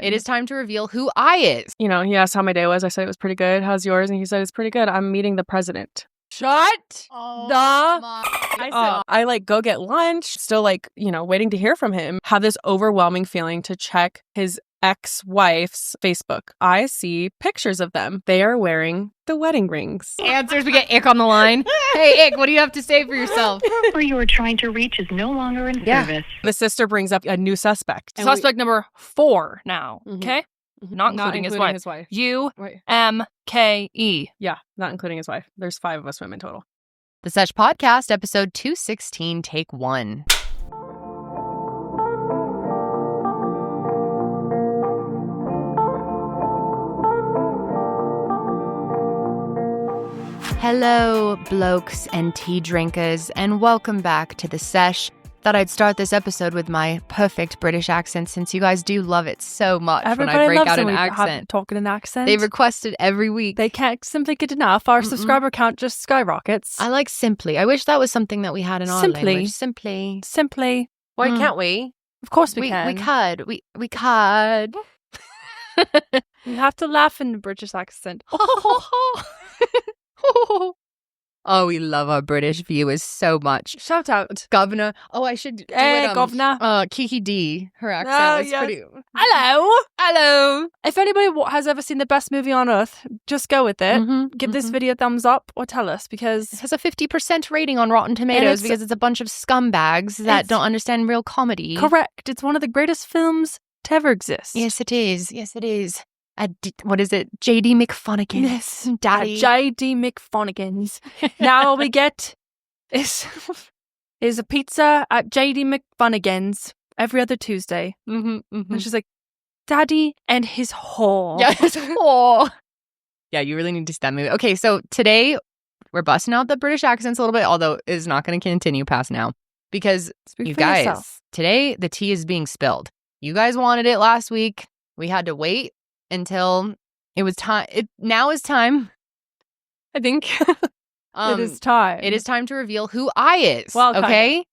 It is time to reveal who I is. You know, he asked how my day was. I said it was pretty good. How's yours? And he said it's pretty good. I'm meeting the president. Shut I like go get lunch, still like, you know, waiting to hear from him. Have this overwhelming feeling to check his ex-wife's Facebook. I see pictures of them. They are wearing the wedding rings. Answers, we get Ick on the line. Hey, Ick, what do you have to say for yourself? The number you are trying to reach is no longer in service. The sister brings up a new suspect. Suspect number 4 now, okay? Not including his wife. UMKE. Yeah, not including his wife. There's 5 of us women total. The Sesh Podcast, episode 216, take 1. Hello, blokes and tea drinkers, and welcome back to The Sesh. Thought I'd start this episode with my perfect British accent since you guys do love it so much. Everybody when I break loves out when an we accent. talking an accent. They request it every week. They can't simply get enough. Our subscriber count just skyrockets. I like simply. I wish that was something that we had in our language. Simply. Why Can't we? Of course we can. We could. We could. You have to laugh in the British accent. Oh, we love our British viewers so much. Shout out. Governor. Oh, I should do Hey, it. Governor. Kiki D. Her accent is pretty. Hello. If anybody has ever seen the best movie on earth, just go with it. Give this video a thumbs up or tell us, because It has a 50% rating on Rotten Tomatoes because it's a bunch of scumbags that don't understand real comedy. correct. It's one of the greatest films to ever exist. Yes, it is. Yes, it is. What is it? J.D. McFonnigan. Yes. Daddy. J.D. McFonnigan's. Now all we get is a pizza at J.D. McFonnigan's every other Tuesday. And she's like, Daddy and his whore. Yes. Oh. Yeah, you really need to see that movie. Okay, so today we're busting out the British accents a little bit, although it is not going to continue past now because Speak you for guys, yourself. today the tea is being spilled. You guys wanted it last week. We had to wait until it was time. Now is time, I think. It is time. It is time to reveal who I is. Well, okay?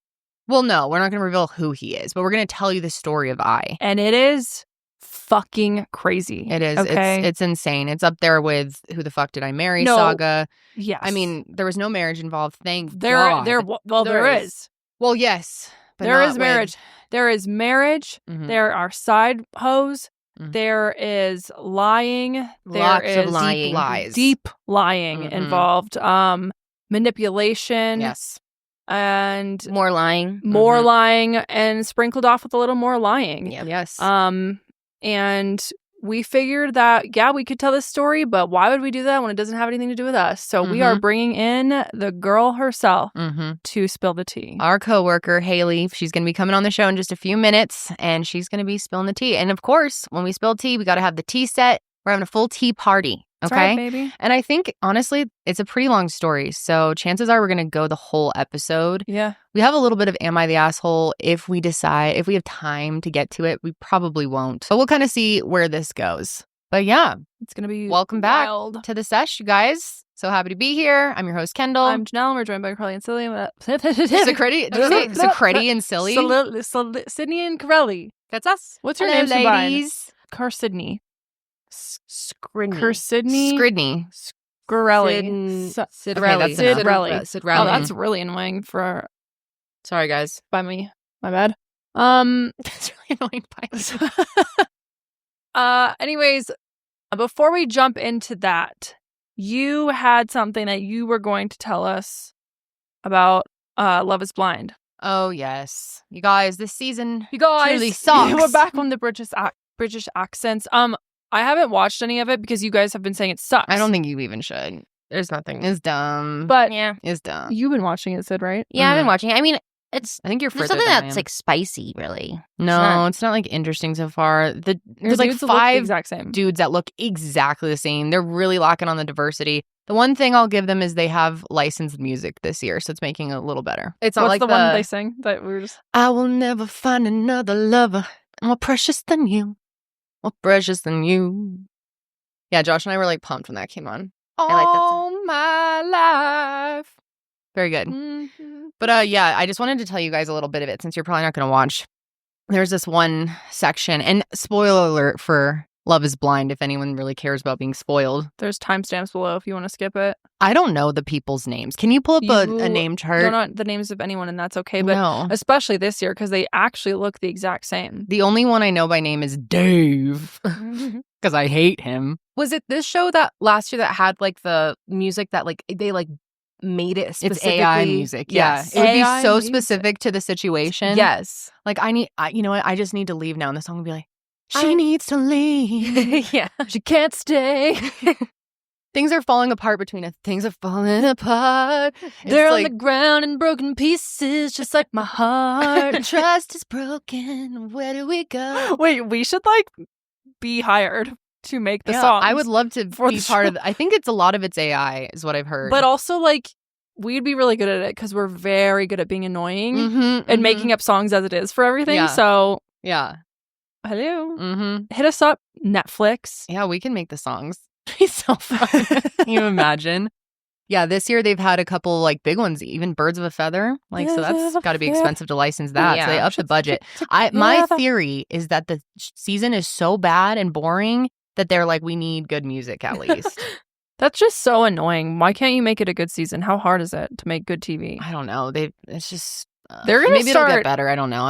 Well, no, we're not going to reveal who he is, but we're going to tell you the story of I. And it is fucking crazy. It is. Okay. It's insane. It's up there with Who the Fuck Did I Marry No. saga. Yes. I mean, there was no marriage involved. Thank God. There is. Well, yes. But There not is marriage. There is marriage. Mhm. There are side hoes. Mhm. There is lying. Lots there of is lying. Lies. Deep lying Mhm. involved. Manipulation. Yes. And More lying. more Mhm. lying, and sprinkled off with a little more lying. Yeah. Yes. And we figured that, yeah, we could tell this story, but why would we do that when it doesn't have anything to do with us? So we are bringing in the girl herself to spill the tea. Our coworker, Haley, she's going to be coming on the show in just a few minutes, and she's going to be spilling the tea. And of course, when we spill tea, we got to have the tea set. We're having a full tea party. That's Okay. right, baby. And I think, honestly, it's a pretty long story. So chances are we're going to go the whole episode. Yeah. We have a little bit of Am I the Asshole? If we have time to get to it, we probably won't. But we'll kind of see where this goes. But yeah, It's going to be welcome back wild. to the Sesh, you guys. So happy to be here. I'm your host, Kendall. I'm Janelle, and we're joined by Karelly and Silly. Secreti? Did you say Secreti and Silly? Sydney and Karelly. That's us. What's your Hello, name, Sabine? ladies? Sydney. Skridney. Sydney. Skridney. Skrelly. Sidrelli. Oh, that's really annoying Sorry, guys. by me. My bad. That's really annoying. Anyways, before we jump into that, you had something that you were going to tell us about Love is Blind. Oh, yes. You guys, this season You guys, truly sucks. we're back on the British accents. I haven't watched any of it because you guys have been saying it sucks. I don't think you even should. There's nothing. It's dumb. But Yeah. It's dumb. you've been watching it, Sid, right? Yeah, I've been watching it. I mean, it's I think you're there's further something than I that's am. like spicy, really. No, it's not like interesting so far. There's like dudes look the 5 exact same. dudes that look exactly the same. They're really locking on the diversity. The one thing I'll give them is they have licensed music this year, so it's making it a little better. It's not What's like the one they sing that we were just? I will never find another lover more precious than you, more precious than you. Yeah, Josh and I were like pumped when that came on. I like that song. All my life. Very good. But yeah, I just wanted to tell you guys a little bit of it since you're probably not going to watch there's this one section, and spoiler alert for Love is Blind, if anyone really cares about being spoiled. There's timestamps below if you want to skip it. I don't know the people's names. Can you pull up a name chart? They're not the names of anyone, and that's okay. But No. especially this year, because they actually look the exact same. The only one I know by name is Dave, because I hate him. Was it this show that last year that had like the music that like they like made it specifically? It's AI music. Yes. Yeah. It would be AI so music. specific to the situation. Yes. Like, you know what? I just need to leave now. And the song would be like, she needs to leave. Yeah. She can't stay. Things are falling apart between us. Things are falling apart. They're It's on the ground in broken pieces, just like my heart. Trust is broken. Where do we go? Wait, we should like be hired to make the Yeah, songs. I would love to for be the part show. of I think it's a lot of it's AI is what I've heard. But also, like, we'd be really good at it because we're very good at being annoying and making up songs as it is for everything. Yeah. So, Yeah. hello. Hit us up, Netflix. Yeah, we can make the songs. It's so fun. Can you imagine? Yeah, this year they've had a couple like big ones, even Birds of a Feather. Like, so that's got to be expensive to license that. Yeah. So they upped the budget. My theory is that the season is so bad and boring that they're like, we need good music at least. That's just so annoying. Why can't you make it a good season? How hard is it to make good TV? I don't know. It's just They're gonna maybe it'll start- get better. I don't know.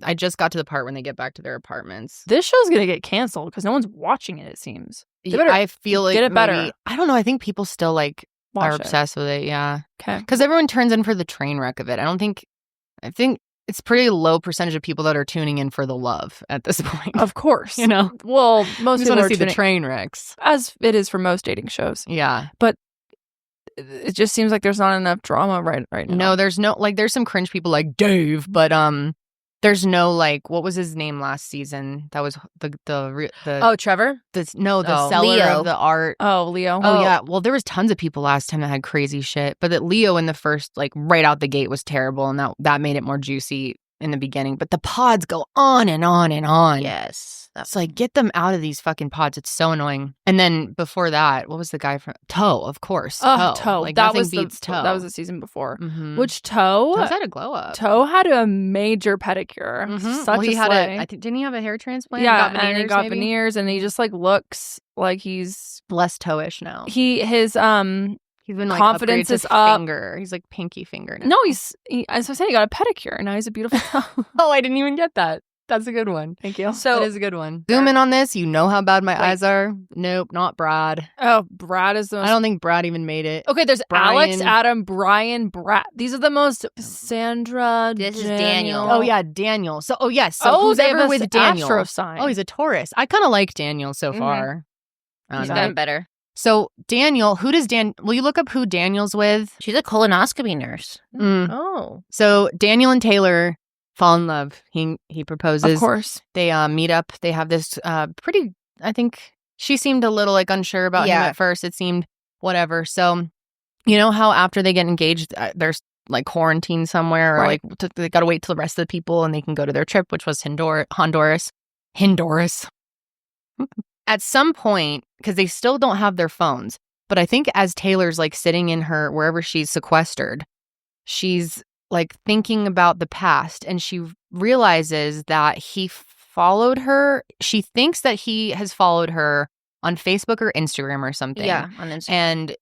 I just got to the part when they get back to their apartments. This show's going to get canceled because no one's watching it, it seems. They better I feel like get it better. maybe- I don't know. I think people still like are watch it. obsessed with it. Yeah. Okay. Because everyone turns in for the train wreck of it. I think it's pretty low percentage of people that are tuning in for the love at this point. Of course. You know? Well, most Just people want are to see the tuning, train wrecks. as it is for most dating shows. Yeah. It just seems like there's not enough drama right now. No, there's no like there's some cringe people like Dave, but there's no like what was his name last season? That was the Oh, Trevor? the Oh, seller Leo. of the art. Oh, Leo. Oh yeah, well there was tons of people last time that had crazy shit, but that Leo in the first like right out the gate was terrible, and that made it more juicy in the beginning. But the pods go on and on and on. Yes. It's like get them out of these fucking pods. It's so annoying. And then before that, what was the guy from Toe? Of course, Oh, Toe. Like that nothing was beats Toe. That was the season before. Mhm. Which Toe? Toe's had a glow up. Toe had a major pedicure. Mhm. Such Well, a he had slay. I think didn't he have a hair transplant? Yeah, Got and he veneers, got maybe? veneers, and he just like looks like he's Less toe-ish now. his He's been like confidence upgraded is to up. finger. He's like pinky finger now. no, as I said, he got a pedicure, and now he's a beautiful toe. Oh, I didn't even get that. That's a good one. Thank you. That is a good one. Zoom in on this. You know how bad my eyes are. Nope, not Brad. Oh, Brad is the most. I don't think Brad even made it. Okay, there's Brian. Alex, Adam, Brian, Brad. These are the most. Sandra. This is Daniel. Daniel. Oh yeah, Daniel. So yes. So Oh, who's they have ever a with Daniel? Astro sign. Oh, he's a Taurus. I kind of like Daniel so Mhm. far. I don't He's know. gotten better. So Daniel, who does Dan? Will you look up who Daniel's with? She's a colonoscopy nurse. Mm. Oh. So Daniel and Taylor fall in love. He proposes. Of course. They meet up. They have this pretty. I think she seemed a little like unsure about him Yeah. at first. It seemed whatever. So you know how after they get engaged, there's like quarantine somewhere, or Right. like they got to wait till the rest of the people and they can go to their trip, which was Honduras. At some point, because they still don't have their phones, but I think as Taylor's like sitting in her wherever she's sequestered, she's like thinking about the past, and she realizes that he followed her. She thinks that he has followed her on Facebook or Instagram or something. Yeah, on Instagram. And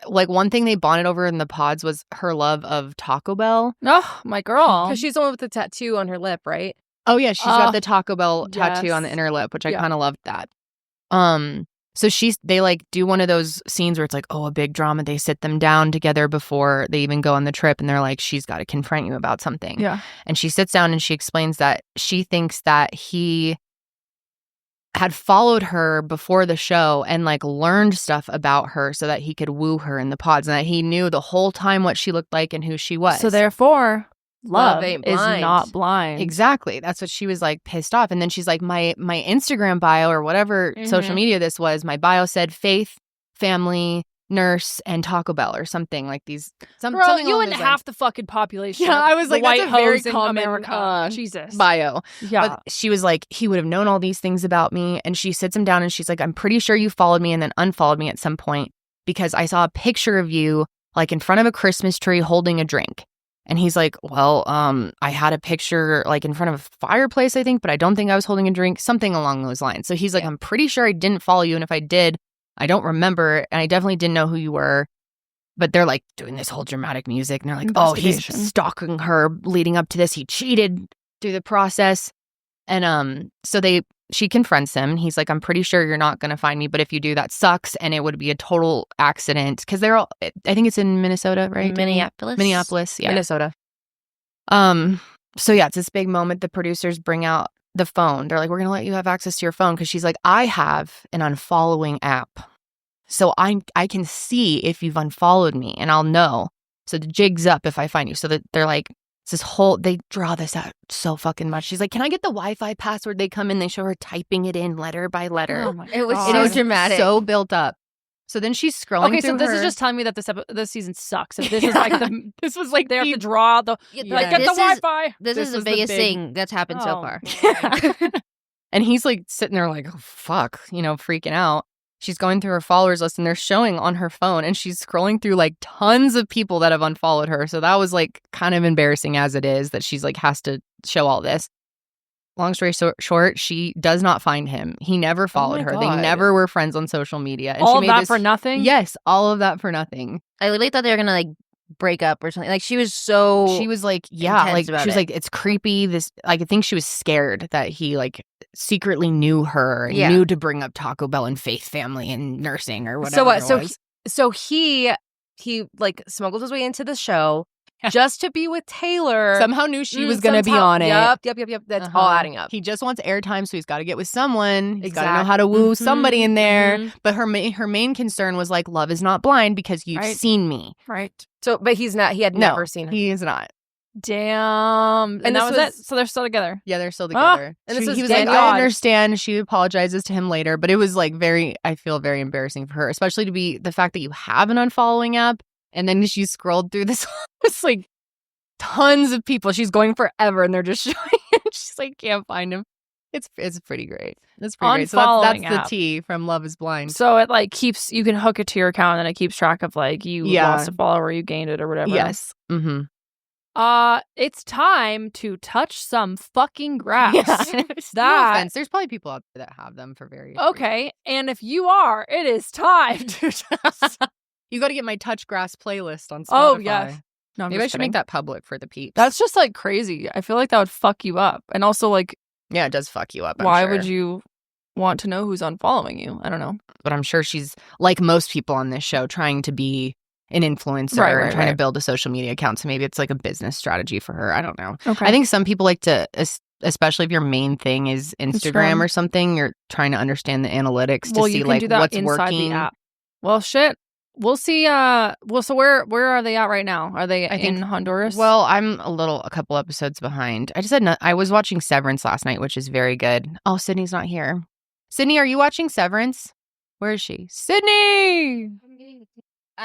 like one thing they bonded over in the pods was her love of Taco Bell. Oh, my girl. Because she's the one with the tattoo on her lip, right? Oh yeah, she's Oh, got the Taco Bell tattoo on the yes. inner lip, which I Yeah. kind of loved that. So they like do one of those scenes where it's like, oh, a big drama. They sit them down together before they even go on the trip, and they're like, she's got to confront you about something. Yeah. And she sits down and she explains that she thinks that he had followed her before the show and like learned stuff about her so that he could woo her in the pods, and that he knew the whole time what she looked like and who she was. So therefore, love Love ain't is blind. not blind. Exactly. That's what she was like pissed off. And then she's like, my Instagram bio or whatever social media this was, my bio said faith, family, nurse, and Taco Bell or something like these. Bro, something you along and those half the fucking population. Yeah, of I was the like, white that's a very hoes in common, America. Jesus. bio. Yeah. But she was like, he would have known all these things about me. And she sits him down and she's like, I'm pretty sure you followed me and then unfollowed me at some point because I saw a picture of you like in front of a Christmas tree holding a drink. And he's like, well, I had a picture like in front of a fireplace, I think, but I don't think I was holding a drink, something along those lines. So he's like, I'm pretty sure I didn't follow you. And if I did, I don't remember. And I definitely didn't know who you were. But they're like doing this whole dramatic music. And they're like, oh, he's stalking her leading up to this. He cheated through the process. And so she confronts him. He's like, I'm pretty sure you're not going to find me. But if you do, that sucks. And it would be a total accident. Because they're all, I think it's in Minnesota, right? Minneapolis, yeah. Minnesota. So yeah, it's this big moment. The producers bring out the phone. They're like, we're going to let you have access to your phone. Because she's like, I have an unfollowing app. So I can see if you've unfollowed me and I'll know. So the jig's up if I find you. So that they're like, it's this whole, they draw this out so fucking much. She's like, can I get the Wi-Fi password? They come in, they show her typing it in letter by letter. Oh my It was God. so dramatic. So built up. So then she's scrolling Okay, so through this her. is just telling me that this season sucks. If this is like this was like they have the- to draw the like get This the is- Wi-Fi. This is the was biggest big- thing that's happened so Oh, far. my God. And he's like sitting there like, oh, fuck, freaking out. She's going through her followers list and they're showing on her phone and she's scrolling through like tons of people that have unfollowed her. So that was like kind of embarrassing as it is that she's like has to show all this. Long story short, she does not find him. He never followed her. God. They never were friends on social media. And All she of made that this, for nothing? Yes, all of that for nothing. I literally thought they were gonna like break up or something. Like she was so. She was like, yeah, intense like about she was it. like, it's creepy. This, like, I think she was scared that he like secretly knew her and Yeah. knew to bring up Taco Bell and Faith Family and nursing or whatever. So what? it was. So he like smuggled his way into the show just to be with Taylor. Somehow knew she was going to be on it. Yep. That's all adding up. He just wants airtime, so he's got to get with someone. He's got to know Exact- how to woo Mhm, somebody in there. mhm. But her main concern was like, love is not blind because you've Right. seen me. Right. So, but he's not. He had No, never seen her. he is not. Damn. And this that was it. So they're still together. Yeah, they're still Ah, together. and this He was was like, Danielle. I understand. She apologizes to him later, but it was like I feel very embarrassing for her, especially to be the fact that you have an unfollowing app and then she scrolled through this, it's like tons of people. She's going forever and they're just showing it. She's like, can't find him. It's pretty great. It's pretty great. So that's Unfollowing the app. T from Love is Blind. So it like keeps, you can hook it to your account and it keeps track of like you Yeah. lost a follower, you gained it or whatever. Yes. Mm-hmm. It's time to touch some fucking grass. No That- offense. There's probably people out there that have them for various Okay. And if you are, it is time to reasons. You got to get my Touch Grass playlist on Spotify. Oh, yes. No, I'm Maybe I just should kidding. make that public for the peeps. That's just like crazy. I feel like that would fuck you up. And also like, yeah, it does fuck you up. I'm why sure. would you want to know who's unfollowing you? I don't know. But I'm sure she's like most people on this show trying to be an influencer Right, and trying to right. build a social media account. So maybe it's like a business strategy for her. I don't know. Okay. I think some people like to, especially if your main thing is Instagram or something, you're trying to understand the analytics to well, see you can like do that what's inside working. the app. Well, shit. We'll see. So where are they at right now? Are they in Honduras? Well, I'm a couple episodes behind. I just said I was watching Severance last night, which is very good. Oh, Sydney's not here. Sydney, are you watching Severance? Where is she? Sydney!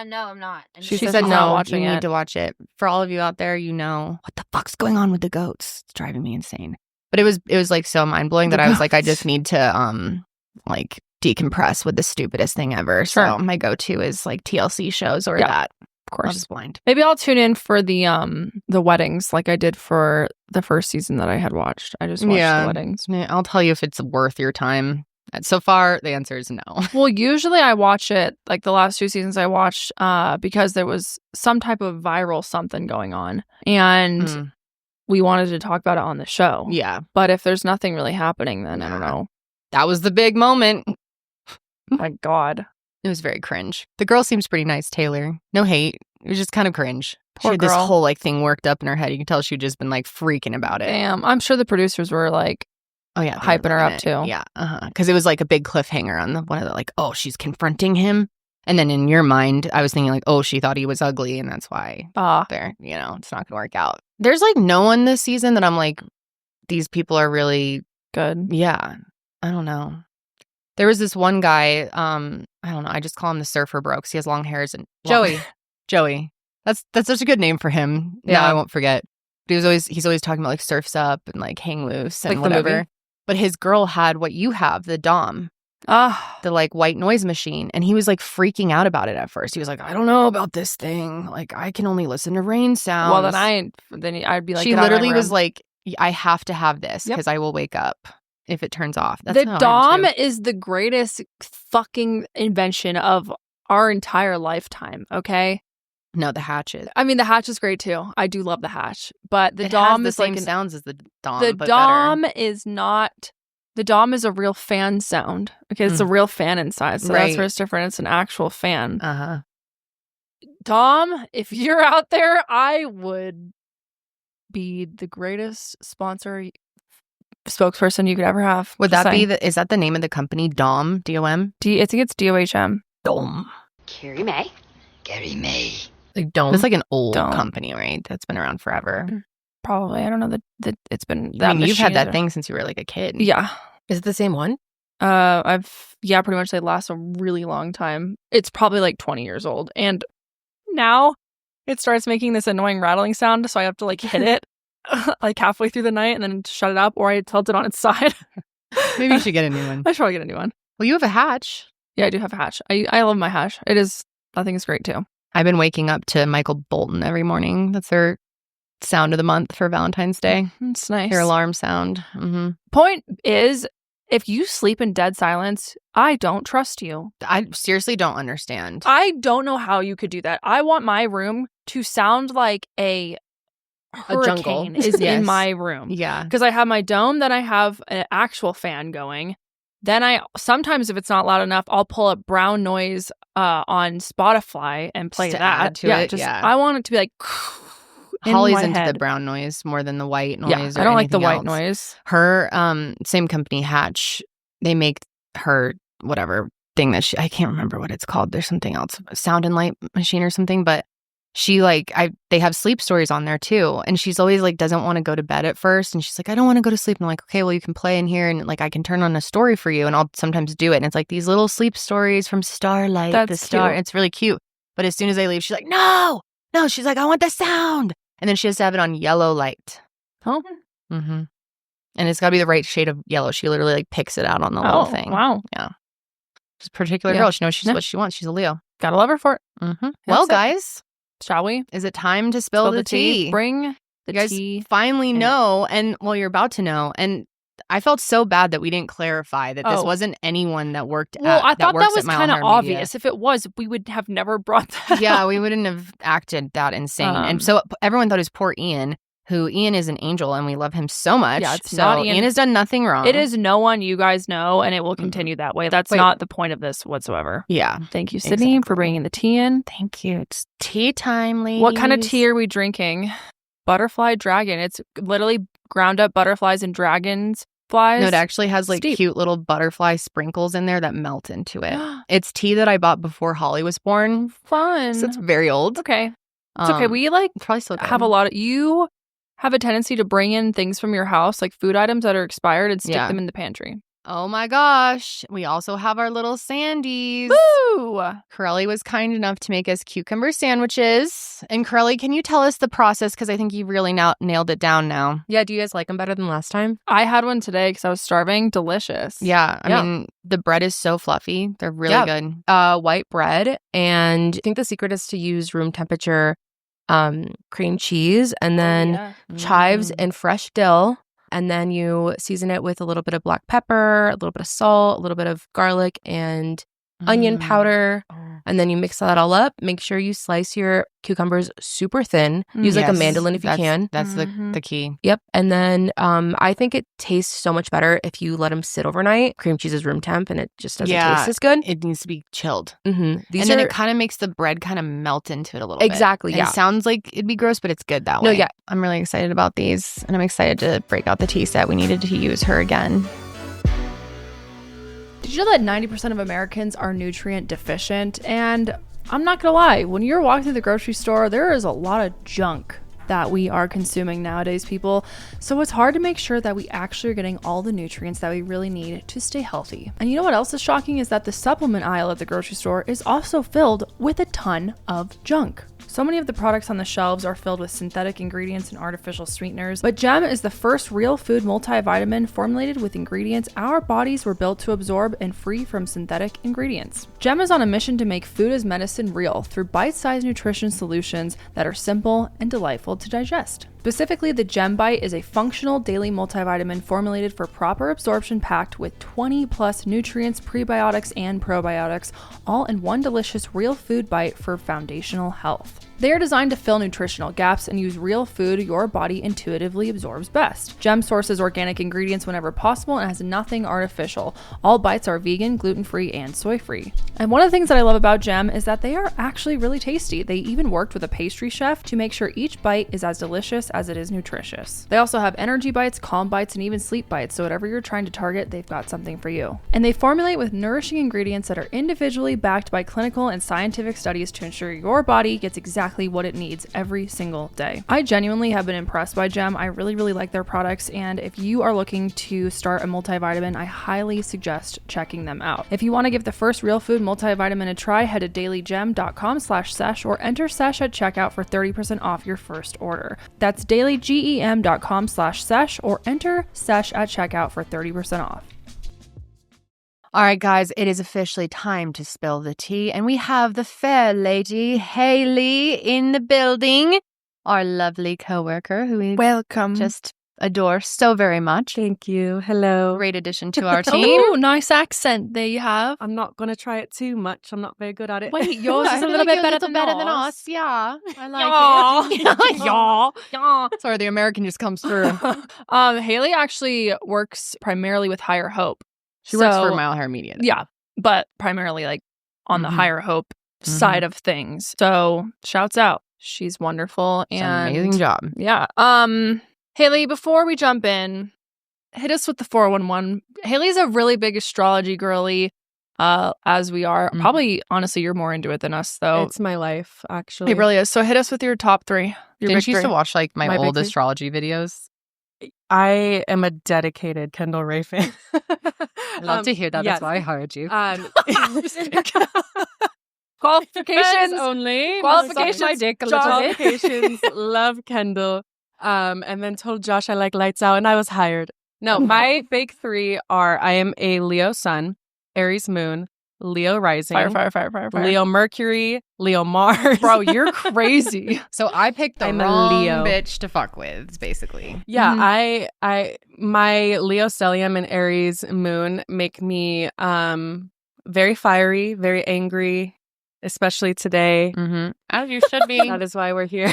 No, I'm not. She She said said she's no. not watching you need it. to watch it. For all of you out there, you know what the fuck's going on with the goats. It's driving me insane. But it was like so mind blowing that I was like, I just need to like decompress with the stupidest thing ever. Sure. So my go-to is like TLC shows or Yeah, that. of course. Love is Blind. Maybe I'll tune in for the weddings like I did for the first season that I had watched. I just watched the weddings. Yeah, I'll tell you if it's worth your time. So far, the answer is no. Well, usually I watch it like the last 2 seasons I watched because there was some type of viral something going on and Mm. we wanted to talk about it on the show. Yeah, But if there's nothing really happening, then I don't know. that was the big moment. My God. It was very cringe. The girl seems pretty nice, Taylor. No hate. It was just kind of cringe. Poor She had this girl. whole like thing worked up in her head. You can tell she'd just been like freaking about it. Damn. I'm sure the producers were like, Oh yeah, they hyping were her up, loving it. too. Yeah, because it was like a big cliffhanger on one of the like, oh, she's confronting him, and then in your mind, I was thinking like, oh, she thought he was ugly, and that's why it's not gonna work out. There's like no one this season that I'm like, these people are really good. yeah. I don't know. There was this one guy. I don't know. I just call him the surfer bro because he has long hairs and Joey. That's such a good name for him. Yeah, Yeah. I won't forget. But he's always talking about like surfs up and like hang loose and Like the movie? whatever. But his girl had what you have, the dom. the like white noise machine. And he was like freaking out about it at first. He was like, I don't know about this thing. Like, I can only listen to rain sounds. Well, then I'd be like, she literally was like, I have to have this because I will wake up if it turns off. That's the Dom is the greatest fucking invention of our entire lifetime. Okay. No, the hatch is. I mean, the hatch is great too. I do love the hatch, but the it Dom has the is same like sounds as the Dom. The but Dom better. is not. The Dom is a real fan sound. Okay, it's a real fan inside, so that's where it's different. It's an actual fan. Dom, if you're out there, I would be the greatest spokesperson you could ever have. Would that be is that the name of the company? Dom? D-O-M? I think it's D-O-H-M. Dom. Carrie May. Like Dome. It's like an old company, right? That's been around forever. Probably. I don't know that it's been that. I mean, you've had that thing since you were like a kid. Yeah. Is it the same one? Pretty much they last a really long time. It's probably like 20 years old. And now it starts making this annoying rattling sound, so I have to like hit it like halfway through the night and then shut it up, or I tilt it on its side. Maybe you should get a new one. I should probably get a new one. Well, you have a hatch. Yeah, I do have a hatch. I love my hatch. I think it's great too. I've been waking up to Michael Bolton every morning. That's their sound of the month for Valentine's Day. It's nice. Your alarm sound. Point is, if you sleep in dead silence, I don't trust you. I seriously don't understand. I don't know how you could do that. I want my room to sound like a hurricane is in my room. Yeah. Because I have my dome, then I have an actual fan going. Then sometimes if it's not loud enough, I'll pull up brown noise on Spotify and play just to that. add to it. I want it to be like Holly's into the brown noise more than the white noise. Yeah, or I don't like the white else. noise. Her same company, Hatch, they make her whatever thing that I can't remember what it's called. There's something else, sound and light machine or something, but she they have sleep stories on there too, and she's always like doesn't want to go to bed at first, and she's like, I don't want to go to sleep. And I'm like, okay, well you can play in here, and like I can turn on a story for you, and I'll sometimes do it, and it's like these little sleep stories from Starlight. That's the star. cute. It's really cute. But as soon as I leave, she's like, no, she's like, I want the sound, and then she has to have it on yellow light. Oh, and it's got to be the right shade of yellow. She literally like picks it out on the little thing. Wow, yeah. She's a particular girl. She knows what she wants. She's a Leo. Gotta love her for it. Well, guys. Shall we? Is it time to spill the tea? Bring the you guys tea. finally know, and well, you're about to know. And I felt so bad that we didn't clarify that this wasn't anyone that worked Well, I thought that was kind of obvious. If it was, we would have never brought that up. We wouldn't have acted that insane. And so everyone thought it was poor Ian, who Ian is an angel, and we love him so much. Yeah, it's so not Ian. Ian has done nothing wrong. It is no one you guys know, and it will continue that way. That's not the point of this whatsoever. Yeah. Thank you, Sydney, for bringing the tea in. Thank you. It's tea time, ladies. What kind of tea are we drinking? Butterfly dragon. It's literally ground up butterflies and dragons flies. No, it actually has like Steep. cute little butterfly sprinkles in there that melt into it. It's tea that I bought before Holly was born. Fun. So it's very old. Okay. It's okay. We probably still have a lot of you have a tendency to bring in things from your house, like food items that are expired, and stick them in the pantry. Oh my gosh. We also have our little Sandies. Woo! Karelly was kind enough to make us cucumber sandwiches. And Karelly, can you tell us the process? Because I think you really nailed it down now. Yeah, do you guys like them better than last time? I had one today because I was starving. Delicious. Yeah. I mean, the bread is so fluffy. They're really good. White bread. And I think the secret is to use room temperature cream cheese, and then chives and fresh dill. And then you season it with a little bit of black pepper, a little bit of salt, a little bit of garlic and onion powder. And then you mix that all up. Make sure you slice your cucumbers super thin. Use like a mandolin if you can. That's the key. Yep. And then I think it tastes so much better if you let them sit overnight. Cream cheese is room temp, and it just doesn't taste as good. It needs to be chilled. And then it kind of makes the bread kind of melt into it a little bit. Exactly, And it sounds like it'd be gross, but it's good that way. No, yeah. I'm really excited about these, and I'm excited to break out the tea set. We needed to use her again. Did you know that 90% of Americans are nutrient deficient? And I'm not gonna lie, when you're walking through the grocery store, there is a lot of junk that we are consuming nowadays, people. So it's hard to make sure that we actually are getting all the nutrients that we really need to stay healthy. And you know what else is shocking is that the supplement aisle at the grocery store is also filled with a ton of junk. So many of the products on the shelves are filled with synthetic ingredients and artificial sweeteners, but Gem is the first real food multivitamin formulated with ingredients our bodies were built to absorb and free from synthetic ingredients. Gem is on a mission to make food as medicine real through bite-sized nutrition solutions that are simple and delightful to digest. Specifically, the Gem Bite is a functional daily multivitamin formulated for proper absorption, packed with 20 plus nutrients, prebiotics, and probiotics, all in one delicious real food bite for foundational health. They are designed to fill nutritional gaps and use real food your body intuitively absorbs best. Gem sources organic ingredients whenever possible and has nothing artificial. All bites are vegan, gluten-free, and soy-free. And one of the things that I love about Gem is that they are actually really tasty. They even worked with a pastry chef to make sure each bite is as delicious as it is nutritious. They also have energy bites, calm bites, and even sleep bites, so whatever you're trying to target, they've got something for you. And they formulate with nourishing ingredients that are individually backed by clinical and scientific studies to ensure your body gets exactly what it needs every single day. I genuinely have been impressed by Gem. I really like their products, and if you are looking to start a multivitamin, I highly suggest checking them out. If you want to give the first real food multivitamin a try, head to dailygem.com/sesh or enter sesh at checkout for 30% off your first order. That's dailygem.com/sesh or enter sesh at checkout for 30% off. All right, guys, it is officially time to spill the tea, and we have the fair lady Haley in the building, our lovely coworker who we Welcome. just adore so very much. Thank you. Hello. Great addition to our team. Oh, nice accent there you have. I'm not going to try it too much. I'm not very good at it. Wait, yours is a little bit better than ours. Yeah, I like it. Yeah. Sorry, the American just comes through. Haley actually works primarily with Higher Hope. She works for Mile Higher Media. Yeah, but primarily like on the Higher Hope side of things. So shouts out. She's wonderful. It's And an amazing job. Yeah. Haley, before we jump in, hit us with the 411. Haley's a really big astrology girly, as we are. Probably, honestly, you're more into it than us, though. It's my life, actually. It really is. So hit us with your top three. Your Didn't big you used three. to watch like my My old big three? astrology videos? I am a dedicated Kendall Ray fan. I love to hear that. yes. That's why I hired you. Qualifications only. Qualifications, My dick a little bit. qualifications. Love Kendall. And then told Josh I like lights out, and I was hired. No, my big three are: I am a Leo sun, Aries moon, Leo rising, Fire. Leo Mercury, Leo Mars. Bro, you're crazy. So I picked the I'm a wrong Leo. bitch to fuck with, basically. Yeah, Mhm. I my Leo stellium and Aries moon make me very fiery, very angry, especially today. Mm-hmm. As you should be. That is why we're here.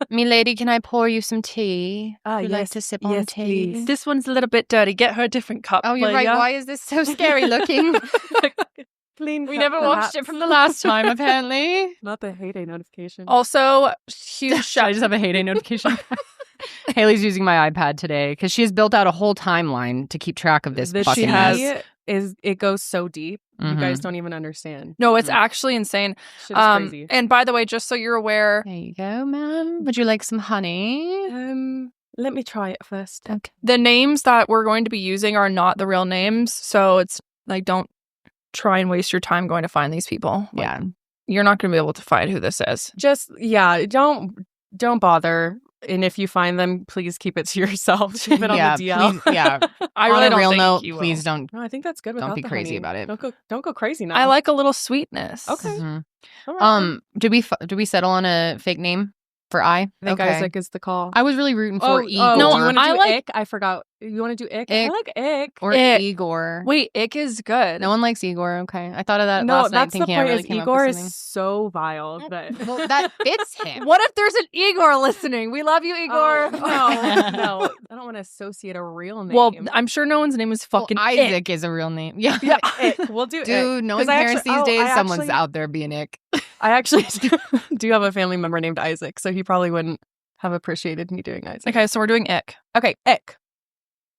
Me lady, can I pour you some tea? Would you like yes, to sip on yes, tea? please. This one's a little bit dirty. Get her a different cup. Oh, you're right. player. Why is this so scary looking? Clean We cup, never watched it perhaps. from the last time, apparently. Not the heyday notification. Also, huge I shout. just have a heyday notification. Haley's using my iPad today because she has built out a whole timeline to keep track of this The fucking she mess. has is it goes so deep. You Mhm. guys don't even understand. No, it's actually insane. Shit is crazy. And by the way, just so you're aware, There you go, ma'am. Would you like some honey? Let me try it first. Okay. the names that we're going to be using are not the real names. So it's like, don't try and waste your time going to find these people. Like, Yeah. you're not going to be able to find who this is. Just don't bother. And if you find them, please keep it to yourself. Keep it on Yeah, the DL. please, yeah. I On really a don't real think note, you will. please don't. No, I think that's good. Don't without be the crazy honey. about it. Don't go crazy now. I like a little sweetness. Okay. Mhm. All right. Did we settle on a fake name for I? I think Isaac is the call. I was really rooting for Igor. no, do you want to I do like- Ick? I forgot. You want to do Ick? Ick. I like Ick. or Ick. Igor. Wait, Ick is good. No one likes Igor. Okay, I thought of that No, last night, that's the thinking point. I really Is came Igor up with is something. so vile that Well, that fits him. What if there's an Igor listening? We love you, Igor. No, I don't want to associate a real name. Well, I'm sure no one's name is fucking well, Ick. Isaac is a real name. Yeah. yeah, Ick. We'll do Ick. Dude, knowing 'Cause I parents actually- these days, I someone's actually- out there being Ick. I actually do have a family member named Isaac, so he probably wouldn't have appreciated me doing Isaac. Okay, so we're doing Ick. Okay, Ick.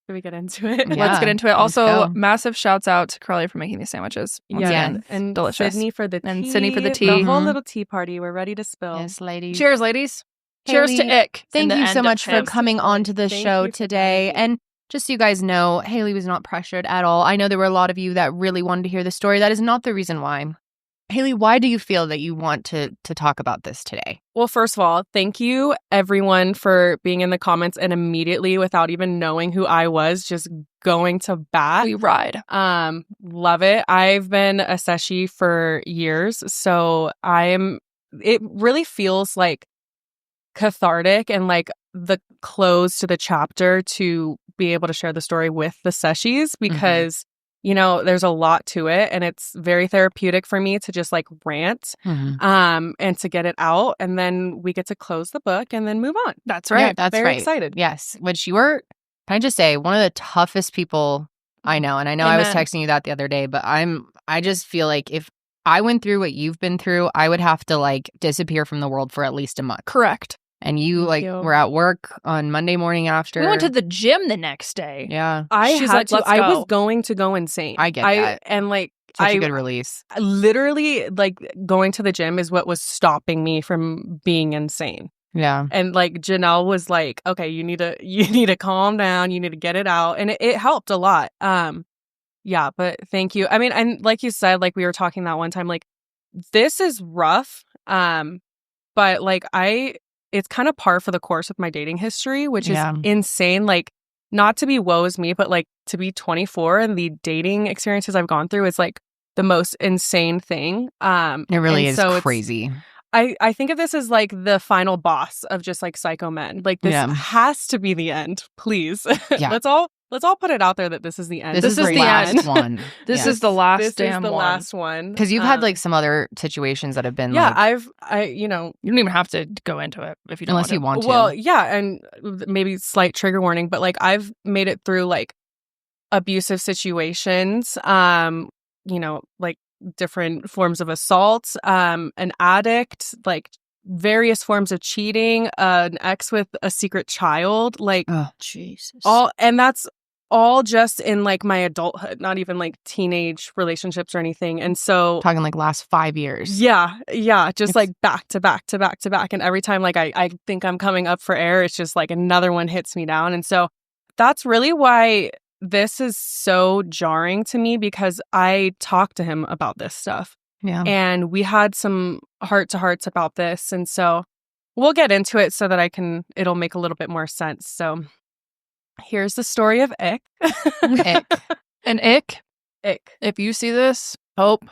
Should we get into it? Yeah. Let's get into it. let's Also, go. massive shouts out to Karelly for making these sandwiches. Once Yeah, again. and delicious. Sydney for the tea. And Sydney for the tea. The whole Mhm. little tea party. We're ready to spill. Yes, ladies. Cheers, ladies. Cheers to Haley, Ick. Thank and the you end so of much for him. coming on to the Thank show you for today. having me. And just so you guys know, Haley was not pressured at all. I know there were a lot of you that really wanted to hear the story. That is not the reason why. Haley, why do you feel that you want to talk about this today? Well, first of all, thank you everyone for being in the comments and immediately, without even knowing who I was, just going to bat. We ride. Love it. I've been a Seshie for years, so it really feels like cathartic and like the close to the chapter to be able to share the story with the Seshies, because you know, there's a lot to it, and it's very therapeutic for me to just like rant and to get it out, and then we get to close the book and then move on. That's right. Yeah, that's very right. excited. Yes. Which you were, can I just say, one of the toughest people I know. And I know I was texting you that the other day, but I just feel like if I went through what you've been through, I would have to like disappear from the world for at least a month. Correct. And you were at work on Monday morning after. We went to the gym the next day. Yeah. She's like, "Let's I go." was going to go insane. I get that. And like, Such a good release. Literally, like, going to the gym is what was stopping me from being insane. Yeah. And like Janelle was like, okay, you need to calm down. You need to get it out. And it helped a lot. Yeah, but thank you. I mean, and like you said, like we were talking that one time, like this is rough. But like it's kind of par for the course with my dating history, which is insane. Like, not to be woe is me, but like to be 24 and the dating experiences I've gone through is like the most insane thing. It really is crazy. I think of this as like the final boss of just like psycho men. Like this has to be the end, please. Yeah. Let's all put it out there that this is the end. This is the last one. This is the last This damn is the one. last one. Because you've had like some other situations that have been You don't even have to go into it if you don't unless you want to. Well, yeah, and maybe slight trigger warning, but like I've made it through like abusive situations, like different forms of assault, an addict, like various forms of cheating, an ex with a secret child, like Jesus. And that's all just in like my adulthood, not even like teenage relationships or anything. And so talking like last 5 years. Yeah. Just like back to back to back to back. And every time like I think I'm coming up for air, it's just like another one hits me down. And so that's really why this is so jarring to me, because I talked to him about this stuff. Yeah. And we had some heart-to-hearts about this. And so we'll get into it so that it'll make a little bit more sense. So here's the story of Ick. Ick. And Ick, Ick. if you see this, hope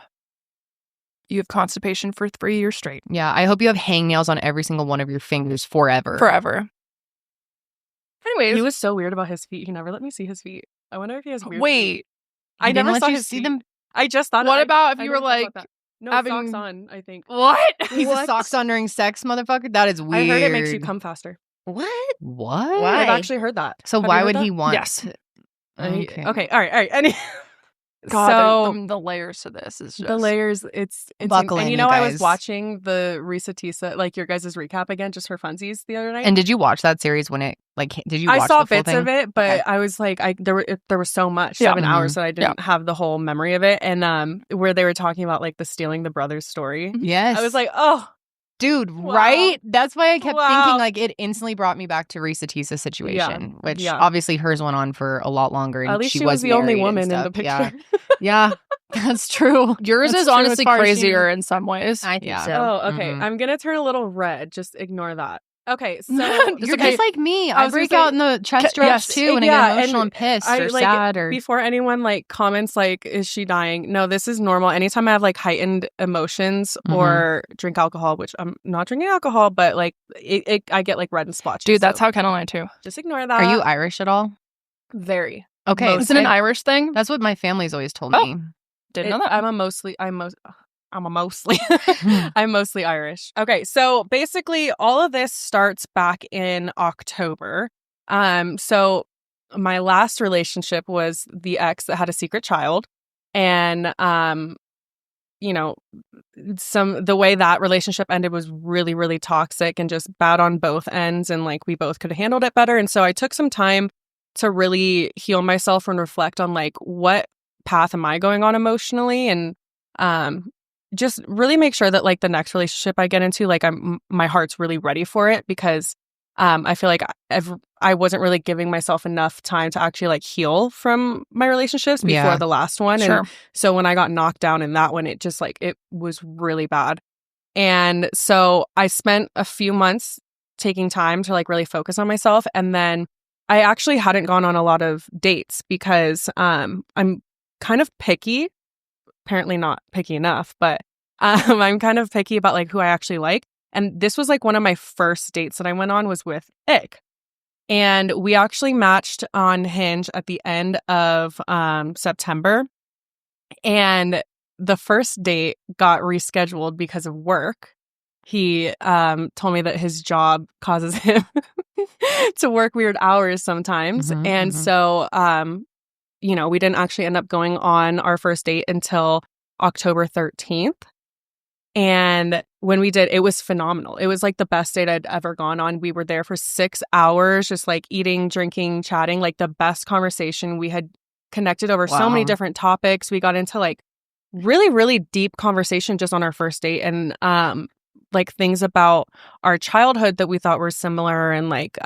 you have constipation for 3 years straight. Yeah. I hope you have hangnails on every single one of your fingers forever. Forever. Anyways. He was so weird about his feet. He never let me see his feet. I wonder if he has weird feet. Wait. I never saw you his see feet. them. I just thought. What about if I you never were thought like about that. No having- socks on? I think. What? He's a socks on during sex, motherfucker. That is weird. I heard it makes you come faster. What? What? Why? I've actually heard that. So Have you why heard would that? he want? Yes. Okay. Okay. All right. God, So the layers to this is just the layers, it's Buckle and in, you you know, I guys. was watching the Risa Tisa, like your guys' recap again, just for funsies the other night. And did you watch that series when it did you watch I saw the full bits thing? of it, but Okay. I was like, there was so much, Yeah. 7 hours that I didn't have the whole memory of it. And where they were talking about like the stealing the brothers story. Yes. I was like, oh, dude, wow. right? That's why I kept Wow. thinking like it instantly brought me back to Risa Tisa's situation, which Yeah. obviously hers went on for a lot longer. And at least she she was the only married and woman in stuff. the picture. Yeah, that's true. yours That's is true as honestly far as she- crazier in some ways. I think Yeah. so. Oh, okay. Mhm. I'm gonna turn a little red. Just ignore that. Okay, so You're okay. just like me. I I was gonna break say- out in the chest stretch yes. too, and I Yeah, get emotional and and pissed I or like sad or before anyone like comments like, is she dying? No, this is normal. Anytime I have like heightened emotions or drink alcohol, which I'm not drinking alcohol, but like I get like red and splotches. Dude, that's so how Kendall and I too. just ignore that. Are you Irish at all? very? Okay, Is it an Irish thing? That's what my family's always told Oh. me. Didn't know that. I'm mostly I'm mostly Irish. Okay, so basically all of this starts back in October. So my last relationship was the ex that had a secret child, and the way that relationship ended was really, really toxic and just bad on both ends, and like we both could have handled it better. And so I took some time to really heal myself and reflect on like what path am I going on emotionally, and just really make sure that like the next relationship I get into, like my heart's really ready for it, because I feel like I wasn't really giving myself enough time to actually like heal from my relationships before the last one. Sure. And so when I got knocked down in that one, it just like, it was really bad. And so I spent a few months taking time to like really focus on myself. And then I actually hadn't gone on a lot of dates because I'm kind of picky, apparently not picky enough, but I'm kind of picky about like who I actually like. And this was like one of my first dates that I went on was with Ick. And we actually matched on Hinge at the end of September. And the first date got rescheduled because of work. He told me that his job causes him to work weird hours sometimes. And so, you know, we didn't actually end up going on our first date until October 13th. And when we did, it was phenomenal. It was like the best date I'd ever gone on. We were there for 6 hours, just like eating, drinking, chatting, like the best conversation. We had connected over so many different topics. We got into like really, really deep conversation just on our first date. And like things about our childhood that we thought were similar and like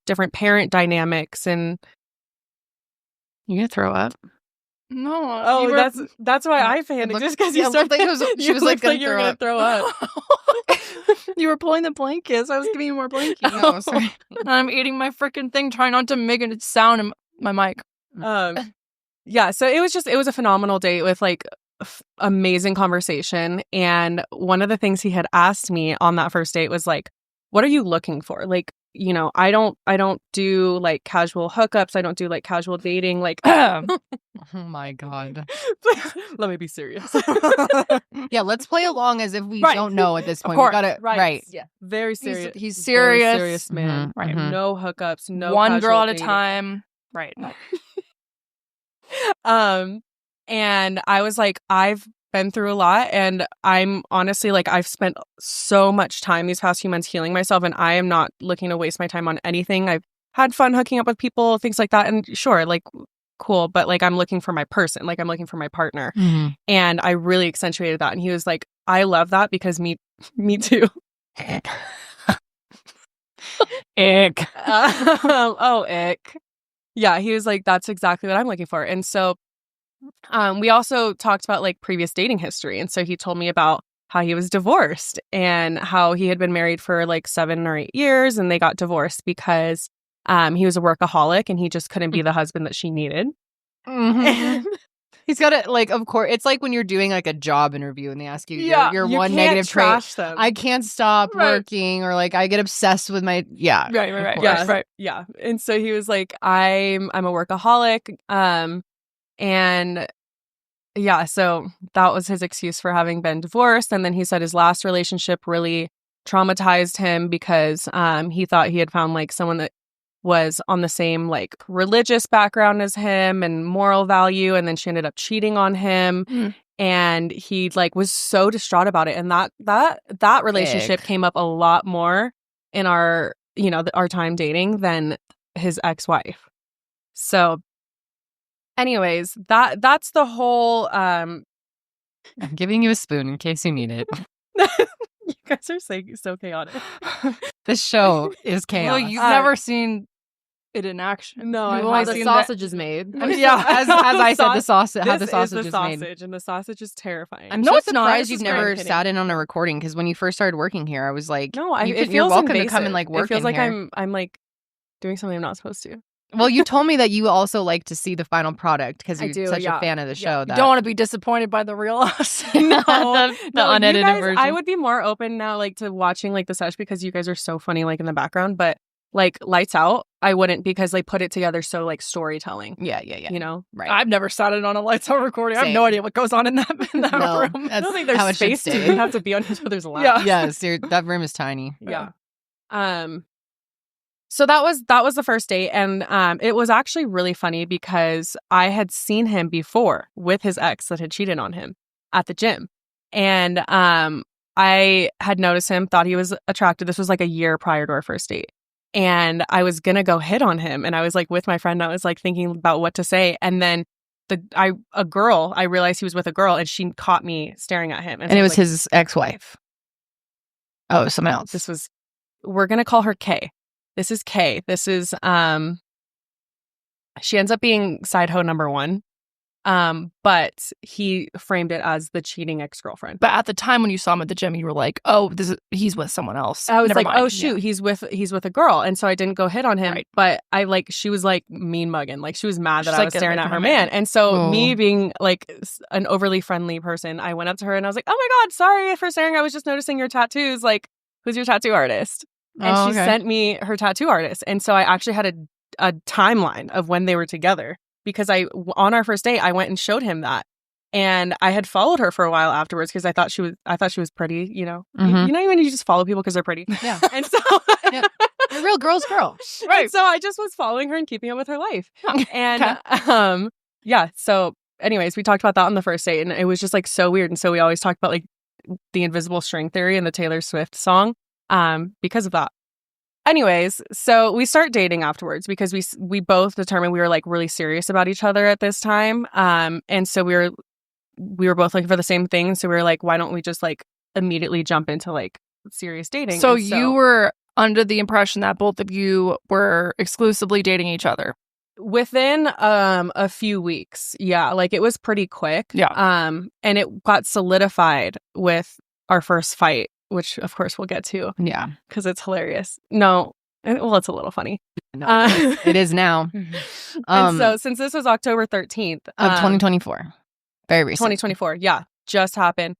different parent dynamics. And you gonna throw up? No. Oh, that's why I panicked. Just because you started thinking she was like you were gonna throw up. You were pulling the blankets. I was giving you more blankets. Oh, sorry. And I'm eating my freaking thing, trying not to make a sound in my mic. Yeah. So it was a phenomenal date with like amazing conversation. And one of the things he had asked me on that first date was like, "What are you looking for?" Like, you know, I don't do like casual hookups. I don't do like casual dating. Like, oh my God. Let me be serious. Yeah, let's play along as if we Right. don't know at this point. Of course. We got it right. Yeah. Very serious. He's Very serious. serious man. Right. No hookups. No One girl at a casual time. Right. dating. And I was like, I've been through a lot, and I'm honestly like, I've spent so much time these past few months healing myself, and I am not looking to waste my time on anything. I've had fun hooking up with people, things like that, and sure, like cool, but like I'm looking for my person, like I'm looking for my partner. And I really accentuated that, and he was like, I love that because me too. Ick. Oh, ick. Yeah, he was like, that's exactly what I'm looking for. And so we also talked about like previous dating history. And so he told me about how he was divorced and how he had been married for like 7 or 8 years, and they got divorced because he was a workaholic and he just couldn't be the husband that she needed. He's got it, like, of course, it's like when you're doing like a job interview and they ask you your you one can't negative trait. trash them. I can't stop Right. working, or like I get obsessed with my Right. of course. Yeah, Right. yeah. And so he was like, I'm a workaholic. And yeah, so that was his excuse for having been divorced. And then he said his last relationship really traumatized him because he thought he had found like someone that was on the same like religious background as him and moral value, and then she ended up cheating on him. And he like was so distraught about it. And that relationship came up a lot more in our, you know, our time dating than his ex-wife. So anyways, that's the whole I'm giving you a spoon in case you need it. you guys are so chaotic. This show is chaos. Well, you've never seen it in action. No, You've I only haven't. The seen sausage is made. Yeah, as I said, the sausage, how the This sausage is is the made. sausage, and the sausage is terrifying. I'm No, so it's not. surprised It's you've just never very sat in on a recording, because when you first started working here, I was like, No, you're it feels welcome invasive. to come and like work. It feels in like here. I'm like doing something I'm not supposed to. Well, you told me that you also like to see the final product because I you're do, such yeah. a fan of the Yeah. show. You That don't want to be disappointed by the real us. the No, unedited you guys, version. I would be more open now, like to watching like the sesh, because you guys are so funny, like in the background. But like Lights Out, I wouldn't, because they put it together so like storytelling. Yeah. You know, Right. I've never sat in on a lights out recording. I have Same. no idea what goes on in that No, room. that's I don't think how there's it should space stay. to have to be on each other's lap. Yeah. Yes, that room is tiny. Yeah. So that was the first date, and it was actually really funny because I had seen him before with his ex that had cheated on him at the gym, and I had noticed him, thought he was attractive. This was like a year prior to our first date, and I was gonna go hit on him, and I was like with my friend, I was like thinking about what to say, and then I realized he was with a girl, and she caught me staring at him, And so it I was like, his ex-wife. Oh, someone else. we're gonna call her Kay. This is K. This is she ends up being side hoe number 1. But he framed it as the cheating ex-girlfriend. But at the time when you saw him at the gym, you were like, "Oh, he's with someone else." I was Never like, mind. "Oh shoot, he's with a girl," and so I didn't go hit on him. Right. But she was like mean mugging, like she was mad that She's I like, was "Get staring away at from her her man. And so Oh. me being like an overly friendly person, I went up to her and I was like, "Oh my god, sorry for staring. I was just noticing your tattoos. Like, who's your tattoo artist?" And Oh, she okay. sent me her tattoo artist, and so I actually had a timeline of when they were together because on our first date I went and showed him that. And I had followed her for a while afterwards because I thought she was pretty, you know. Mhm. You know when you just follow people because they're pretty. Yeah. And so A real girl's girl. and so I just was following her and keeping up with her life. And yeah, so anyways, we talked about that on the first date and it was just like so weird. And so we always talked about like the invisible string theory and the Taylor Swift song because of that. Anyways, so we start dating afterwards because we both determined we were like really serious about each other at this time. And so we were both looking for the same thing. So we were like, why don't we just like immediately jump into like serious dating? So And you were under the impression that both of you were exclusively dating each other. within a few weeks. Yeah, like it was pretty quick. Yeah. And it got solidified with our first fight, which of course we'll get to Yeah. because it's hilarious. No, well, it's a little funny. No, it is now. And so since this was October 13th Of 2024. Very recent. 2024, yeah, just happened.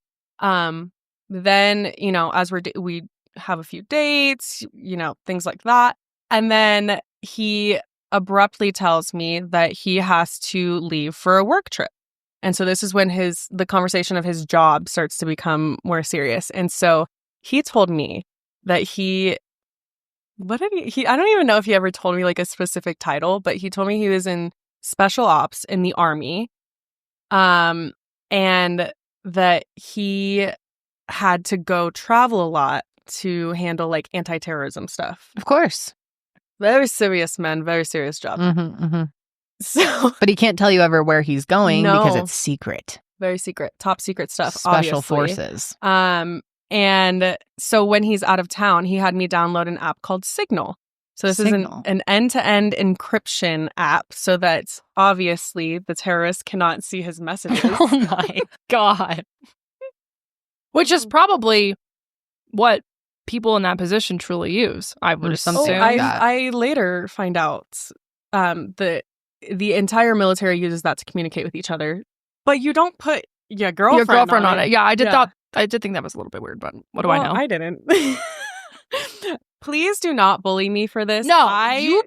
Then, you know, as we have a few dates, you know, things like that. And then he abruptly tells me that he has to leave for a work trip. And so this is when the conversation of his job starts to become more serious. And so he told me that I don't even know if he ever told me like a specific title, but he told me he was in special ops in the Army. And that he had to go travel a lot to handle like anti-terrorism stuff. Of course. Very serious man, very serious job. So But he can't tell you ever where he's going because No. it's secret. very secret, top secret stuff. Special obviously. forces. And so when he's out of town, he had me download an app called Signal. So this Signal. is an end-to-end encryption app so that obviously the terrorists cannot see his messages. Oh my God. Which is probably what people in that position truly use, I would There's assume. something like that. I later find out that the entire military uses that to communicate with each other. But you don't put your girlfriend on it. Yeah, I did Yeah. I did think that was a little bit weird, but what do I know? I didn't. Please do not bully me for this. No, you you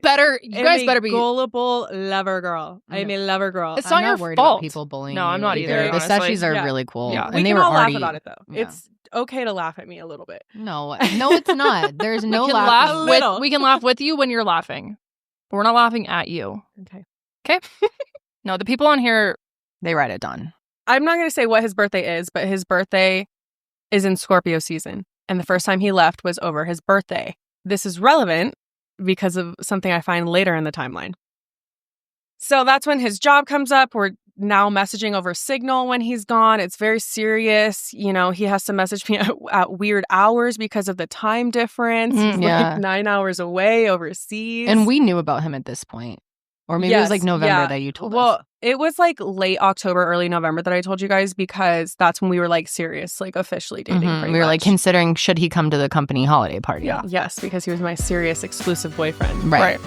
guys better be. gullible lover girl. I'm a lover girl. It's I'm not your worried fault. about people bullying No, I'm you not either, The honestly. Seshies are Yeah. really cool. Yeah. And we they can were all already, laugh about it though. Yeah. It's okay to laugh at me a little bit. No, it's not. There's no we can laughing. laugh Little. we can laugh with you when you're laughing, but we're not laughing at you. Okay. No, the people on here. They write it down. I'm not going to say what his birthday is, but his birthday is in Scorpio season. And the first time he left was over his birthday. This is relevant because of something I find later in the timeline. So that's when his job comes up. We're now messaging over Signal when he's gone. It's very serious. You know, he has to message me at weird hours because of the time difference. He's Yeah. like 9 hours away overseas. And we knew about him at this point. Or maybe it was like Yes, November yeah. that you told Well, us. it was like late October, early November that I told you guys because that's when we were like serious, like officially dating. Mhm. pretty We were like much. considering should he come to the company holiday party. Yeah. Yes, because he was my serious exclusive boyfriend. Right.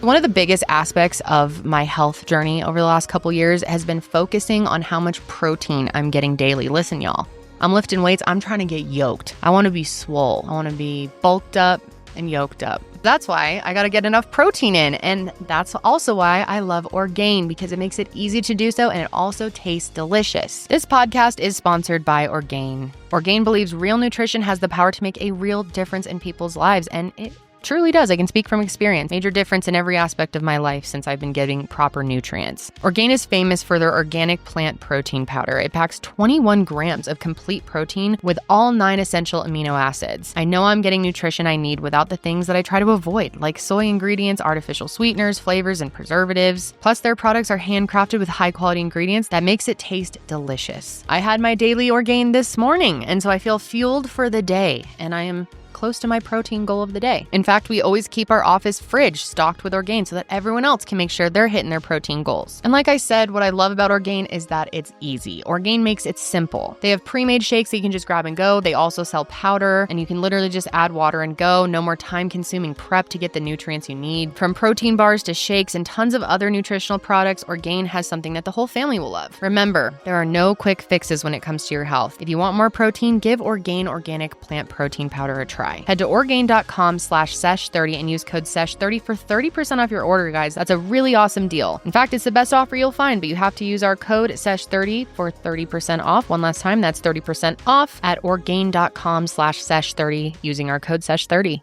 One of the biggest aspects of my health journey over the last couple years has been focusing on how much protein I'm getting daily. Listen, y'all, I'm lifting weights. I'm trying to get yoked. I want to be swole. I want to be bulked up and yoked up. That's why I got to get enough protein in. And that's also why I love Orgain, because it makes it easy to do so and it also tastes delicious. This podcast is sponsored by Orgain. Orgain believes real nutrition has the power to make a real difference in people's lives, and it truly does. I can speak from experience. Major difference in every aspect of my life since I've been getting proper nutrients. Orgain is famous for their organic plant protein powder. It packs 21 grams of complete protein with all 9 essential amino acids. I know I'm getting nutrition I need without the things that I try to avoid, like soy ingredients, artificial sweeteners, flavors, and preservatives. Plus, their products are handcrafted with high-quality ingredients that makes it taste delicious. I had my daily Orgain this morning, and so I feel fueled for the day, and I am close to my protein goal of the day. In fact, we always keep our office fridge stocked with Orgain so that everyone else can make sure they're hitting their protein goals. And like I said, what I love about Orgain is that it's easy. Orgain makes it simple. They have pre-made shakes that you can just grab and go. They also sell powder, and you can literally just add water and go. No more time-consuming prep to get the nutrients you need. From protein bars to shakes and tons of other nutritional products, Orgain has something that the whole family will love. Remember, there are no quick fixes when it comes to your health. If you want more protein, give Orgain Organic Plant Protein Powder a try. Head to Orgain.com/Sesh30 and use code Sesh30 for 30% off your order, guys. That's a really awesome deal. In fact, it's the best offer you'll find, but you have to use our code Sesh30 for 30% off. One last time, that's 30% off at Orgain.com/Sesh30 using our code Sesh30.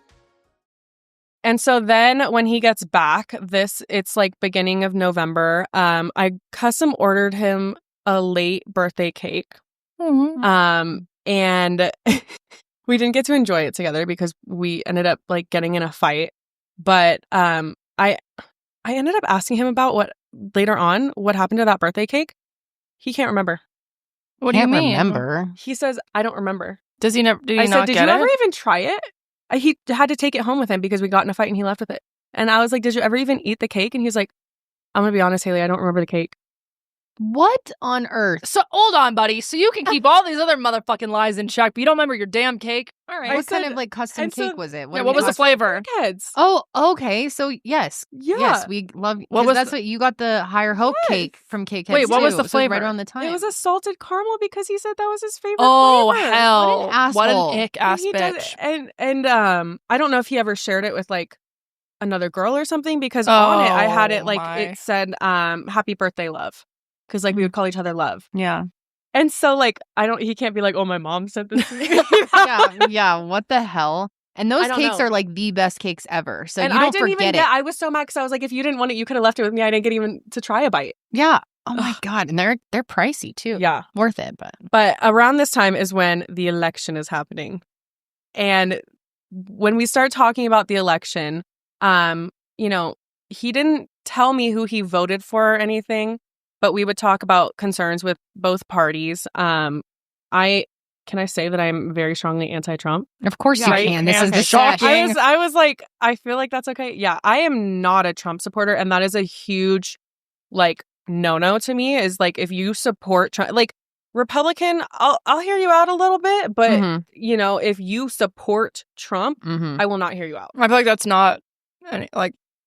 And so then when he gets back, it's like beginning of November. I custom ordered him a late birthday cake. Mm-hmm. And we didn't get to enjoy it together because we ended up like getting in a fight. But I ended up asking him about what happened to that birthday cake. He can't remember. What do you mean? Remember? He says, I don't remember. Does he never? Did he I not said, did get you it? ever even try it? He had to take it home with him because we got in a fight and he left with it. And I was like, did you ever even eat the cake? And he's like, I'm going to be honest, Haley, I don't remember the cake. What on earth? So hold on, buddy. So you can keep all these other motherfucking lies in check, but you don't remember your damn cake? All right. What kind of like custom cake was it? What was the flavor? Kids. Oh, okay. So yes. Yeah. Yes, we love that's what you got, the Higher Hope cake from Cake Heads. Wait, what was the too. flavor? Right around the time. It was a salted caramel because he said that was his favorite Oh, flavor. hell. What an asshole. What an ick ass He bitch. does, and I don't know if he ever shared it with like another girl or something because on it I had it like it said happy birthday love. Because, like, we would call each other love. Yeah. And so, like, he can't be like, oh, my mom sent this to me. yeah, what the hell? And those cakes are, like, the best cakes ever. So and you don't I didn't forget even it. I was so mad because I was like, if you didn't want it, you could have left it with me. I didn't get even to try a bite. Yeah. Oh, my God. And they're pricey, too. Yeah. Worth it, but. But around this time is when the election is happening. And when we start talking about the election, he didn't tell me who he voted for or anything. But we would talk about concerns with both parties. Can I say that I'm very strongly anti-Trump? Of course you can. This is the shocking. I was like, I feel like that's okay. Yeah, I am not a Trump supporter, and that is a huge, like, no to me. Is like, if you support Trump, like Republican, I'll hear you out a little bit, but if you support Trump, I will not hear you out. I feel like that's not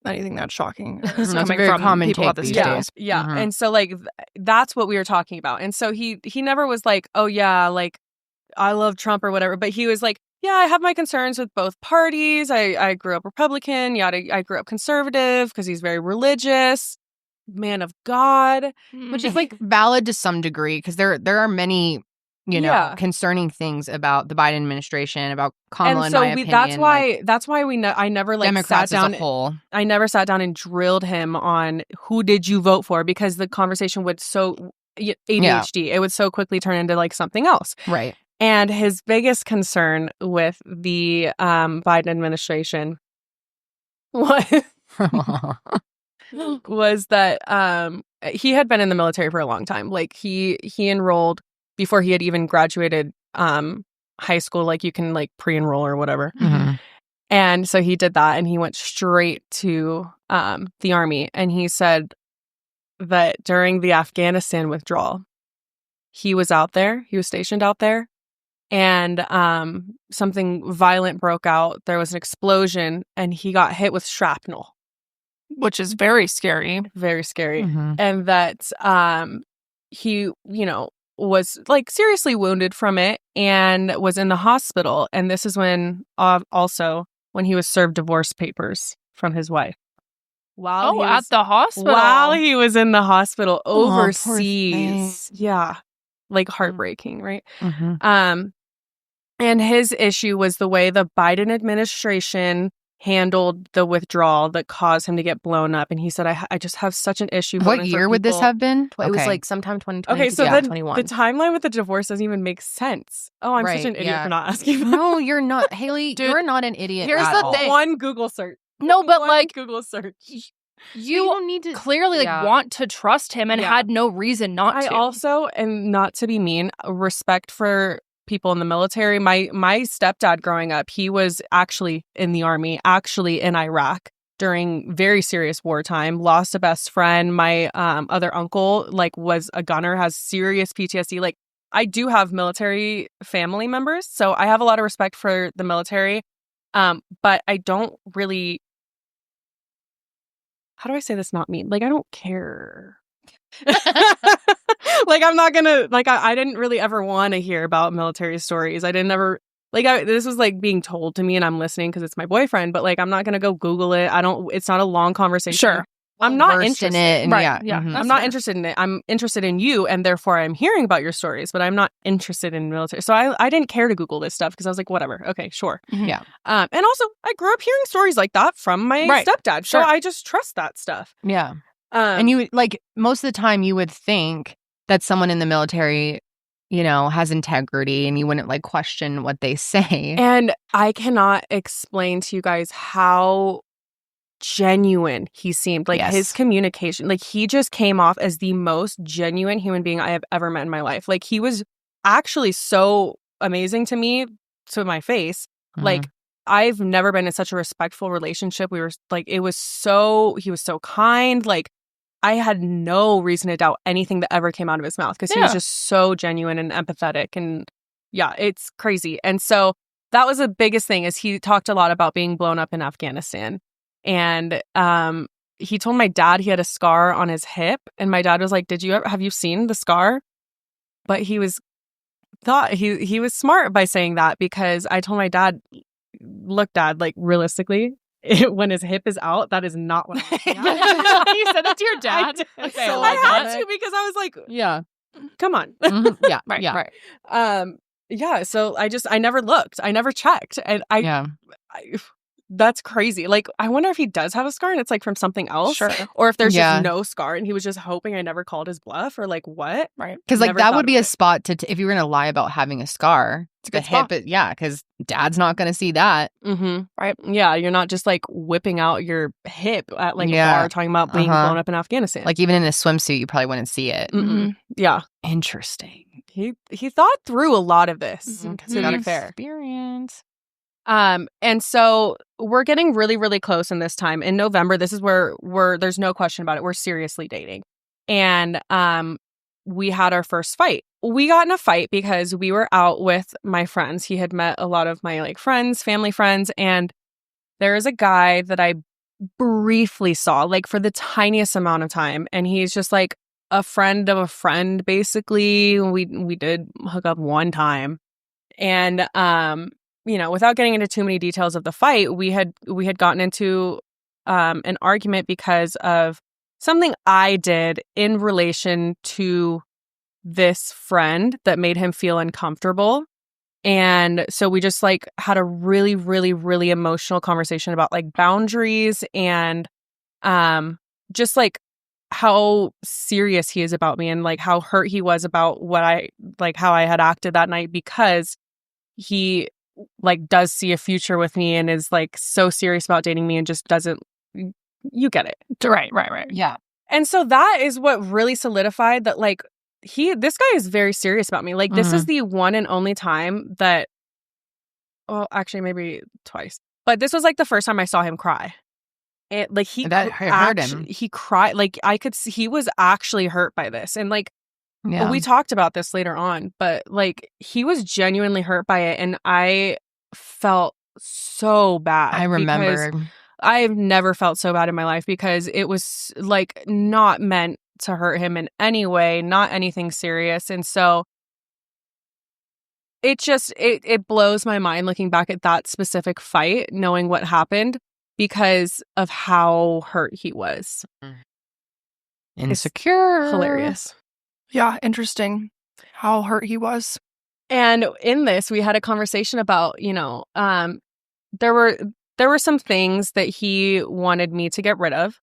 anything that's shocking. It's That's coming very from common people take at this these stage. days. Yeah. Mhm. And so like that's what we were talking about. And so he never was like, oh yeah, like I love Trump or whatever. But he was like, yeah, I have my concerns with both parties. I grew up Republican, I grew up conservative because he's very religious, man of God. Which is like valid to some degree because there are many, concerning things about the Biden administration, about Kamala, and so in my opinion. that's why I never like Democrats sat down. as a whole. I never sat down and drilled him on who did you vote for because the conversation would ADHD. It would so quickly turn into like something else. Right. And his biggest concern with the Biden administration was that he had been in the military for a long time. Like he enrolled before he had even graduated high school. Like you can like pre-enroll or whatever. Mm-hmm. And so he did that and he went straight to the Army. And he said that during the Afghanistan withdrawal, he was stationed out there. And something violent broke out. There was an explosion and he got hit with shrapnel. Which is very scary. Very scary. Mm-hmm. And that he, was like seriously wounded from it and was in the hospital. And this is when also when he was served divorce papers from his wife. At the hospital. While he was in the hospital overseas. Poor thing. Yeah. Like heartbreaking, right? Mm-hmm. And his issue was the way the Biden administration handled the withdrawal that caused him to get blown up. And he said, I just have such an issue. What year would this have been? It was like sometime 2020. Okay, so then 21. the timeline with the divorce doesn't even make sense. Oh, I'm such an idiot for not asking that. No, you're not. Haley, Dude, you're not an idiot. here's at the all. thing. One Google search. No, but One like Google search. you don't need to clearly want to trust him and Yeah. had no reason not I to. also, and not to be mean, respect for people in the military. My stepdad growing up, he was actually in the Army, actually in Iraq during very serious wartime, lost a best friend. My other uncle was a gunner, has serious PTSD. I do have military family members, so I have a lot of respect for the military. But I don't really, how do I say this not mean? I don't care. I'm not gonna, I didn't really ever want to hear about military stories. I didn't ever, this was being told to me and I'm listening because it's my boyfriend, but I'm not gonna go Google it. it's not a long conversation. Sure. I'm not interested in it. And right. Yeah. I'm not interested in it. I'm interested in you, and therefore I'm hearing about your stories, but I'm not interested in military. So I didn't care to Google this stuff because I was like, whatever. Okay, sure. Yeah. And also, I grew up hearing stories like that from my stepdad. Sure. So I just trust that stuff. Yeah. And you most of the time you would think that someone in the military, has integrity and you wouldn't question what they say. And I cannot explain to you guys how genuine he seemed. His communication, he just came off as the most genuine human being I have ever met in my life. He was actually so amazing to me, to my face. I've never been in such a respectful relationship. We were he was so kind. I had no reason to doubt anything that ever came out of his mouth because he was just so genuine and empathetic. And yeah, it's crazy. And so that was the biggest thing, is he talked a lot about being blown up in Afghanistan. And he told my dad he had a scar on his hip, and my dad was like, have you seen the scar? But he was smart by saying that, because I told my dad, look, Dad, realistically, when his hip is out, that is not what I'm looking at. You said that to your dad? Okay, so I had to, because I was like, yeah, come on. Mm-hmm. Yeah. Right. Yeah. Right. Yeah, so I never looked. I never checked. And that's crazy. I wonder if he does have a scar and it's from something else. Sure. Or if there's just no scar and he was just hoping I never called his bluff, or what. Right. Because that would be a spot to, if you were going to lie about having a scar, it's a good spot. hip. Because Dad's not going to see that. Mm-hmm. Right. Yeah. You're not just whipping out your hip at a bar talking about being blown up in Afghanistan. Even in a swimsuit, you probably wouldn't see it. Mm-hmm. Yeah. Interesting. He thought through a lot of this, to be fair. Experience. And so we're getting really, really close in this time. In November, this is where there's no question about it. We're seriously dating. And we had our first fight. We got in a fight because we were out with my friends. He had met a lot of my friends, family friends. And there is a guy that I briefly saw, for the tiniest amount of time. And he's just a friend of a friend, basically. We did hook up one time. And without getting into too many details of the fight, we had gotten into an argument because of something I did in relation to this friend that made him feel uncomfortable. And so we just had a really, really, really emotional conversation about boundaries and just how serious he is about me, and how hurt he was about what how I had acted that night, because he does see a future with me and is so serious about dating me and just doesn't, you get it. Right. Yeah. And so that is what really solidified that this guy is very serious about me. This is the one and only time that, well, actually maybe twice, but this was the first time I saw him cry. It that hurt him. He cried. I could see he was actually hurt by this. And we talked about this later on, but he was genuinely hurt by it. And I felt so bad. I remember. I've never felt so bad in my life, because it was not meant to hurt him in any way, not anything serious. And so it just, it blows my mind looking back at that specific fight, knowing what happened, because of how hurt he was. Insecure. It's hilarious. Yeah, interesting how hurt he was. And in this, we had a conversation about, there were some things that he wanted me to get rid of.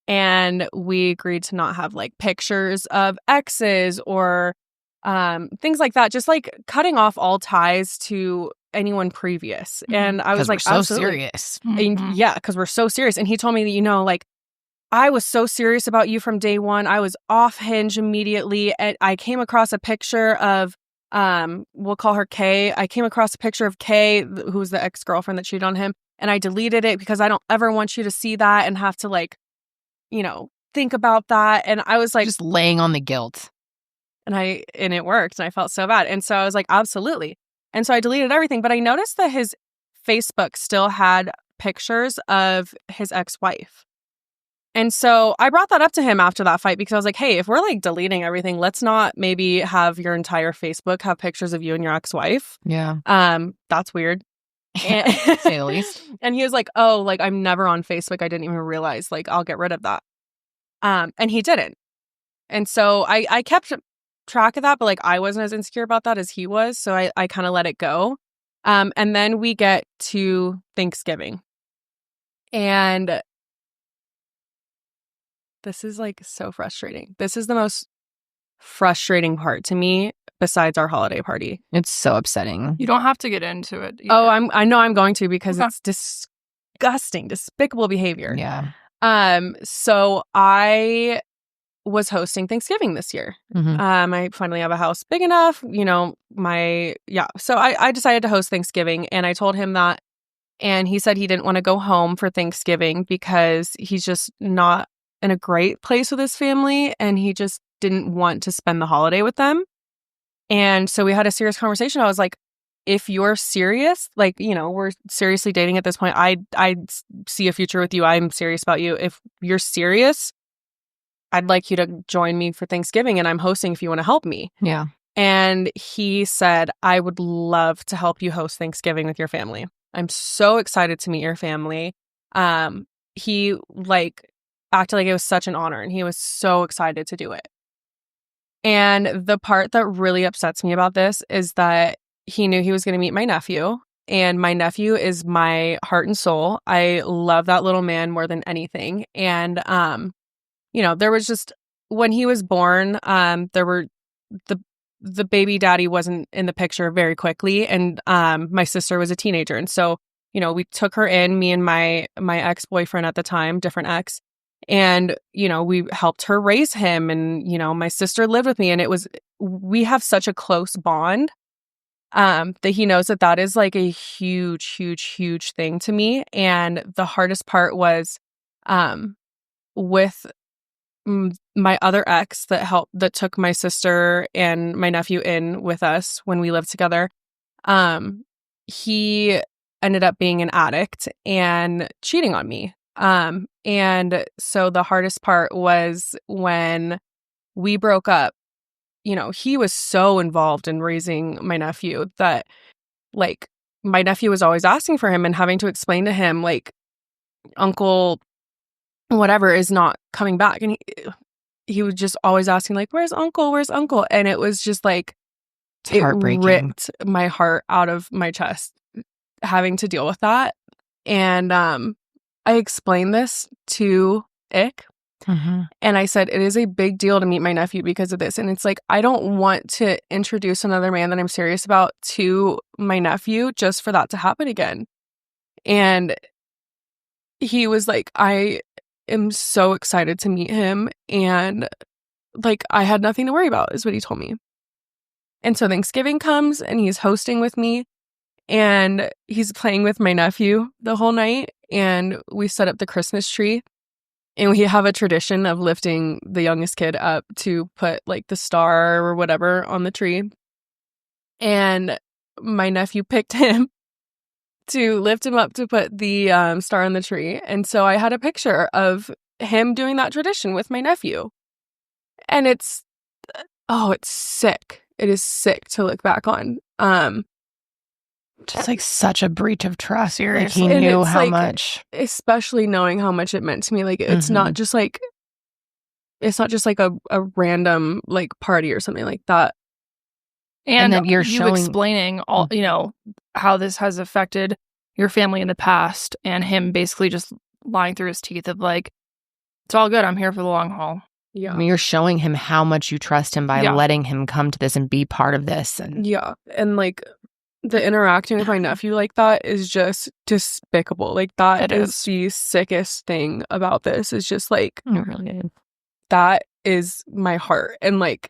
And we agreed to not have pictures of exes or things like that, just cutting off all ties to anyone previous. And I was we're so absolutely serious. And yeah, because we're so serious. And he told me that, I was so serious about you from day one. I was off hinge immediately. And I came across a picture of We'll call her Kay. I came across a picture of Kay, who's the ex-girlfriend that cheated on him, and I deleted it because I don't ever want you to see that and have to like, think about that. And I was like, just laying on the guilt. And it worked, and I felt so bad. And so I was like, absolutely. And so I deleted everything, but I noticed that his Facebook still had pictures of his ex-wife. And so I brought that up to him after that fight because I was like, hey, if we're like deleting everything, let's not maybe have your entire Facebook have pictures of you and your ex-wife. Yeah. That's weird. To say the least. And he was like, oh, like I'm never on Facebook. I didn't even realize, like, I'll get rid of that. And he didn't. And so I kept track of that, but like I wasn't as insecure about that as he was. So I kind of let it go. And then we get to Thanksgiving. And this is like so frustrating. This is the most frustrating part to me besides our holiday party. It's so upsetting. You don't have to get into it either. Oh, I know I'm going to because it's disgusting, despicable behavior. Yeah. So I was hosting Thanksgiving this year. Mm-hmm. I finally have a house big enough, so I decided to host Thanksgiving, and I told him that, and he said he didn't want to go home for Thanksgiving because he's just not in a great place with his family, and he just didn't want to spend the holiday with them. And so we had a serious conversation. I was like, if you're serious, like, we're seriously dating at this point, I see a future with you. I'm serious about you. If you're serious, I'd like you to join me for Thanksgiving, and I'm hosting if you want to help me. Yeah. And he said, I would love to help you host Thanksgiving with your family. I'm so excited to meet your family. He acted like it was such an honor, and he was so excited to do it. And the part that really upsets me about this is that he knew he was going to meet my nephew, and my nephew is my heart and soul. I love that little man more than anything. And, there was just, when he was born, there were the baby daddy wasn't in the picture very quickly. And, my sister was a teenager. And so, we took her in, me and my ex-boyfriend at the time, different ex. And, we helped her raise him, and, my sister lived with me, and we have such a close bond, that he knows that is like a huge, huge, huge thing to me. And the hardest part was, with my other ex that took my sister and my nephew in with us when we lived together. He ended up being an addict and cheating on me. And so the hardest part was when we broke up. He was so involved in raising my nephew that, like, my nephew was always asking for him and having to explain to him, like, Uncle whatever is not coming back. And he was just always asking, like, where's Uncle? Where's Uncle? And it was just like, it's heartbreaking. Ripped my heart out of my chest having to deal with that. And I explained this to Ick. Mm-hmm. And I said, it is a big deal to meet my nephew because of this. And it's like, I don't want to introduce another man that I'm serious about to my nephew just for that to happen again. And he was like, I am so excited to meet him. And like, I had nothing to worry about, is what he told me. And so Thanksgiving comes, and he's hosting with me, and he's playing with my nephew the whole night. And we set up the Christmas tree. And we have a tradition of lifting the youngest kid up to put like the star or whatever on the tree. And my nephew picked him to lift him up to put the star on the tree. And so I had a picture of him doing that tradition with my nephew. And it's sick. It is sick to look back on. Just like such a breach of trust. Seriously. Like he knew it's how like, much. Especially knowing how much it meant to me. Like it's not just like a random like party or something like that. And then you're you showing explaining all how this has affected your family in the past, and him basically just lying through his teeth of like, it's all good. I'm here for the long haul. Yeah. I mean, you're showing him how much you trust him by letting him come to this and be part of this. And and like the interacting with my nephew like that is just despicable. Like that is the sickest thing about this. Is just like, it really is. that is my heart. And like,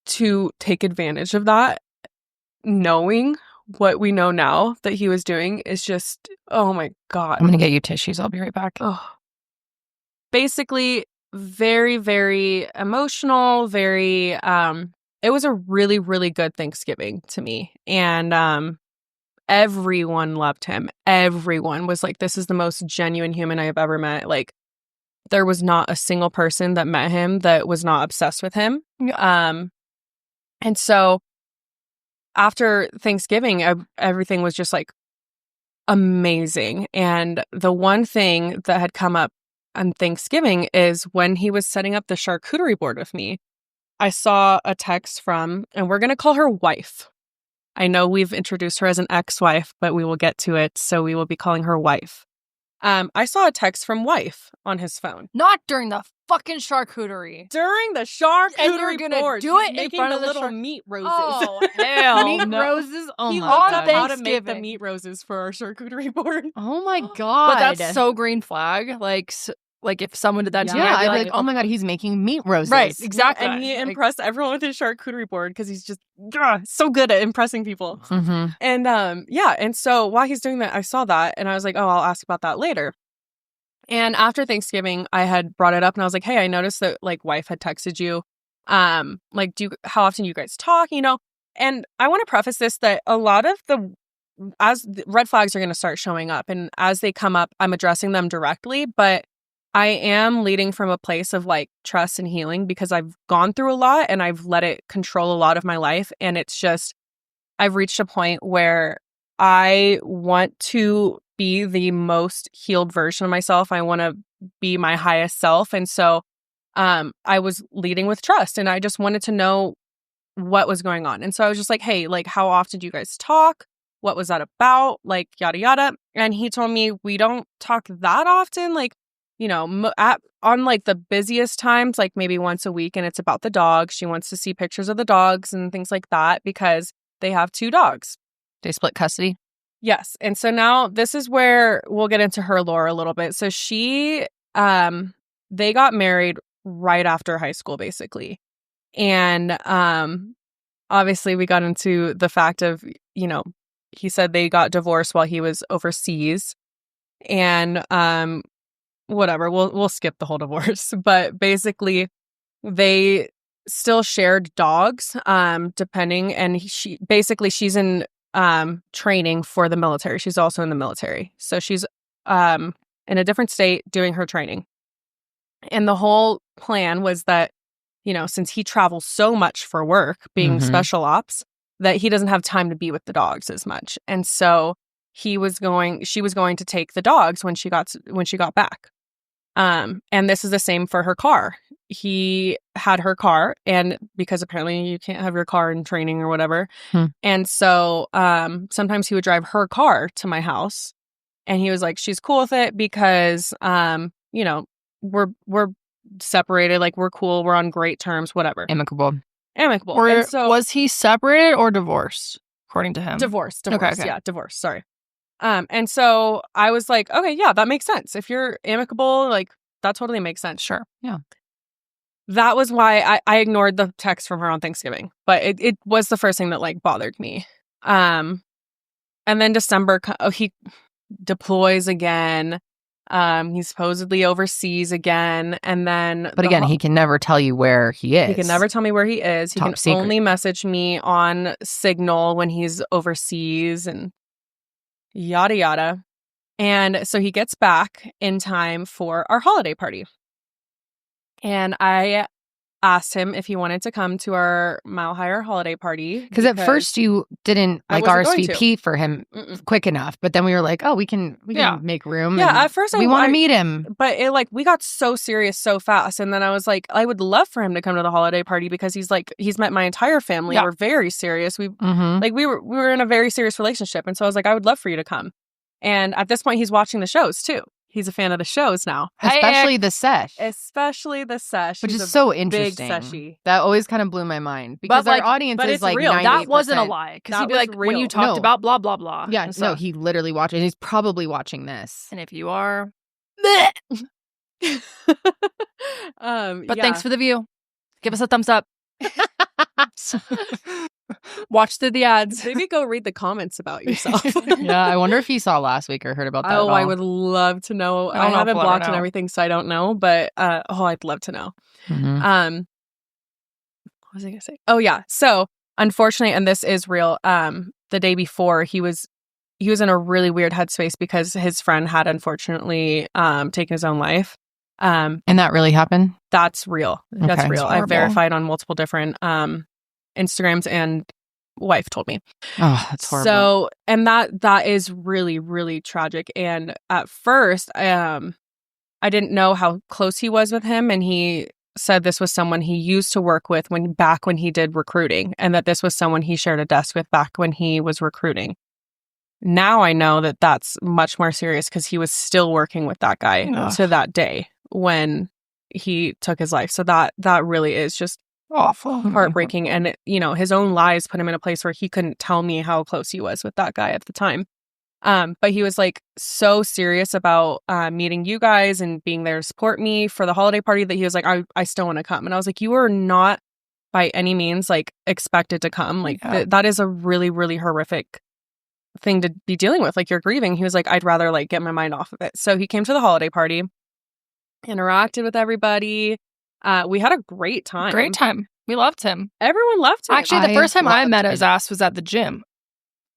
to take advantage of that, knowing what we know now that he was doing is just, oh my God. I'm going to get you tissues. I'll be right back. Oh. Basically, very, very emotional, very, it was a really, really good Thanksgiving to me. And everyone loved him. Everyone was like, this is the most genuine human I have ever met. Like, there was not a single person that met him that was not obsessed with him. And so after Thanksgiving, everything was just like amazing. And the one thing that had come up on Thanksgiving is when he was setting up the charcuterie board with me, I saw a text from, and we're going to call her wife. I know we've introduced her as an ex-wife, but we will get to it. So we will be calling her wife. I saw a text from wife on his phone. Not during the fucking charcuterie. During the charcuterie And you're gonna board, do it in making front the of the little meat roses. Oh, hell Meat no. roses? Oh He my looked God. up how to make the Thanksgiving. meat roses for our charcuterie board. Oh my God. But that's so green flag. Like if someone did that to me, Yeah, I'd be I'd be like, like, oh my God, he's making meat roses. right, exactly. And he Like, impressed everyone with his charcuterie board because he's just so good at impressing people. Mm-hmm. And and so while he's doing that, I saw that and I was like, oh, I'll ask about that later. And after Thanksgiving, I had brought it up and I was like, hey, I noticed that like wife had texted you. Like, how often do you guys talk? You know? And I want to preface this that a lot of as the red flags are going to start showing up, and as they come up, I'm addressing them directly, but I am leading from a place of like trust and healing because I've gone through a lot and I've let it control a lot of my life. And it's just, I've reached a point where I want to be the most healed version of myself. I want to be my highest self. And so I was leading with trust and I just wanted to know what was going on. And so I was just like, hey, like, how often do you guys talk? What was that about? Like, yada, yada. And he told me we don't talk that often. Like, you know, on like the busiest times, like maybe once a week, and it's about the dogs. She wants to see pictures of the dogs and things like that because they have 2 dogs. They split custody? Yes. And so now this is where we'll get into her lore a little bit. So they got married right after high school, basically. And obviously we got into the fact of, you know, he said they got divorced while he was overseas. And whatever, we'll skip the whole divorce. But basically they still shared dogs, depending. And she's in training for the military. She's also in the military. So she's in a different state doing her training. And the whole plan was that, you know, since he travels so much for work, being special ops, that he doesn't have time to be with the dogs as much. And so she was going to take the dogs when she got back. And this is the same for her car. He had her car, and because apparently you can't have your car in training or whatever. And so sometimes he would drive her car to my house, and he was like, she's cool with it because you know, we're separated, like we're cool, we're on great terms, whatever. Amicable. Or And so was he separated or divorced, according to him? divorced. Okay. Yeah, divorced. Sorry. And so I was like, okay, yeah, that makes sense. If you're amicable, like that totally makes sense. Sure. Yeah. That was why I ignored the text from her on Thanksgiving, but it was the first thing that like bothered me. And then December, he deploys again. He supposedly overseas again, and then But again, he can never tell you where he is. he can never tell me where he is. He Top can secret. only message me on Signal when he's overseas and yada yada. And so he gets back in time for our holiday party. And I asked him if he wanted to come to our Mile Higher holiday party. Because at first you didn't I like wasn't going RSVP for him quick enough, but then we were like, oh, we can Yeah. make room. Yeah, and at first we want to meet him. But it like we got so serious so fast, and then I was like, I would love for him to come to the holiday party because he's met my entire family. Yeah. We're very serious. We Mm-hmm. we were in a very serious relationship, and so I was like, I would love for you to come. And at this point, he's watching the shows too. He's a fan of the shows now, Especially the Sesh, especially the Sesh, which He's is a so big interesting. Seshy. That always kind of blew my mind because like- our audience but is it's like real. 98%. That wasn't a lie. Because That he'd be was like, when real. you talked No. about blah, blah, blah. Yeah, and no, stuff. he literally watches. He's probably watching this. And if you are, But but thanks for the view. Give us a thumbs up. Watch through the ads. Maybe go read the comments about yourself. Yeah, I wonder if he saw last week or heard about that at all. I would love to know. I haven't blocked and everything, so I don't know. But I'd love to know. Mhm. What was I gonna say? Oh yeah. So unfortunately, and this is real. The day before, he was in a really weird headspace because his friend had unfortunately taken his own life. And that really happened? That's real. That's Okay. real. I've verified on multiple different Instagrams, and wife told me. Oh, that's horrible. So, and that is really, really tragic. And at first, I didn't know how close he was with him, and he said this was someone he used to work with when he did recruiting, and that this was someone he shared a desk with back when he was recruiting. Now I know that that's much more serious because he was still working with that guy to that day when he took his life. So that really is just awful, heartbreaking. And his own lies put him in a place where he couldn't tell me how close he was with that guy at the time. But he was like so serious about meeting you guys and being there to support me for the holiday party that he was like, I still want to come. And I was like, you are not by any means like expected to come. Like that is a really, really horrific thing to be dealing with. Like, you're grieving. He was like, I'd rather like get my mind off of it. So he came to the holiday party, interacted with everybody. We had a great time. Great time. We loved him. Everyone loved him. Actually, the first time I met his ass was at the gym.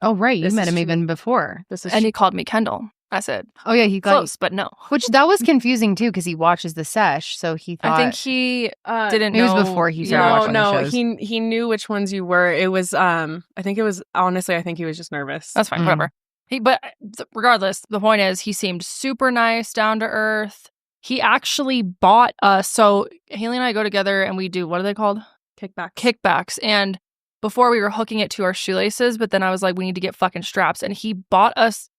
Oh, right. You This met is him true. even before. And he called me Kendall. I said, Oh, yeah. He got close, but no. Which that was confusing, too, because he watches the sesh. So he thought. I think he didn't It was know. before he started watching the shows. He knew which ones you were. It was I think he was just nervous. That's fine, Mhm. whatever. But regardless, the point is he seemed super nice, down to earth. He actually bought us. So Haley and I go together and we do, what are they called? Kickbacks. And before we were hooking it to our shoelaces, but then I was like, we need to get fucking straps. And he bought us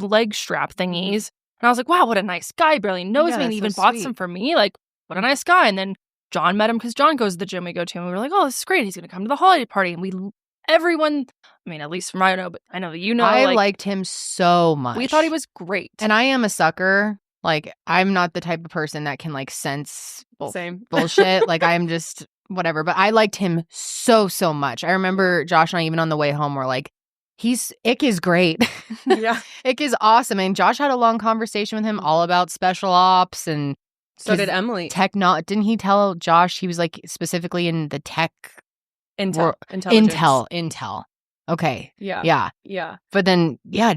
leg strap thingies. And I was like, wow, what a nice guy. He barely knows Yeah, me. And he that's even so bought sweet. some for me. Like, what a nice guy. And then John met him because John goes to the gym we go to. And we were like, oh, this is great. He's going to come to the holiday party. And everyone, I mean, at least from I know, but I know that you know. I like, liked him so much. we thought he was great. And I am a sucker. Like, I'm not the type of person that can, like, sense Same. bullshit. Like, I'm just whatever. But I liked him so, so much. I remember Josh and I, even on the way home, were like, Ick is great. Yeah. Ick is awesome. And Josh had a long conversation with him all about special ops and So did Emily. Didn't he tell Josh he was, like, specifically in the tech? Intelligence. Intel. Okay. Yeah. Yeah. But then, yeah,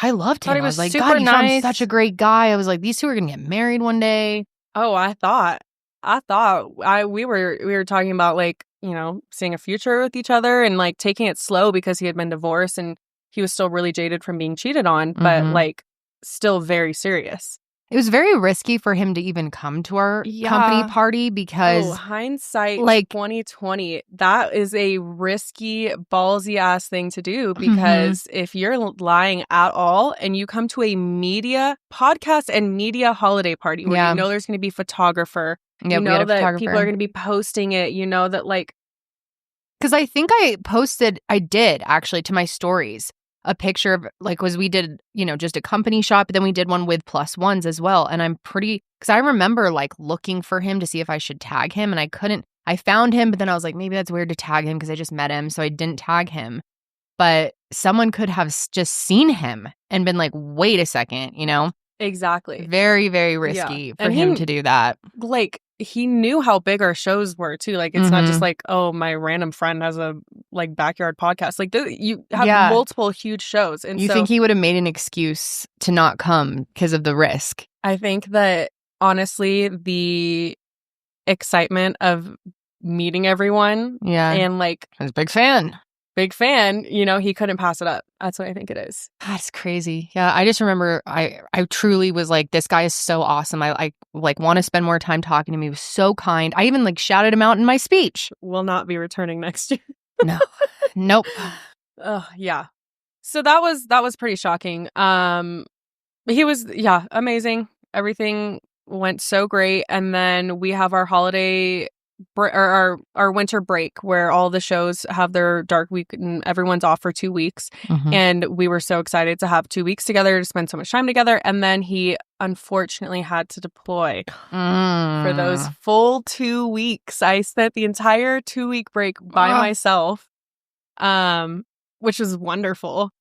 I loved him. Thought he I was was like, super God, you found nice. such a great guy. I was like, these two are going to get married one day. Oh, I thought we were talking about like, seeing a future with each other and like taking it slow because he had been divorced and he was still really jaded from being cheated on, but Mhm. like still very serious. It was very risky for him to even come to our company party because hindsight, like 2020, that is a risky, ballsy ass thing to do because if you're lying at all and you come to a media podcast and media holiday party where you know there's going to be photographer, you know that people are going to be posting it, you know that like. Because I think I did actually to my stories a picture of like, we did, just a company shot, but then we did one with +1s as well. And because I remember like looking for him to see if I should tag him and I couldn't. I found him, but then I was like, maybe that's weird to tag him because I just met him. So I didn't tag him. But someone could have just seen him and been like, wait a second, Exactly. Very, very risky for him to do that. Like, he knew how big our shows were too. Like, it's not just like, oh, my random friend has a like backyard podcast. Like, you have multiple huge shows, and you think he would have made an excuse to not come because of the risk? I think that honestly, the excitement of meeting everyone, and like, I was a big fan. He couldn't pass it up. That's what I think it is. That's crazy. Yeah, I just remember I truly was like, this guy is so awesome. I like want to spend more time talking to him. He was so kind. I even like shouted him out in my speech. Will not be returning next year. No. Nope. Yeah. So that was pretty shocking. He was amazing. Everything went so great, and then we have our holiday our winter break where all the shows have their dark week and everyone's off for 2 weeks. And we were so excited to have 2 weeks together, to spend so much time together. And then he unfortunately had to deploy for those full 2 weeks. I spent the entire 2-week break by myself, which was wonderful.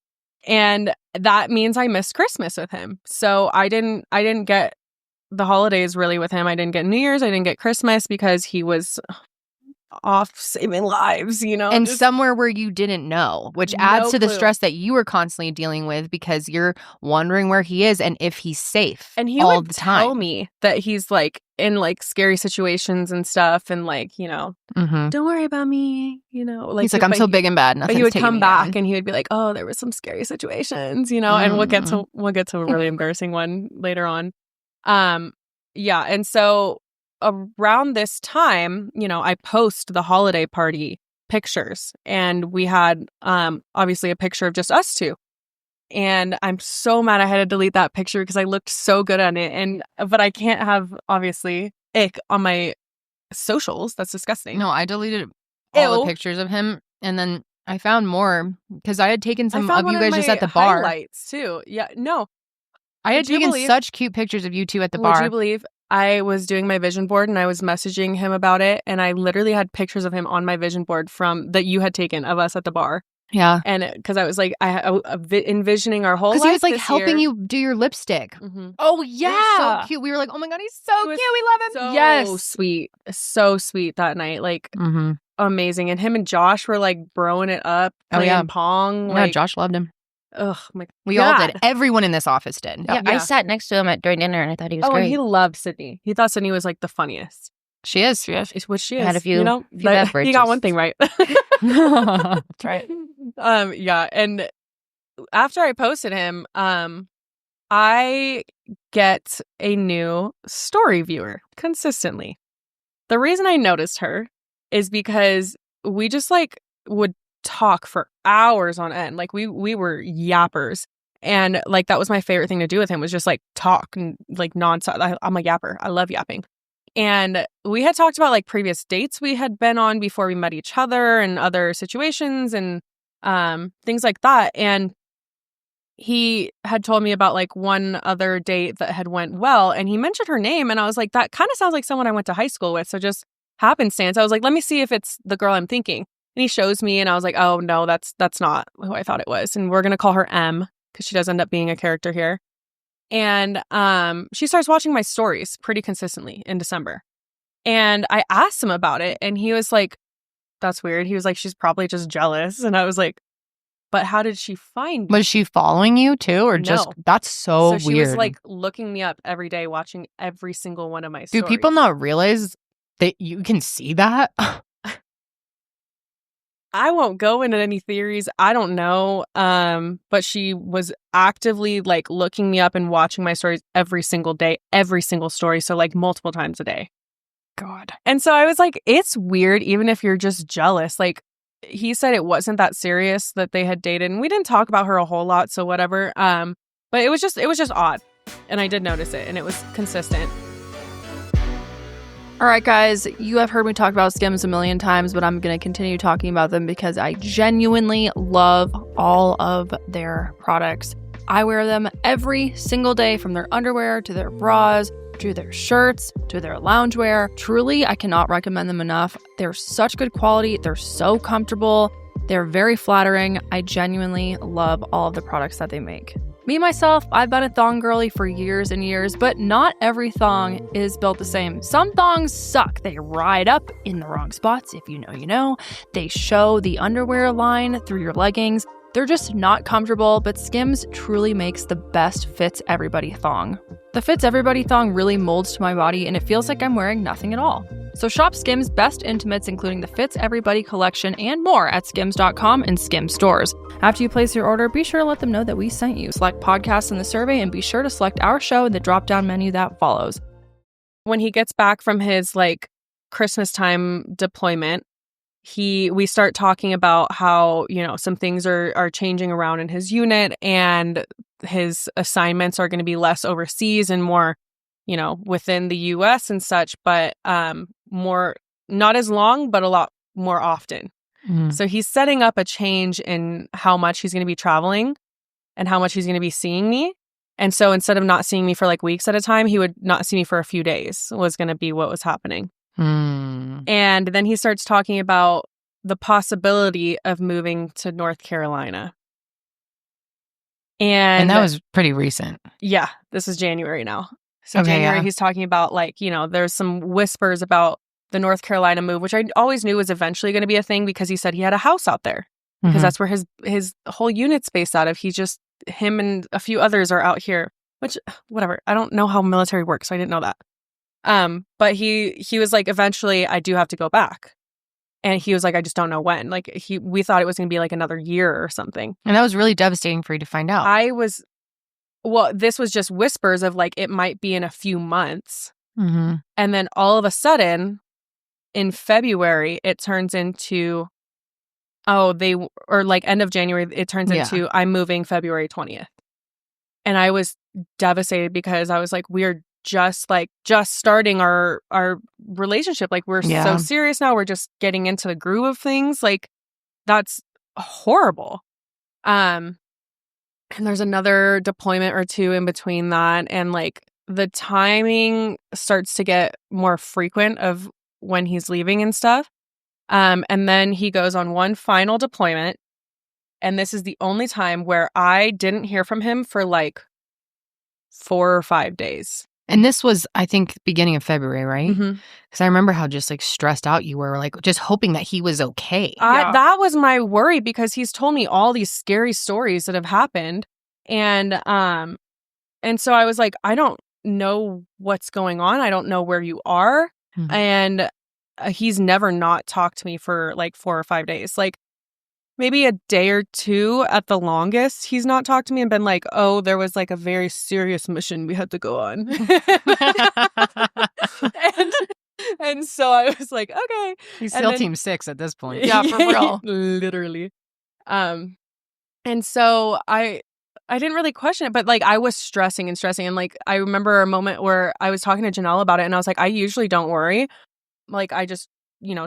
And that means I missed Christmas with him. So I didn't get the holidays really with him. I didn't get New Year's. I didn't get Christmas because he was off saving lives, And somewhere where you didn't know, which adds to the stress that you were constantly dealing with because you're wondering where he is and if he's safe. And he all would the time. tell me that he's like in like scary situations and stuff, and like, don't worry about me, like he's like, I'm so big and bad. But he would come back and he would be like, oh, there was some scary situations, and we'll get to a really embarrassing one later on. Yeah. And so around this time, I post the holiday party pictures, and we had, obviously a picture of just us two. And I'm so mad I had to delete that picture because I looked so good on it. But I can't have, obviously, ick on my socials. That's disgusting. No, I deleted all the pictures of him. And then I found more because I had taken some of you guys just at the bar. Highlights too. Yeah. No. I had taken such cute pictures of you two at the bar. Would you believe I was doing my vision board and I was messaging him about it, and I literally had pictures of him on my vision board that you had taken of us at the bar. Yeah. And because I was like, envisioning our whole life. Because he was like helping you do your lipstick. Oh, yeah. So cute. We were like, oh my God, he's so cute. We love him. So yes. sweet. So sweet that night. Like, amazing. And him and Josh were like broing it up, playing Pong. Yeah, Josh loved him. Ugh, my God. We all did. Everyone in this office did. Yeah, I sat next to him during dinner, and I thought he was great. And he loved Sydney. He thought Sydney was like the funniest. She is. Which she is. Had a few, he got one thing right. That's right. Yeah. And after I posted him, I get a new story viewer consistently. The reason I noticed her is because we just like would talk for hours on end. Like we were yappers, and like that was my favorite thing to do with him, was just like talk and like nonstop. I'm a yapper. I love yapping. And we had talked about like previous dates we had been on before we met each other, and other situations and things like that. And he had told me about like one other date that had went well, and he mentioned her name, and I was like, that kind of sounds like someone I went to high school with. So just happenstance, I was like, let me see if it's the girl I'm thinking. And he shows me, and I was like, oh no, that's not who I thought it was. And we're gonna call her M because she does end up being a character here. And she starts watching my stories pretty consistently in December. And I asked him about it, and he was like, that's weird. He was like, she's probably just jealous. And I was like, but how did she find me? Was she following you too? Or just, that's so weird. So she was like looking me up every day, watching every single one of my stories. Do people not realize that you can see that? I won't go into any theories. I don't know. But she was actively like looking me up and watching my stories every single day, every single story. So like multiple times a day. God. And so I was like, it's weird, even if you're just jealous. Like, he said it wasn't that serious that they had dated, and we didn't talk about her a whole lot, so whatever. But it was just odd. And I did notice it, and it was consistent. All right, guys, you have heard me talk about Skims a million times, but I'm going to continue talking about them because I genuinely love all of their products. I wear them every single day, from their underwear to their bras, to their shirts, to their loungewear. Truly, I cannot recommend them enough. They're such good quality. They're so comfortable. They're very flattering. I genuinely love all of the products that they make. Me, myself, I've been a thong girly for years and years, but not every thong is built the same. Some thongs suck. They ride up in the wrong spots. If you know, you know. They show the underwear line through your leggings. They're just not comfortable, but Skims truly makes the best Fits Everybody thong. The Fits Everybody thong really molds to my body, and it feels like I'm wearing nothing at all. So shop Skims' best intimates, including the Fits Everybody collection and more, at skims.com and Skims stores. After you place your order, be sure to let them know that we sent you. Select podcasts in the survey, and be sure to select our show in the drop-down menu that follows. When he gets back from his like Christmas time deployment, we start talking about how, you know, some things are changing around in his unit, and his assignments are going to be less overseas and more, you know, within the US and such, but more not as long, but a lot more often. Mm. So he's setting up a change in how much he's going to be traveling and how much he's going to be seeing me. And so instead of not seeing me for like weeks at a time, he would not see me for a few days was going to be what was happening. Mm. And then he starts talking about the possibility of moving to North Carolina. And that was pretty recent. Yeah, this is January now. So Okay, January, yeah. he's talking about like, you know, there's some whispers about the North Carolina move, which I always knew was eventually going to be a thing because he said he had a house out there because Mhm. that's where his whole unit's based out of. Him and a few others are out here, which whatever. I don't know how military works, so I didn't know that. But he was like, eventually I do have to go back. And he was like, I just don't know when. Like we thought it was going to be like another year or something. And that was really devastating for you to find out. This was just whispers of like, it might be in a few months. Mm-hmm. And then all of a sudden in February, it turns into, end of January, it turns into, I'm moving February 20th. And I was devastated because I was like, we're just starting our relationship. Like we're so serious now. We're just getting into the groove of things. Like that's horrible. And there's another deployment or two in between that. And like the timing starts to get more frequent of when he's leaving and stuff. And then he goes on one final deployment. And this is the only time where I didn't hear from him for like 4 or 5 days. And this was, I think, beginning of February, right? Mm-hmm. Because I remember how just like stressed out you were, like just hoping that he was okay. That was my worry because he's told me all these scary stories that have happened. And so I was like, I don't know what's going on. I don't know where you are. Mm-hmm. And he's never not talked to me for like 4 or 5 days. Like maybe a day or two at the longest. He's not talked to me and been like, oh, there was like a very serious mission we had to go on. and so I was like, okay. He's still Team 6 at this point. Yeah, for real. Literally. And so I didn't really question it, but like I was stressing. And like I remember a moment where I was talking to Janelle about it and I was like, I usually don't worry. Like I just,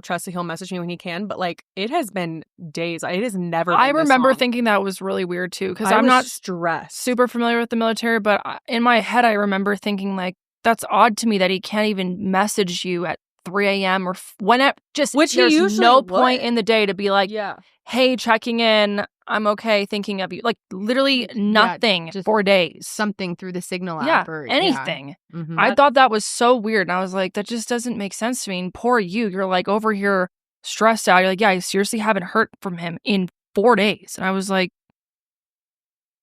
trust that he'll message me when he can. But like it has been days. It has never been I remember this long. thinking that was really weird too because I I'm was not stressed. super familiar with the military, but in my head I remember thinking like that's odd to me that he can't even message you at 3 a.m. or whenever. Which there's usually no would. point in the day to be like, Yeah. hey, checking in. I'm okay, thinking of you. Like literally nothing just 4 days. Something through the Signal app or anything. Yeah. Mm-hmm. I thought that was so weird. And I was like, that just doesn't make sense to me. And poor you. You're like over here stressed out. You're like, yeah, I seriously haven't heard from him in 4 days. And I was like,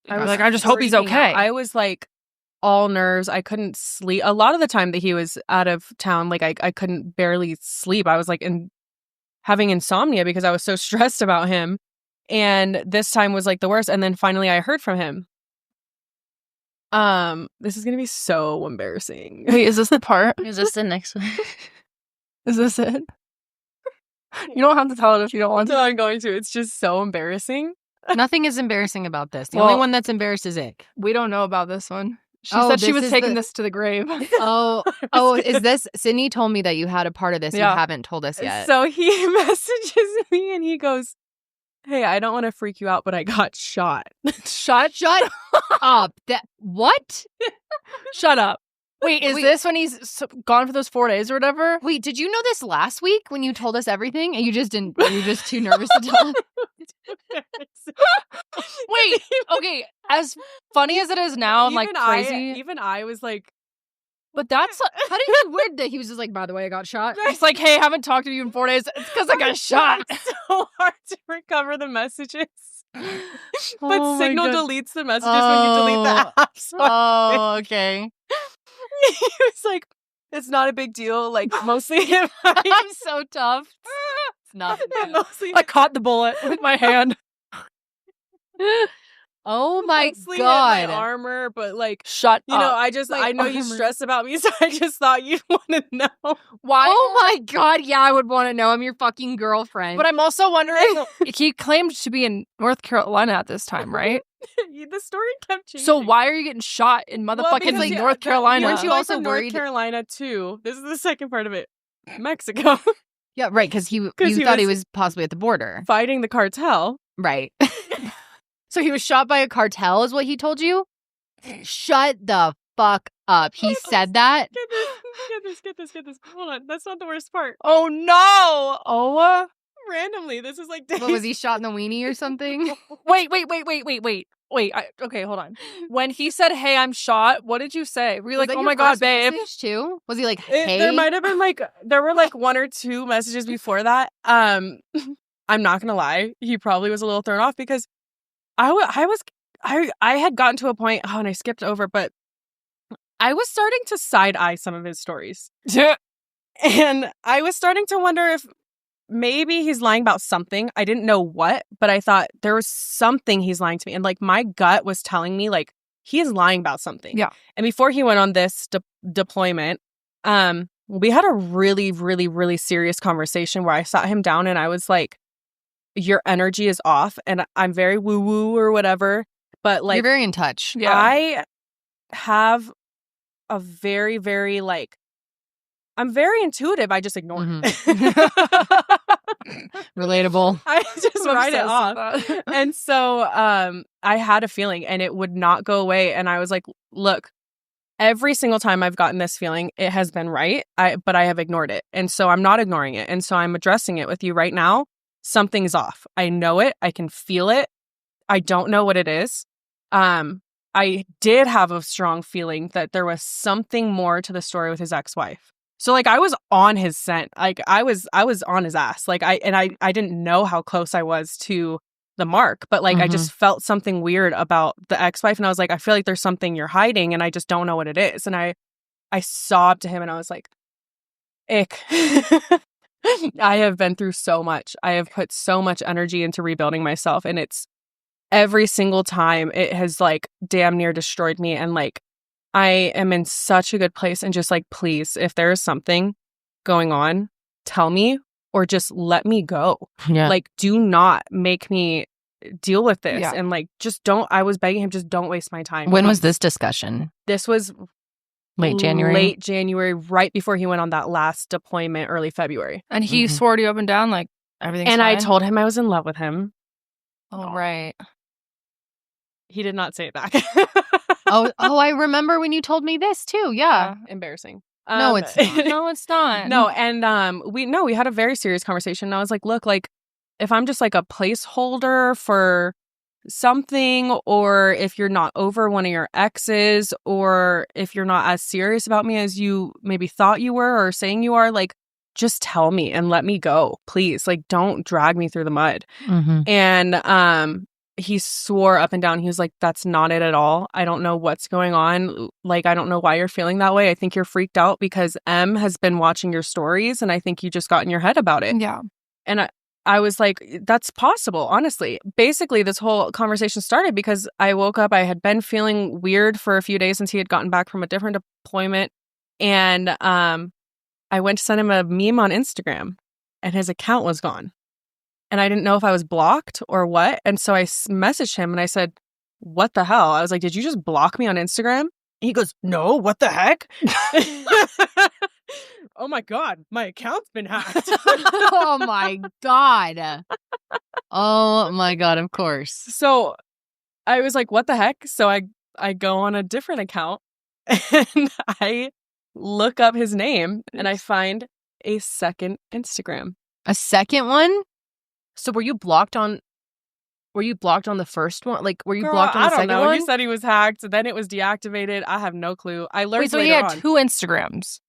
I just hope he's okay. I was like all nerves. I couldn't sleep. A lot of the time that he was out of town, like I couldn't barely sleep. I was like having insomnia because I was so stressed about him. And this time was like the worst. And then finally I heard from him. This is going to be so embarrassing. Wait, is this the part? Is this the next one? Is this it? You don't have to tell it if you don't want to. No, I'm going to. It's just so embarrassing. Nothing is embarrassing about this. The only one that's embarrassed is Ick. We don't know about this one. She said she was taking this to the grave. Is this? Sydney told me that you had a part of this you haven't told us yet. So he messages me and he goes, hey, I don't want to freak you out, but I got shot. Shut up. What? Shut up. Wait, is this when he's gone for those 4 days or whatever? Wait, did you know this last week when you told us everything and you just didn't? You're just too nervous to tell us? Wait, okay. As funny as it is now, I'm like crazy. Even I was like, but that's how did you weird that he was just like, by the way, I got shot. It's like, hey, I haven't talked to you in 4 days. It's because I got shot. It's so hard to recover the messages. But Signal deletes the messages when you delete the app. So okay. he was like, it's not a big deal. Like, mostly him. I'm so tough. It's not. I caught the bullet with my hand. Oh my mostly God. hit my armor, but like, shut up. I know you stress about me, so I just thought you'd want to know. Why? Oh my God. Yeah, I would want to know. I'm your fucking girlfriend. But I'm also wondering, he claimed to be in North Carolina at this time, right? The story kept changing. So why are you getting shot in motherfucking North Carolina? Weren't you also also worried? North Carolina too? This is the second part of it. Mexico. Yeah, right, because you he thought he was was possibly at the border. fighting the cartel. Right. So he was shot by a cartel is what he told you? Shut the fuck up. He said that? Get this. Hold on. That's not the worst part. Oh no! Oh, Randomly, this is like What, was he shot in the weenie or something? wait. Okay, hold on. When he said, "Hey, I'm shot," what did you say? Were you Was like, that "Oh your my god, first babe"? message too? Was he like, hey? There might have been there were 1 or 2 messages before that. I'm not gonna lie, he probably was a little thrown off because I had gotten to a point. Oh, and I skipped over, but I was starting to side eye some of his stories, and I was starting to wonder if maybe he's lying about something. I didn't know what, but I thought there was something he's lying to me, and my gut was telling me he is lying about something. Yeah. And before he went on this deployment, we had a really, really, really serious conversation where I sat him down and I was like, your energy is off, and I'm very woo-woo or whatever, but You're very in touch. Yeah. I have a very, very I'm very intuitive. I just ignore it. Relatable. I just I'm write it obsessed off. with that. And so I had a feeling and it would not go away. And I was like, look, every single time I've gotten this feeling, it has been right, but I have ignored it. And so I'm not ignoring it. And so I'm addressing it with you right now. Something's off. I know it. I can feel it. I don't know what it is. I did have a strong feeling that there was something more to the story with his ex-wife. So I was on his scent. I was on his ass. I didn't know how close I was to the mark, but I just felt something weird about the ex-wife, and I was like, I feel like there's something you're hiding and I just don't know what it is. And I sobbed to him and I was like, ick. I have been through so much. I have put so much energy into rebuilding myself, and it's every single time it has damn near destroyed me. And I am in such a good place, and just please, if there is something going on, tell me or just let me go. Yeah. Do not make me deal with this. Yeah. And just don't, I was begging him, just don't waste my time. When was this discussion? This was Late January? Late January, right before he went on that last deployment, early February. And he swore to you up and down everything's And fine? I told him I was in love with him. Oh, right. He did not say it back. Oh, I remember when you told me this too. Yeah. Embarrassing. No, it's not. No, it's not. No, and we had a very serious conversation. And I was like, look, if I'm just a placeholder for something, or if you're not over one of your exes, or if you're not as serious about me as you maybe thought you were or saying you are, just tell me and let me go, please. Don't drag me through the mud. Mm-hmm. And he swore up and down. He was like, that's not it at all. I don't know what's going on. I don't know why you're feeling that way. I think you're freaked out because M has been watching your stories, and I think you just got in your head about it. Yeah. And I was like, that's possible, honestly. Basically, this whole conversation started because I woke up. I had been feeling weird for a few days since he had gotten back from a different deployment. And I went to send him a meme on Instagram, and his account was gone. And I didn't know if I was blocked or what. And so I messaged him and I said, what the hell? I was like, did you just block me on Instagram? And he goes, no, what the heck? Oh my God, my account's been hacked. Oh my God. Oh my God, of course. So I was like, what the heck? So I go on a different account and I look up his name and I find a second Instagram. A second one? So were you blocked on the first one? Were you Girl, blocked on the I don't second know. one? He said he was hacked, then it was deactivated. I have no clue. I learned Wait, so he later had on. 2 Instagrams.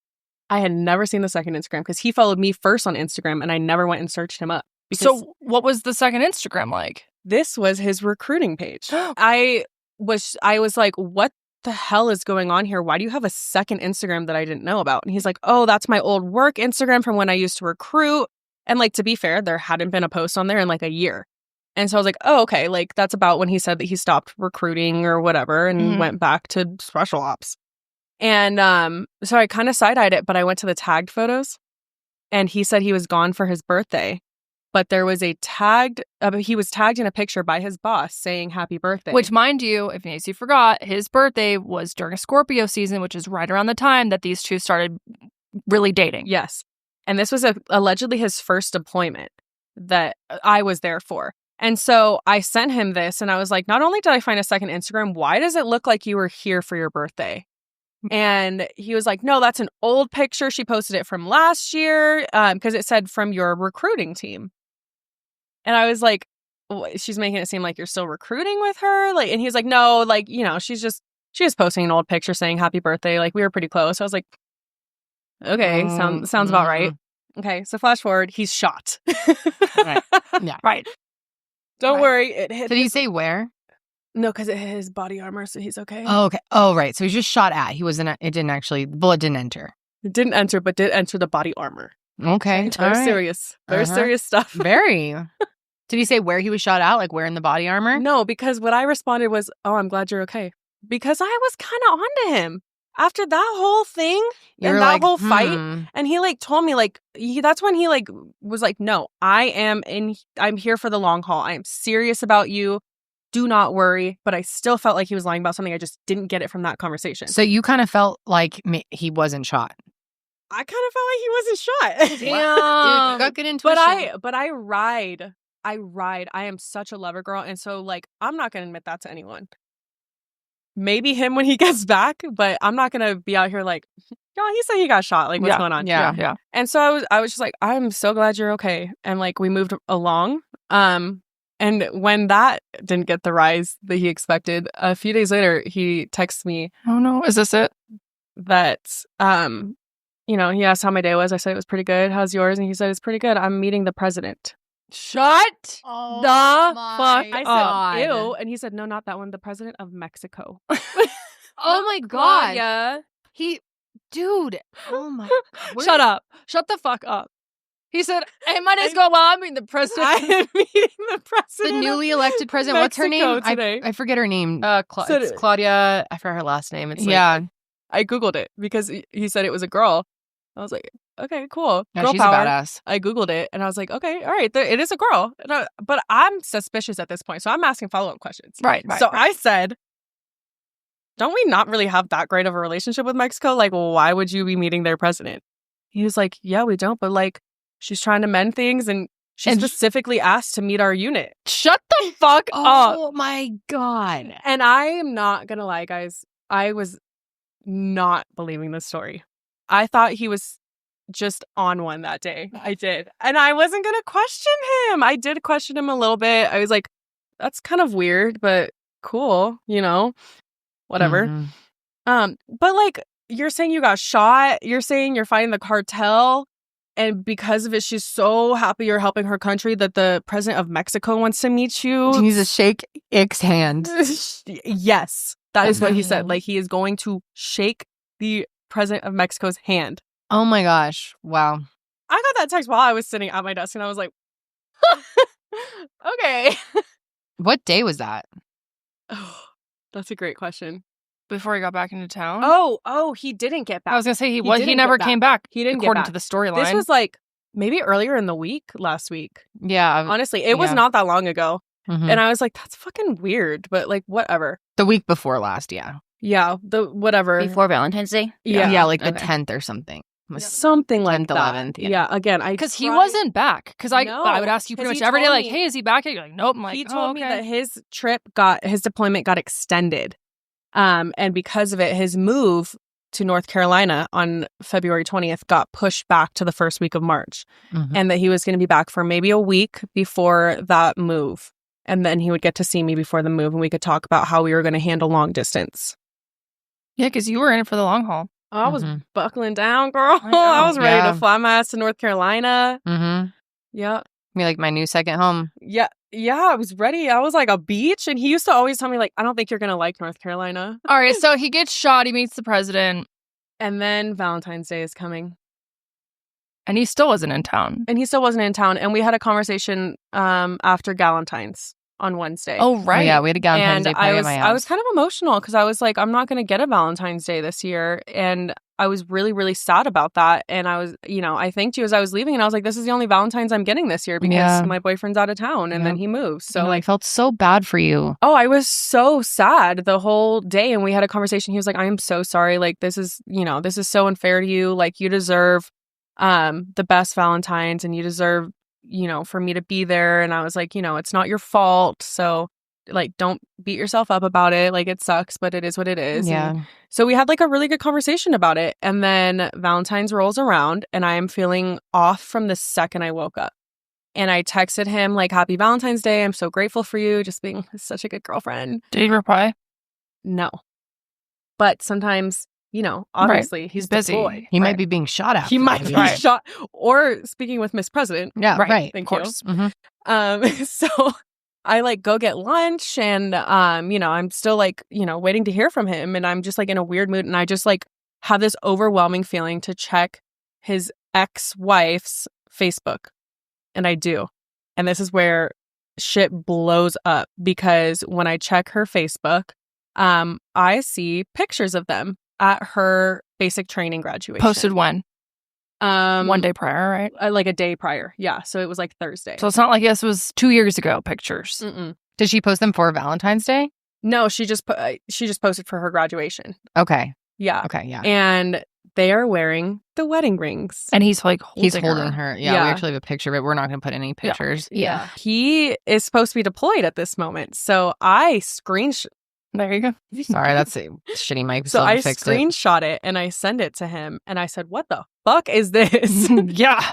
I had never seen the second Instagram because he followed me first on Instagram and I never went and searched him up. Because So what was the second Instagram like? this was his recruiting page. I was like, what the hell is going on here? Why do you have a second Instagram that I didn't know about? And he's like, oh, that's my old work Instagram from when I used to recruit. And to be fair, there hadn't been a post on there in a year. And so I was like, oh, okay. That's about when he said that he stopped recruiting or whatever and went back to special ops. And so I kind of side-eyed it, but I went to the tagged photos and he said he was gone for his birthday. But there was he was tagged in a picture by his boss saying happy birthday. Which, mind you, if in case you forgot, his birthday was during a Scorpio season, which is right around the time that these two started really dating. Yes. And this was allegedly his first deployment that I was there for. And so I sent him this and I was like, not only did I find a second Instagram, why does it look like you were here for your birthday? And he was like, no, that's an old picture. She posted it from last year because it said from your recruiting team. And I was like, she's making it seem like you're still recruiting with her. Like, and he was like, no, like, you know, she was posting an old picture saying happy birthday. Like, we were pretty close. So I was like, okay, sounds about right. Okay, so flash forward, he's shot. Right. Yeah. Right. Don't worry. It hit. Did he say where? No, because it hit his body armor, so he's okay. Oh, okay. Oh, right. So he's just shot at. The bullet didn't enter. It didn't enter, but did enter the body armor. Okay. Very serious. Very serious stuff. Very. Did he say where he was shot at? Like where in the body armor? No, because what I responded was, oh, I'm glad you're okay. Because I was kind of onto him after that whole thing and that whole fight. And he like told me like, that's when he like was like, no, I'm here for the long haul. I am serious about you. Do not worry. But I still felt like he was lying about something. I just didn't get it from that conversation. So you kind of felt like he wasn't shot. I kind of felt like he wasn't shot. Damn. Dude, you got good intuition. But I ride. I am such a lover girl. And so like, I'm not going to admit that to anyone. Maybe him when he gets back, but I'm not going to be out here like, yeah, he said he got shot. Like, what's going on? Yeah. And so I was just like, I'm so glad you're okay. And like, we moved along. And when that didn't get the rise that he expected, a few days later, he texts me. Oh no, is this it? That, you know, he asked how my day was. I said it was pretty good. How's yours? And he said, it's pretty good. I'm meeting the president. Shut the fuck I said, ew. And he said, no, not that one. The president of Mexico. Oh my God. Yeah. Dude. Oh my. Shut up. Shut the fuck up. He said, hey, my day's going well. I'm meeting the president. I am meeting the president. The newly elected president. What's her name? Today. I forget her name. It's Claudia. I forgot her last name. It's yeah. I Googled it because he said it was a girl. I was like, okay, cool. Yeah, girl she's power. a badass. I Googled it and I was like, okay, all right, it is a girl. But I'm suspicious at this point. So I'm asking follow-up questions. Right. I said, don't we not really have that great of a relationship with Mexico? Like, well, why would you be meeting their president? He was like, yeah, we don't. But like, she's trying to mend things and she specifically asked to meet our unit. Shut the fuck up. Oh my God. And I am not going to lie, guys. I was not believing this story. I thought he was just on one that day. I did. And I wasn't going to question him. I did question him a little bit. I was like, that's kind of weird, but cool, you know, whatever. Mm-hmm. But like, you're saying you got shot. You're saying you're fighting the cartel. And because of it, she's so happy you're helping her country that the president of Mexico wants to meet you. He needs to shake Ick's hand. Yes. That is what he said. Like, he is going to shake the president of Mexico's hand. Oh my gosh. Wow. I got that text while I was sitting at my desk and I was like, okay. What day was that? Oh, that's a great question. Before he got back into town? Oh, he didn't get back. I was going to say he never came back. He didn't according get back. to the storyline. This was like maybe earlier in the week, last week. Yeah. Honestly, it was not that long ago. Mm-hmm. And I was like, that's fucking weird, but like, whatever. The week before last, yeah. Yeah, whatever. Before Valentine's Day? Yeah, like the 10th or something. Something like 10th, that. 11th. Yeah, again, because he wasn't back. Because I would ask you pretty much every day, like, me, hey, is he back? You're like, nope. I'm like, he told me that his deployment got extended. And because of it, his move to North Carolina on February 20th got pushed back to the first week of March. Mm-hmm. And that he was going to be back for maybe a week before that move. And then he would get to see me before the move and we could talk about how we were going to handle long distance. Yeah, because you were in it for the long haul. I was buckling down, girl. I was ready to fly my ass to North Carolina. Mm-hmm. Yeah. Be like my new second home. Yeah, I was ready. I was like a beach. And he used to always tell me, like, I don't think you're going to like North Carolina. All right, so he gets shot. He meets the president. And then Valentine's Day is coming. And he still wasn't in town. And we had a conversation after Galentine's on Wednesday. Oh, right. Oh, yeah, we had a Galentine's Day party at my house. I was kind of emotional because I was like, I'm not going to get a Valentine's Day this year. And I was really, really sad about that. And I was, I thanked you as I was leaving. And I was like, this is the only Valentine's I'm getting this year because my boyfriend's out of town. And then he moves. So I felt so bad for you. Oh, I was so sad the whole day. And we had a conversation. He was like, I am so sorry. Like, this is so unfair to you. Like, you deserve the best Valentines and you deserve, for me to be there. And I was like, it's not your fault. So like, don't beat yourself up about it. Like, it sucks, but it is what it is. Yeah. And so we had like a really good conversation about it. And then Valentine's rolls around and I am feeling off from the second I woke up. And I texted him like, Happy Valentine's Day. I'm so grateful for you. Just being such a good girlfriend. Did he reply? No. But sometimes, obviously he's busy. Boy. He might be being shot at. He might be shot. Or speaking with Miss President. Yeah, right. Thank of course. you. Mm-hmm. So I like go get lunch and, I'm still like, waiting to hear from him. And I'm just like in a weird mood. And I just like have this overwhelming feeling to check his ex-wife's Facebook. And I do. And this is where shit blows up because when I check her Facebook, I see pictures of them at her basic training graduation. Posted when? 1 day prior, right? Like a day prior. Yeah. So it was like Thursday. So it's not like this was 2 years ago pictures. Mm-mm. Did she post them for Valentine's Day? No, she just posted for her graduation. Okay. Yeah. Okay. Yeah. And they are wearing the wedding rings. And he's like He's holding her. Yeah, Yeah. We actually have a picture, but we're not going to put any pictures. Yeah. He is supposed to be deployed at this moment. So I There you go. Sorry, that's a shitty mic. So I fixed screenshot it and I send it to him. And I said, what the fuck is this? Yeah.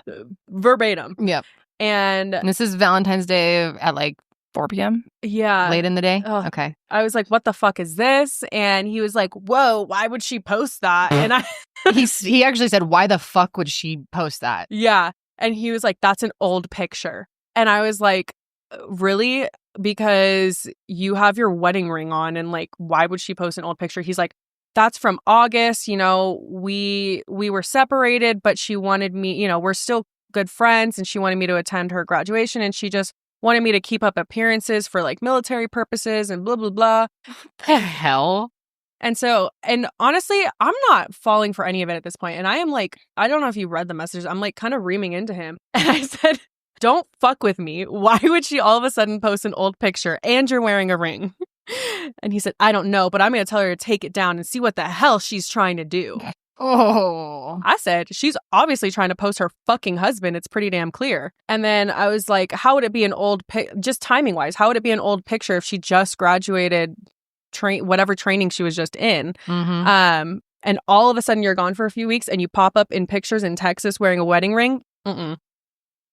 Verbatim. Yep. And This is Valentine's Day at like 4 p.m. yeah. late in the day. Ugh. Okay. I was like, what the fuck is this? And he was like, whoa, why would she post that? And I He actually said, why the fuck would she post that? yeah. And he was like, that's an old picture. And I was like, really? Because you have your wedding ring on and like, why would she post an old picture? He's like, that's from August. We were separated, but she wanted me, we're still good friends and she wanted me to attend her graduation and she just wanted me to keep up appearances for like military purposes and blah, blah, blah. The hell? And so, and honestly, I'm not falling for any of it at this point. And I am like, I don't know if you read the messages. I'm like kind of reaming into him. And I said, don't fuck with me. Why would she all of a sudden post an old picture and you're wearing a ring? And he said, I don't know, but I'm going to tell her to take it down and see what the hell she's trying to do. Oh. I said, she's obviously trying to post her fucking husband. It's pretty damn clear. And then I was like, how would it be an old just timing wise? How would it be an old picture if she just graduated whatever training she was just in? Mm-hmm. And all of a sudden you're gone for a few weeks and you pop up in pictures in Texas wearing a wedding ring?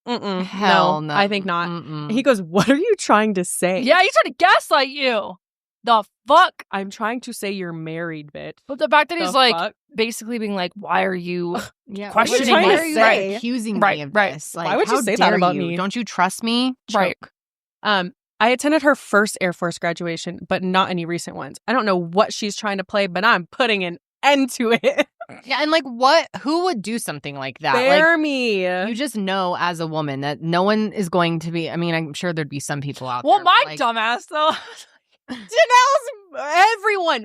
Hell no. I think not. Mm-mm. He goes, what are you trying to say? Yeah, he's trying to gaslight you. The fuck? I'm trying to say you're married, bitch. But the fact that The he's like fuck? basically being like, why are you Yeah. questioning Why me? are you Right. accusing Right, me of right. this? Why would you how say that dare about you? me? Don't you trust me? right? I attended her first Air Force graduation, but not any recent ones. I don't know what she's trying to play, but I'm putting an end to it. Yeah, and like who would do something like that? Bear me. You just know as a woman that no one is going to be, I mean, I'm sure there'd be some people out Well, there. my but, like, dumbass though. Janelle's, everyone,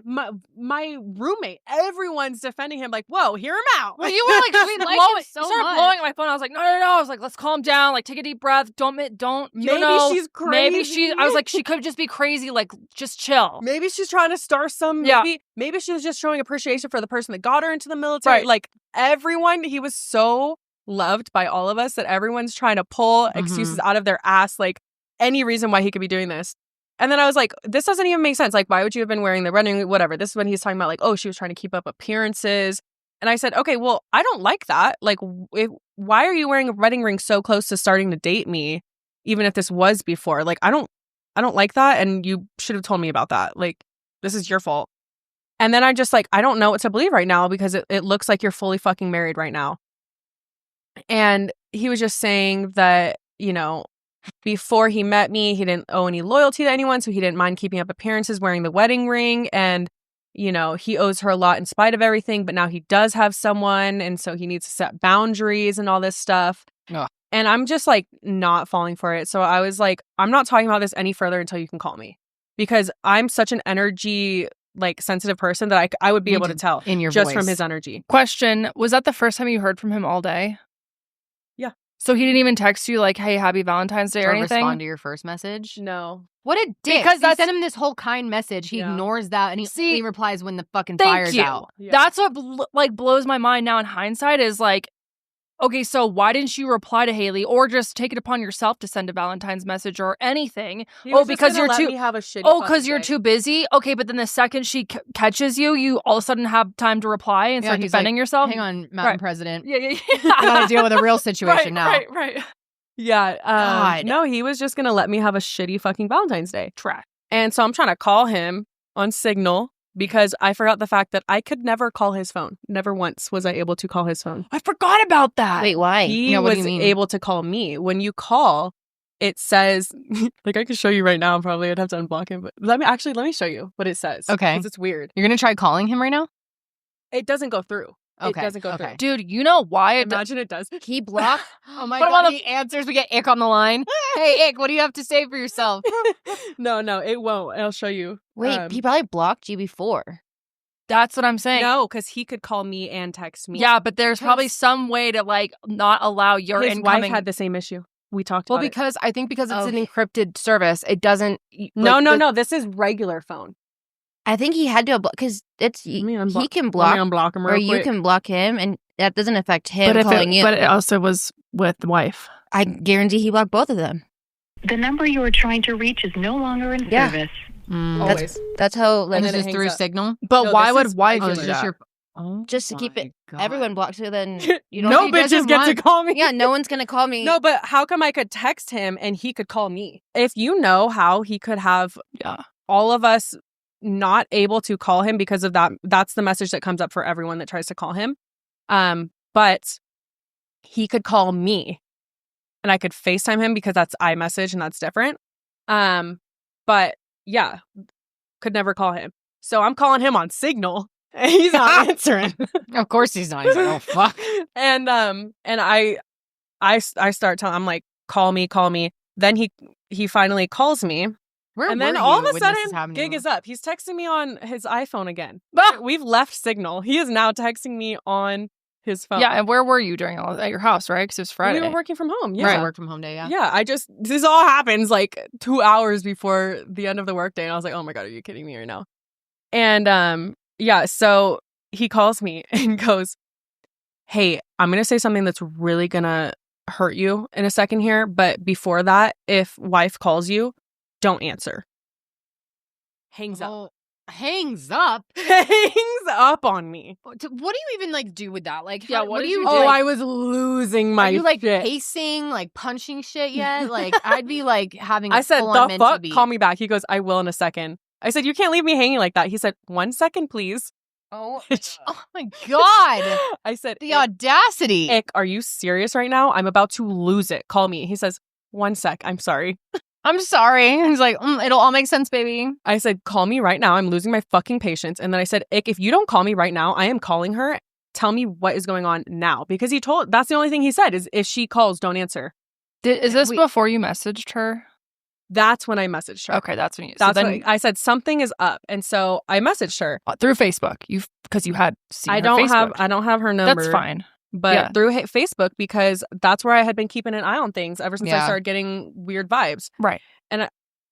my roommate, everyone's defending him like, whoa, hear him out. Well, you were like, We blowing, like him so you started much. blowing at my phone. I was like, no. I was like, let's calm down. Like, take a deep breath. Don't. You Maybe don't know. she's Maybe crazy. I was like, she could just be crazy. Like, just chill. Maybe she's trying to start some, Yeah. maybe she was just showing appreciation for the person that got her into the military. Right. Like everyone, he was so loved by all of us that everyone's trying to pull excuses out of their ass, like any reason why he could be doing this. And then I was like, this doesn't even make sense. Like, why would you have been wearing the wedding ring? Whatever. This is when he's talking about like, oh, she was trying to keep up appearances. And I said, okay, well, I don't like that. Like, why are you wearing a wedding ring so close to starting to date me, even if this was before? Like, I don't like that. And you should have told me about that. Like, this is your fault. And then I just like, I don't know what to believe right now because it looks like you're fully fucking married right now. And he was just saying that, before he met me, he didn't owe any loyalty to anyone, so he didn't mind keeping up appearances wearing the wedding ring. And, he owes her a lot in spite of everything, but now he does have someone, and so he needs to set boundaries and all this stuff. Ugh. And I'm just, like, not falling for it. So I was like, I'm not talking about this any further until you can call me. Because I'm such an energy, like, sensitive person that I would be able to tell in your just voice. from his energy. Question: was that the first time you heard from him all day? Yeah. So he didn't even text you like, "Hey, happy Valentine's Day" or anything? Respond to your first message? No. What a dick. Because You that's- sent him this whole kind message. He Yeah. ignores that and he See, only replies when the fucking Thank fire's you. out. Yeah. That's what blows my mind now in hindsight is like, Okay, so why didn't you reply to Haley or just take it upon yourself to send a Valentine's message or anything? Because you're too because you're too busy. Okay, but then the second she catches you, you all of a sudden have time to reply and start defending yourself. Hang on, Mountain President. Yeah. I gotta deal with a real situation now. Right. Yeah. God. No, he was just gonna let me have a shitty fucking Valentine's Day. Track. And so I'm trying to call him on Signal because I forgot the fact that I could never call his phone. Never once was I able to call his phone. I forgot about that. Wait, why? He what do was you mean? able to call me. When you call, it says, like I could show you right now. Probably I'd have to unblock him, but let me show you what it says. Okay. Because it's weird. You're gonna try calling him right now? It doesn't go through. Okay. It doesn't go Okay. through. Dude, you know why? Imagine it does. He blocked. Oh my But God, he answers. We get Ick on the line. Hey, Ick, what do you have to say for yourself? No, it won't. I'll show you. Wait, he probably blocked you before. That's what I'm saying. No, because he could call me and text me. Yeah, but there's probably some way to like not allow your His incoming. wife had the same issue. We talked Well, about it. because I think because it's an Okay. encrypted service, it doesn't. No. This is regular phone. I think he had to block because it's Let me he unblock- can Let block me unblock him real or you quick. can block him, and that doesn't affect him calling you. But it also was with the wife. I guarantee he blocked both of them. The number you are trying to reach is no longer in Yeah. service. Always. That's how like And then this it is hangs through up. Signal? But No, why this would is wife Oh, do it's just that? your... Oh just to keep my it God. everyone blocked. So then you don't. No he doesn't bitches get to want- call me. Yeah, no one's gonna call me. No, but how come I could text him and he could call me? If you know how he could have all of us not able to call him because of that, that's the message that comes up for everyone that tries to call him. But he could call me and I could FaceTime him because that's iMessage and that's different. But yeah, could never call him. So I'm calling him on Signal and he's not answering. Of course he's not. He's like, oh, fuck. And I start telling, I'm like, call me. Then he finally calls me. Where And then were all you of a when this is sudden, happening? gig is up. He's texting me on his iPhone again. We've left Signal. He is now texting me on his phone. Yeah, and where were you during all at your house, right? Because it was Friday. We were working from home. Right. Yeah. Work from home day, yeah. Yeah. This all happens like 2 hours before the end of the workday. And I was like, oh my God, are you kidding me right now? And yeah, so he calls me and goes, hey, I'm going to say something that's really going to hurt you in a second here. But before that, if wife calls you, don't answer. Hangs up. Oh, hangs up? Hangs up on me. What do you even like do with that? Like, Yeah, how- what what did do you you do? do? Oh, I was losing my Are you like shit. pacing, like punching shit yet? Like, I'd be like having. I a said, full-on the mental fuck? beat. Call me back. He goes, I will in a second. I said, you can't leave me hanging like that. He said, 1 second, please. Oh my God! I said, The audacity. Ick, are you serious right now? I'm about to lose it. Call me. He says, 1 sec. I'm sorry. I'm sorry. He's like, it'll all make sense, baby. I said, call me right now. I'm losing my fucking patience. And then I said, Ick, if you don't call me right now, I am calling her. Tell me what is going on now. Because that's the only thing he said is if she calls, don't answer. Is this Wait. before you messaged her? That's when I messaged her. Okay, that's when you. That's so when then I said something is up. And so I messaged her. through Facebook, because you had seen I her don't Facebook. have her number. That's fine. But Yeah. through Facebook, because that's where I had been keeping an eye on things ever since I Yeah. started getting weird vibes. Right.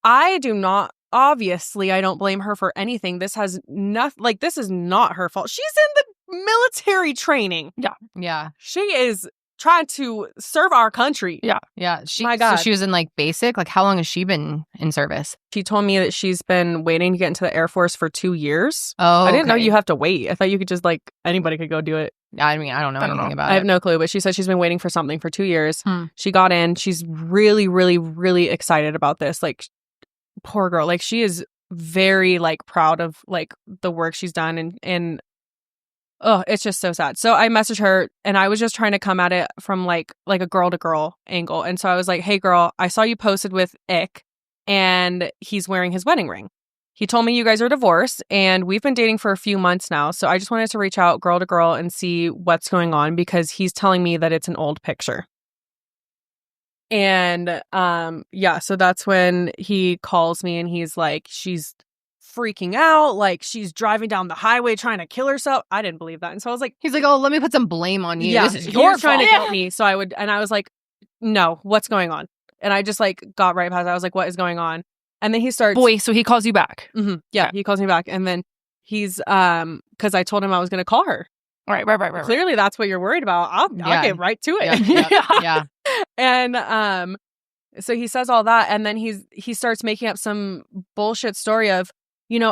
I do not, obviously, I don't blame her for anything. This has nothing, like, this is not her fault. She's in the military training. Yeah. She is trying to serve our country. Yeah. Yeah. My God. So she was in like basic. Like, how long has she been in service? She told me that she's been waiting to get into the Air Force for 2 years. Oh, I didn't know okay. you have to wait. I thought you could just, like, anybody could go do it. I mean, I don't know anything about I have it. no clue, but she said she's been waiting for something for 2 years. Hmm. She got in. She's really, really, really excited about this. Like, poor girl. Like, she is very, like, proud of, like, the work she's done. And oh, it's just so sad. So I messaged her and I was just trying to come at it from, like a girl to girl angle. And so I was like, hey, girl, I saw you posted with Ick and he's wearing his wedding ring. He told me you guys are divorced and we've been dating for a few months now. So I just wanted to reach out girl to girl and see what's going on because he's telling me that it's an old picture. And yeah, so that's when he calls me and he's like, she's freaking out, like she's driving down the highway trying to kill herself. I didn't believe that. And so I was like, He's like, oh, let me put some blame on you. yeah, This is he your was trying to fault. kill me. So I was like, no, what's going on? And I just like got right past it. I was like, what is going on? And then he starts Boy, so he calls you back. Yeah, he calls me back. And then he's because I told him I was gonna call her. Right. Clearly, that's what you're worried about. I'll get right to it. Yeah. And so he says all that, and then he starts making up some bullshit story of,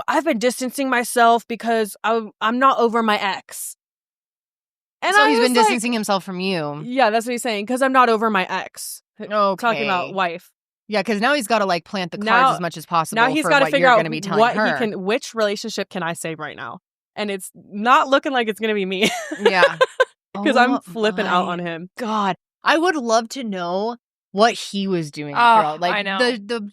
I've been distancing myself because I'm not over my ex. And so he's been distancing himself from you. Yeah, that's what he's saying, because I'm not over my ex. Okay. Talking about wife. Yeah, because now he's got to plant the cards as much as possible. Now he's got to figure out be which relationship can I save right now, and it's not looking like it's going to be me. Yeah, because I'm flipping out on him. God, I would love to know what he was doing. I know.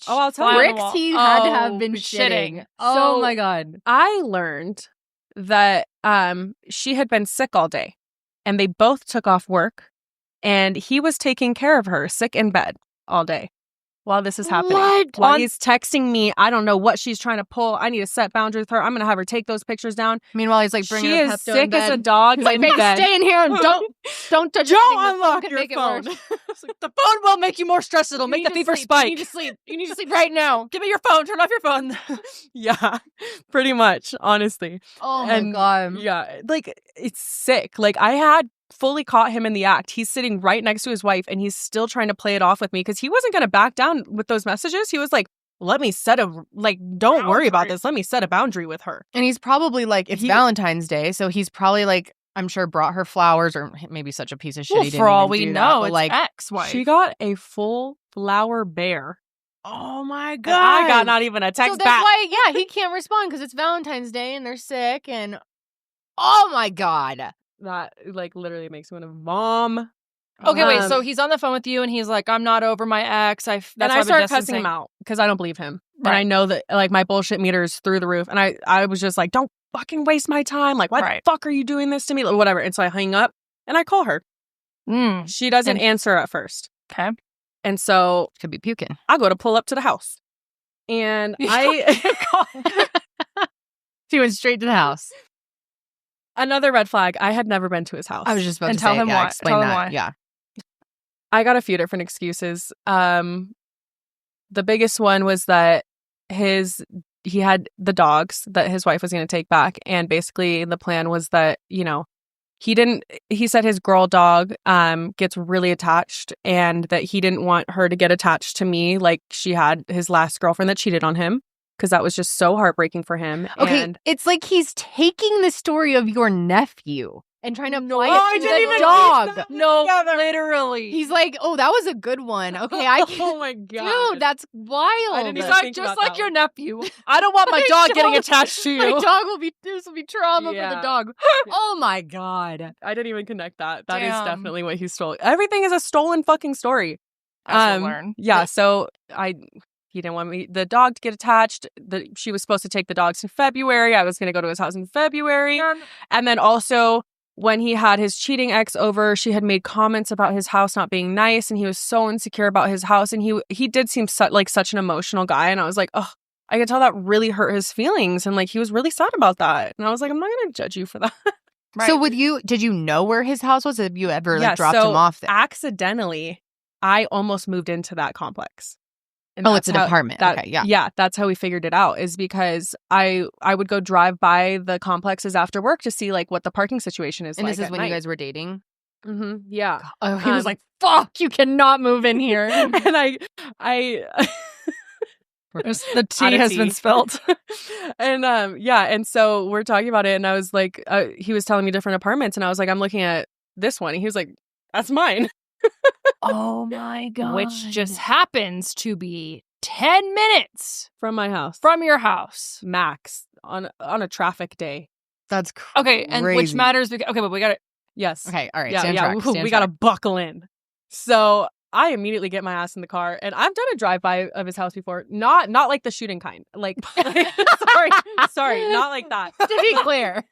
I'll tell you. Bricks he had to have been shitting. Oh my God. I learned that she had been sick all day, and they both took off work, and he was taking care of her, sick in bed all day while this is happening. What? While he's texting me, I don't know what she's trying to pull. I need to set boundaries with her. I'm going to have her take those pictures down. Meanwhile, he's like bringing she her is Pepto sick in bed. as a dog. He's like, babe, stay in here and don't touch Don't unlock your phone. The phone will make you more stressed. It'll make the fever spike. You need to sleep right now. Give me your phone. Turn off your phone. Yeah, pretty much, honestly. Oh my God. Yeah, it's sick. I had fully caught him in the act. He's sitting right next to his wife, and he's still trying to play it off with me because he wasn't going to back down with those messages. He was like, let me set don't worry about this. Let me set a boundary with her. And he's probably it's Valentine's Day, so he's probably I'm sure brought her flowers, or maybe such a piece of shit he didn't for all even we do know, that, it's ex-wife. She got a full flower bear. Oh my God. And I got not even a text so that's back. why, he can't respond because it's Valentine's Day and they're sick, and oh my God. That literally makes me want to vom. Okay, wait. So he's on the phone with you, and he's like, "I'm not over my ex." I start cussing him out because I don't believe him, and I know that my bullshit meter is through the roof. And I was just like, "Don't fucking waste my time! Why the fuck are you doing this to me? Whatever." And so I hang up and I call her. She doesn't answer at first. Okay, and so could be puking. I go to pull up to the house, and she went straight to the house. Another red flag. I had never been to his house. I was just about to tell say, him why. Explain tell that. Him why. Yeah. I got a few different excuses. The biggest one was that he had the dogs that his wife was going to take back, and basically the plan was that he said his girl dog gets really attached, and that he didn't want her to get attached to me like she had his last girlfriend that cheated on him, because that was just so heartbreaking for him. Okay, and it's like he's taking the story of your nephew and trying to apply I it to didn't the even dog. No, literally. He's like, oh, that was a good one. Okay, I can't. Oh my God. Dude, that's wild. I didn't even He's think just about like that your one. nephew. I don't want my dog getting attached to you. My dog this will be trauma for Yeah. the dog. Oh my God. I didn't even connect that. That is Damn. definitely what he stole. Everything is a stolen fucking story. As we'll learn. Yeah, so he didn't want the dog to get attached. She was supposed to take the dogs in February. I was going to go to his house in February. And then also, when he had his cheating ex over, she had made comments about his house not being nice, and he was so insecure about his house. And he did seem like such an emotional guy. And I was like, oh, I could tell that really hurt his feelings. And he was really sad about that. And I was like, I'm not going to judge you for that. Right. So did you know where his house was? Have you ever dropped him off there? Accidentally, I almost moved into that complex. And it's an apartment. Okay, yeah. Yeah, that's how we figured it out, is because I would go drive by the complexes after work to see what the parking situation is. And like this is when night. you guys were dating? Mm-hmm. Yeah. Oh, he was like, fuck, you cannot move in here. And I the tea has been spilled. And and so we're talking about it, and I was like, he was telling me different apartments, and I was like, I'm looking at this one, and he was like, that's mine. Oh my God. Which just happens to be 10 minutes from my house. From your house. Max on a traffic day. That's crazy. Okay, and which matters because but we got it. Yes. Okay, all right. Yeah, we got to buckle in. So I immediately get my ass in the car, and I've done a drive-by of his house before. Not like the shooting kind. Sorry, not like that. To be clear.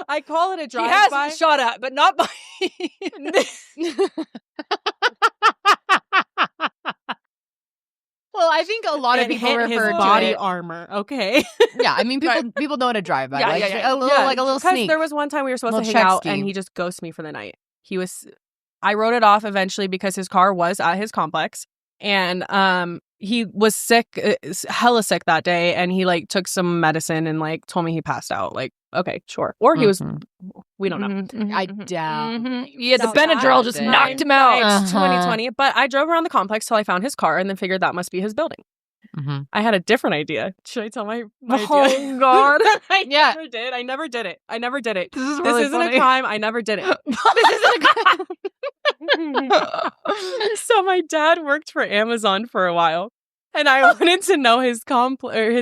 I call it a drive-by. He has been shot at, but not by... Well, I think a lot of people hit refer his to body it. armor. Okay. Yeah, I mean, people know what a drive-by. Yeah. A little sneak. There was one time we were supposed to hang check out, scheme. and he just ghosted me for the night. I wrote it off eventually because his car was at his complex, and he was sick, hella sick that day, and he took some medicine and told me he passed out okay, sure. Or he was, we don't know. I doubt. Yeah, the Benadryl just knocked him out. It's 2020. But I drove around the complex till I found his car and then figured that must be his building. I had a different idea. Should I tell my idea? Oh, God. I never did. I never did it. This isn't a crime. I never did it. This isn't a crime. So my dad worked for Amazon for a while. And I wanted to know his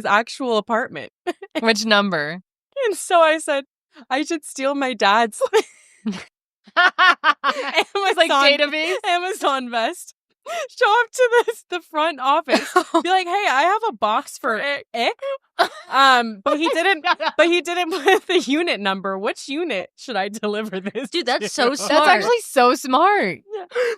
actual apartment. Which number? And so I said, I should steal my dad's Amazon vest. Show up to the front office. Be like, hey, I have a box for Ick. But he didn't put the unit number. Which unit should I deliver this? Dude, that's to? so smart. That's actually so smart.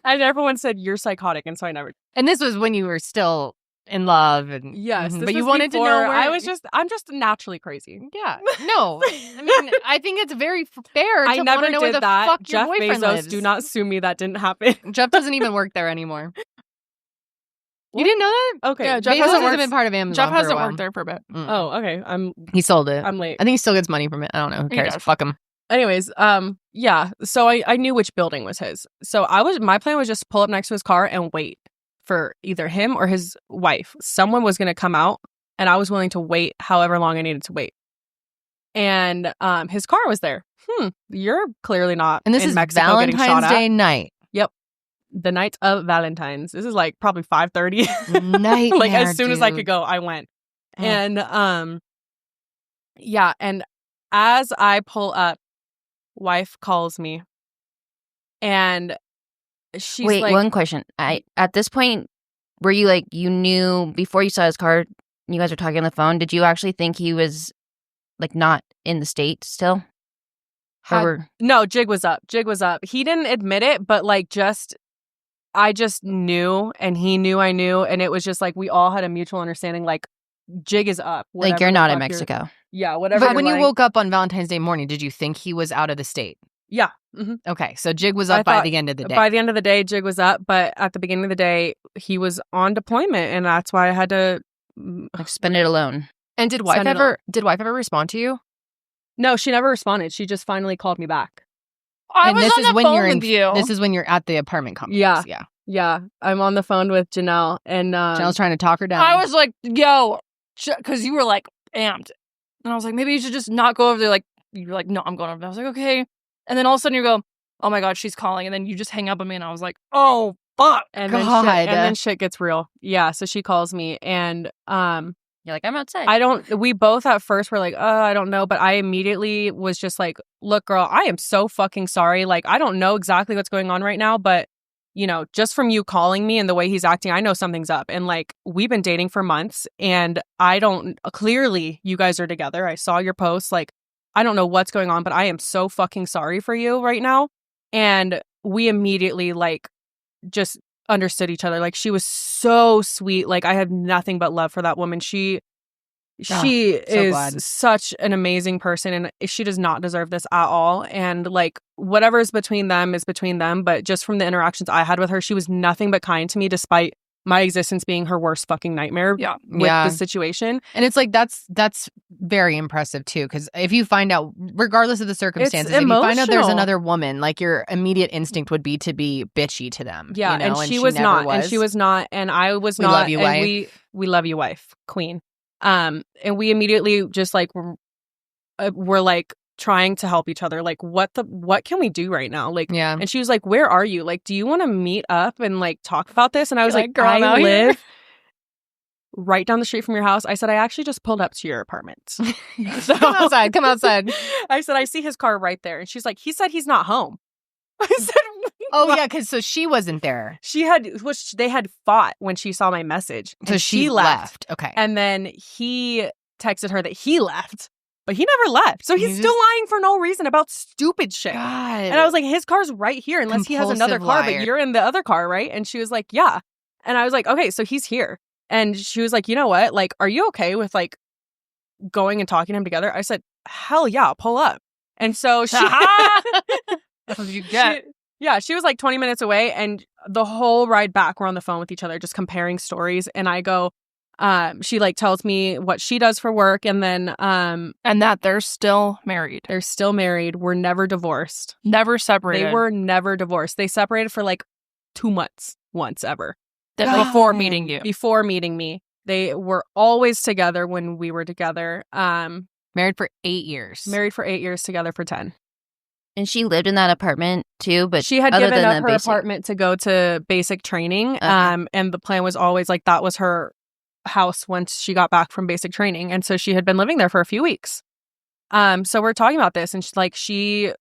And everyone said you're psychotic, and so I never. And this was when you were still in love, and yes, but you wanted to know where I'm just naturally crazy. Yeah, no, I mean, I think it's very fair. I to never know where did the that. fuck Jeff your boyfriend Bezos, lives. do not sue me. That didn't happen. Jeff doesn't even work there anymore. You didn't know that? Okay, Yeah, Jeff hasn't been part of Amazon. Jeff hasn't for a while. worked there for a bit. Oh, okay. He sold it. I'm late. I think he still gets money from it. I don't know. Who He cares? does. Fuck him. Anyways, yeah. So I knew which building was his. So my plan was just pull up next to his car and wait for either him or his wife. Someone was going to come out, and I was willing to wait however long I needed to wait. And his car was there. You're clearly not. And this in is Mexico getting shot Valentine's at. Day night. Yep, the night of Valentine's. This is like probably 5:30. Nightmare, like as soon as I dude. could go, I went. And yeah. And as I pull up, wife calls me, and she's Wait, like, one question. At this point, were you like, you knew before you saw his car, you guys were talking on the phone, did you actually think he was like not in the state still? No, jig was up. He didn't admit it, but like I just knew, and he knew I knew, and it was just like we all had a mutual understanding, like jig is up. Like you're not in Mexico. Yeah, whatever. But when you woke up on Valentine's Day morning, did you think he was out of the state? Yeah. Mm-hmm. Okay, so jig was up by the end of the day. By the end of the day, jig was up, but at the beginning of the day, he was on deployment, and that's why I had to Like spend it alone. And did wife ever respond to you? No, she never responded. She just finally called me back. I was on the phone with you. This is when you're at the apartment complex. Yeah. Yeah. I'm on the phone with Janelle, and Janelle's trying to talk her down. I was like, yo, because you were like amped. And I was like, maybe you should just not go over there. Like, you're like, no, I'm going over there. I was like, okay. And then all of a sudden you go, oh my God, she's calling. And then you just hang up on me. And I was like, oh, fuck. And God. then shit gets real. Yeah. So she calls me, and You're like, I'm outside. we both at first were like, I don't know. But I immediately was just like, look, girl, I am so fucking sorry. Like, I don't know exactly what's going on right now, but you know, just from you calling me and the way he's acting, I know something's up. And like, we've been dating for months, and clearly you guys are together. I saw your posts. Like, I don't know what's going on, but I am so fucking sorry for you right now. And we immediately like just understood each other. Like, she was so sweet. Like, I have nothing but love for that woman. She is glad. such an amazing person, and she does not deserve this at all. And like, whatever's between them is between them. But just from the interactions I had with her, she was nothing but kind to me, despite my existence being her worst fucking nightmare with the situation. And it's like, that's very impressive too, because if you find out, regardless of the circumstances, if you find out there's emotional. another woman, like your immediate instinct would be to be bitchy to them. Yeah, you know? and she was not, never and she was not, and I was We not. love you, and wife. we love you, wife, queen. And we immediately just like were like trying to help each other. Like, what can we do right now? Like, Yeah. And she was like, "Where are you? Like, do you want to meet up and like talk about this?" And I was You're like, like, "Girl, I'm "I out here." live right down the street from your house." I said, "I actually just pulled up to your apartment." So, Come outside. I said, "I see his car right there," and she's like, "He said he's not home." I said, Oh "What?" yeah, because so she wasn't there. They had fought when she saw my message. So and she left. Okay. And then he texted her that he left, but he never left. So he's He's still just- lying for no reason about stupid shit. God. And I was like, his car's right here, unless he has another Compulsive car, liar. but you're in the other car, right? And she was like, yeah. And I was like, okay, so he's here. And she was like, you know what? Like, are you okay with like going and talking to him together? I said, hell yeah, I'll pull up. And so she... That's what you get. She was like 20 minutes away, and the whole ride back, we're on the phone with each other, just comparing stories. And I go, she like tells me what she does for work, and then and that they're still married. They're still married. We're never divorced. Never separated. They were never divorced. They separated for like 2 months once ever. Before meeting you. Before meeting me. They were always together when we were together. Married for 8 years. Married for 8 years, together for 10. And she lived in that apartment too, but she had other given than up her basic... apartment to go to basic training. And the plan was always like that was her house once she got back from basic training. And so she had been living there for a few weeks. So we're talking about this, and she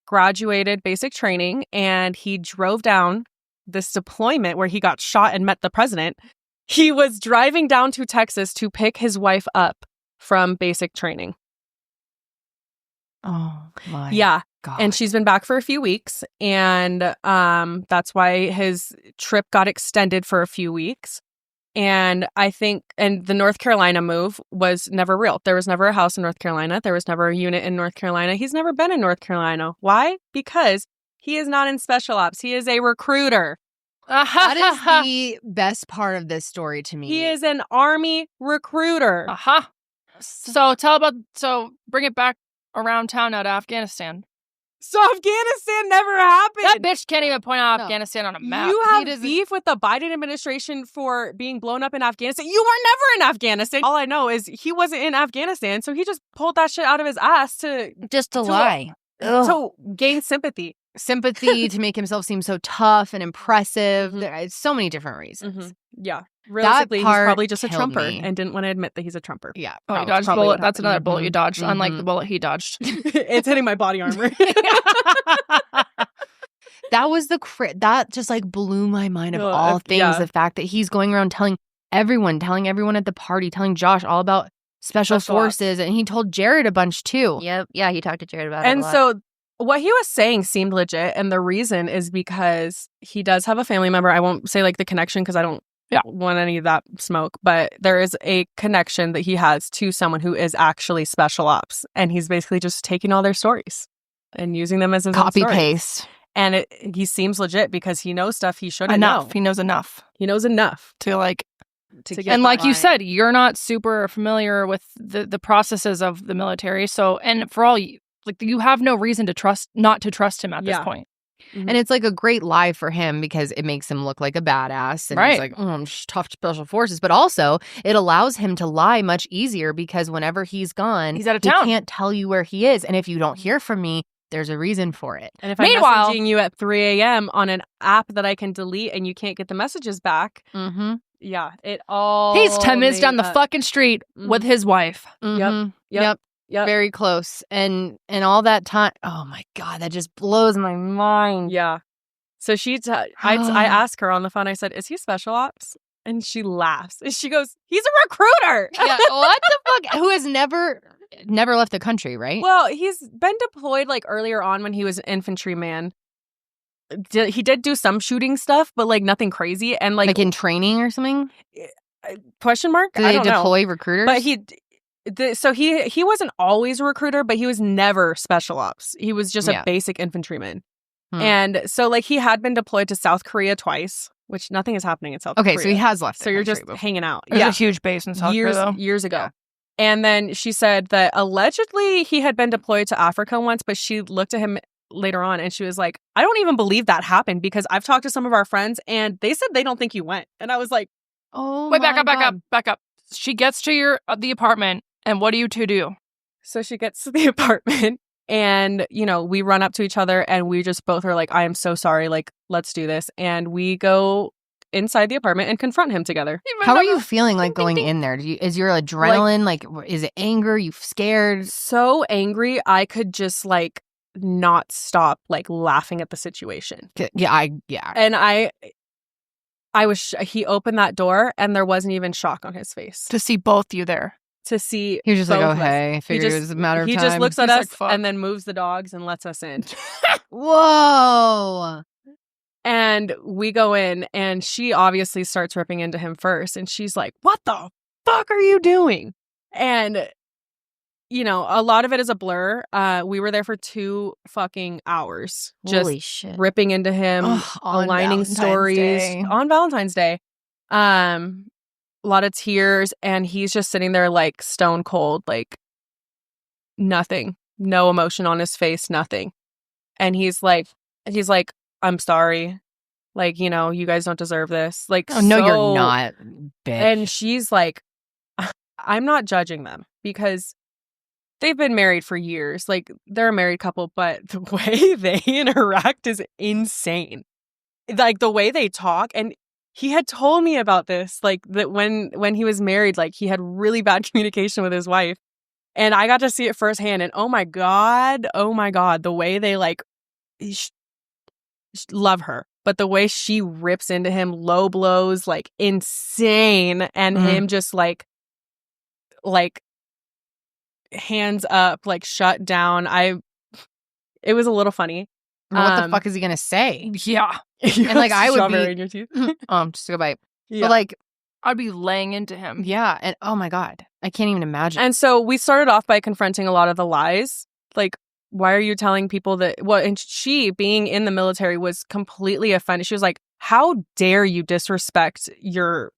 graduated basic training, and he drove down this deployment where he got shot and met the president. He was driving down to Texas to pick his wife up from basic training. Oh my God. And she's been back for a few weeks, and that's why his trip got extended for a few weeks. And I think, and the North Carolina move was never real. There was never a house in North Carolina. There was never a unit in North Carolina. He's never been in North Carolina. Why? Because he is not in special ops. He is a recruiter. That is the best part of this story to me. He is an Army recruiter. So bring it back around town out of Afghanistan. So Afghanistan never happened. That bitch can't even point out Afghanistan on a map. You have beef with the Biden administration for being blown up in Afghanistan. You were never in Afghanistan. All I know is he wasn't in Afghanistan, so he just pulled that shit out of his ass to lie. To gain sympathy. To make himself seem so tough and impressive. There's so many different reasons. Yeah. Realistically, he's probably just a trumper me. and didn't want to admit that he's a trumper. Yeah. Oh, he dodged a bullet. That's another bullet you dodged, unlike the bullet he dodged. It's hitting my body armor. That was that just like blew my mind of all things. Yeah. The fact that he's going around telling everyone at the party, telling Josh all about special forces. And he told Jared a bunch too. Yep. Yeah, he talked to Jared about it And a lot. so what he was saying seemed legit. And the reason is because he does have a family member. I won't say like the connection because I don't want any of that smoke. But there is a connection that he has to someone who is actually special ops. And he's basically just taking all their stories and using them as his copy own story. paste. And he seems legit because he knows stuff he shouldn't know. He knows enough. He knows enough to like... get and like you said, you're not super familiar with the processes of the military. So, and for all you, like, you have no reason to not to trust him at this point. Mm-hmm. And it's like a great lie for him because it makes him look like a badass. And he's like, I'm tough special forces. But also, it allows him to lie much easier because whenever he's gone, he's out of town. He can't tell you where he is. And if you don't hear from me, there's a reason for it. And if I'm messaging you at 3 a.m. on an app that I can delete and you can't get the messages back, yeah, it all... He's 10 minutes down the fucking street with his wife. Yep. Very close. And all that time, oh my God, that just blows my mind. Yeah. So I asked her on the phone, I said, is he special ops? And she laughs. And she goes, he's a recruiter. Yeah, what the fuck? Who has never left the country, right? Well, he's been deployed like earlier on when he was an infantryman. He did do some shooting stuff, but like nothing crazy. And like in training or something? Question mark? Do they deploy recruiters? But so he wasn't always a recruiter, but he was never special ops. He was just a basic infantryman. And so like he had been deployed to South Korea twice, which nothing is happening in South Korea. Okay, so he has left. So you're just hanging out. There's a huge base in South Korea, though. Years ago. Yeah. And then she said that allegedly he had been deployed to Africa once, but she looked at him later on and she was like, I don't even believe that happened because I've talked to some of our friends and they said they don't think you went. And I was like, oh, wait, back up. She gets to the apartment, and what do you two do? So she gets to the apartment and, we run up to each other and we just both are like, I am so sorry. Like, let's do this. And we go inside the apartment and confront him together. How are you feeling like going in there? Is your adrenaline like is it anger? You scared? So angry. I could just like not stop like laughing at the situation. Yeah. And I was, he opened that door and there wasn't even shock on his face. To see both you there. To see. He was just like, oh, hey, I figured it was a matter of time. He just looks at us and then moves the dogs and lets us in. Whoa. And we go in and she obviously starts ripping into him first. And she's like, what the fuck are you doing? And, a lot of it is a blur. We were there for 2 fucking hours. Holy just shit. ripping into him, aligning stories on Valentine's Day. lot of tears, and he's just sitting there like stone cold, like nothing, no emotion on his face, nothing. And he's like, I'm sorry. Like, you know, you guys don't deserve this. Like, Oh, no, you're not, bitch. And she's like, I'm not judging them because they've been married for years. Like, they're a married couple, but the way they interact is insane. Like, the way they talk. And he had told me about this, like, that when he was married, like, he had really bad communication with his wife. And I got to see it firsthand. And oh my God, the way they, like, love her. But the way she rips into him, low blows, like, insane. And him just, like, hands up, like, shut down. It was a little funny. What the fuck is he gonna say? Yeah. And like I would be in your teeth. just a bite. Yeah. But like I'd be laying into him. yeah, and oh my God, I can't even imagine. And so we started off by confronting a lot of the lies. Like, why are you telling people that? Well, and she, being in the military, was completely offended. She was like, how dare you disrespect your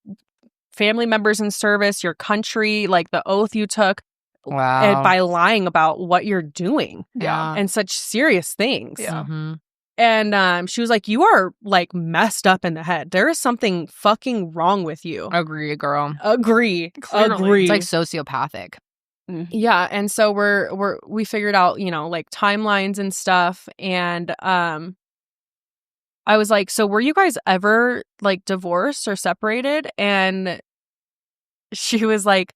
family members in service, your country, like the oath you took, wow, and by lying about what you're doing. Yeah. And such serious things. Yeah. Mhm. And she was like, you are like messed up in the head. There is something fucking wrong with you. Agree, girl. Agree. Clearly. Agree. It's like sociopathic. Yeah, and so we figured out, you know, like timelines and stuff, and I was like, so were you guys ever like divorced or separated? And she was like,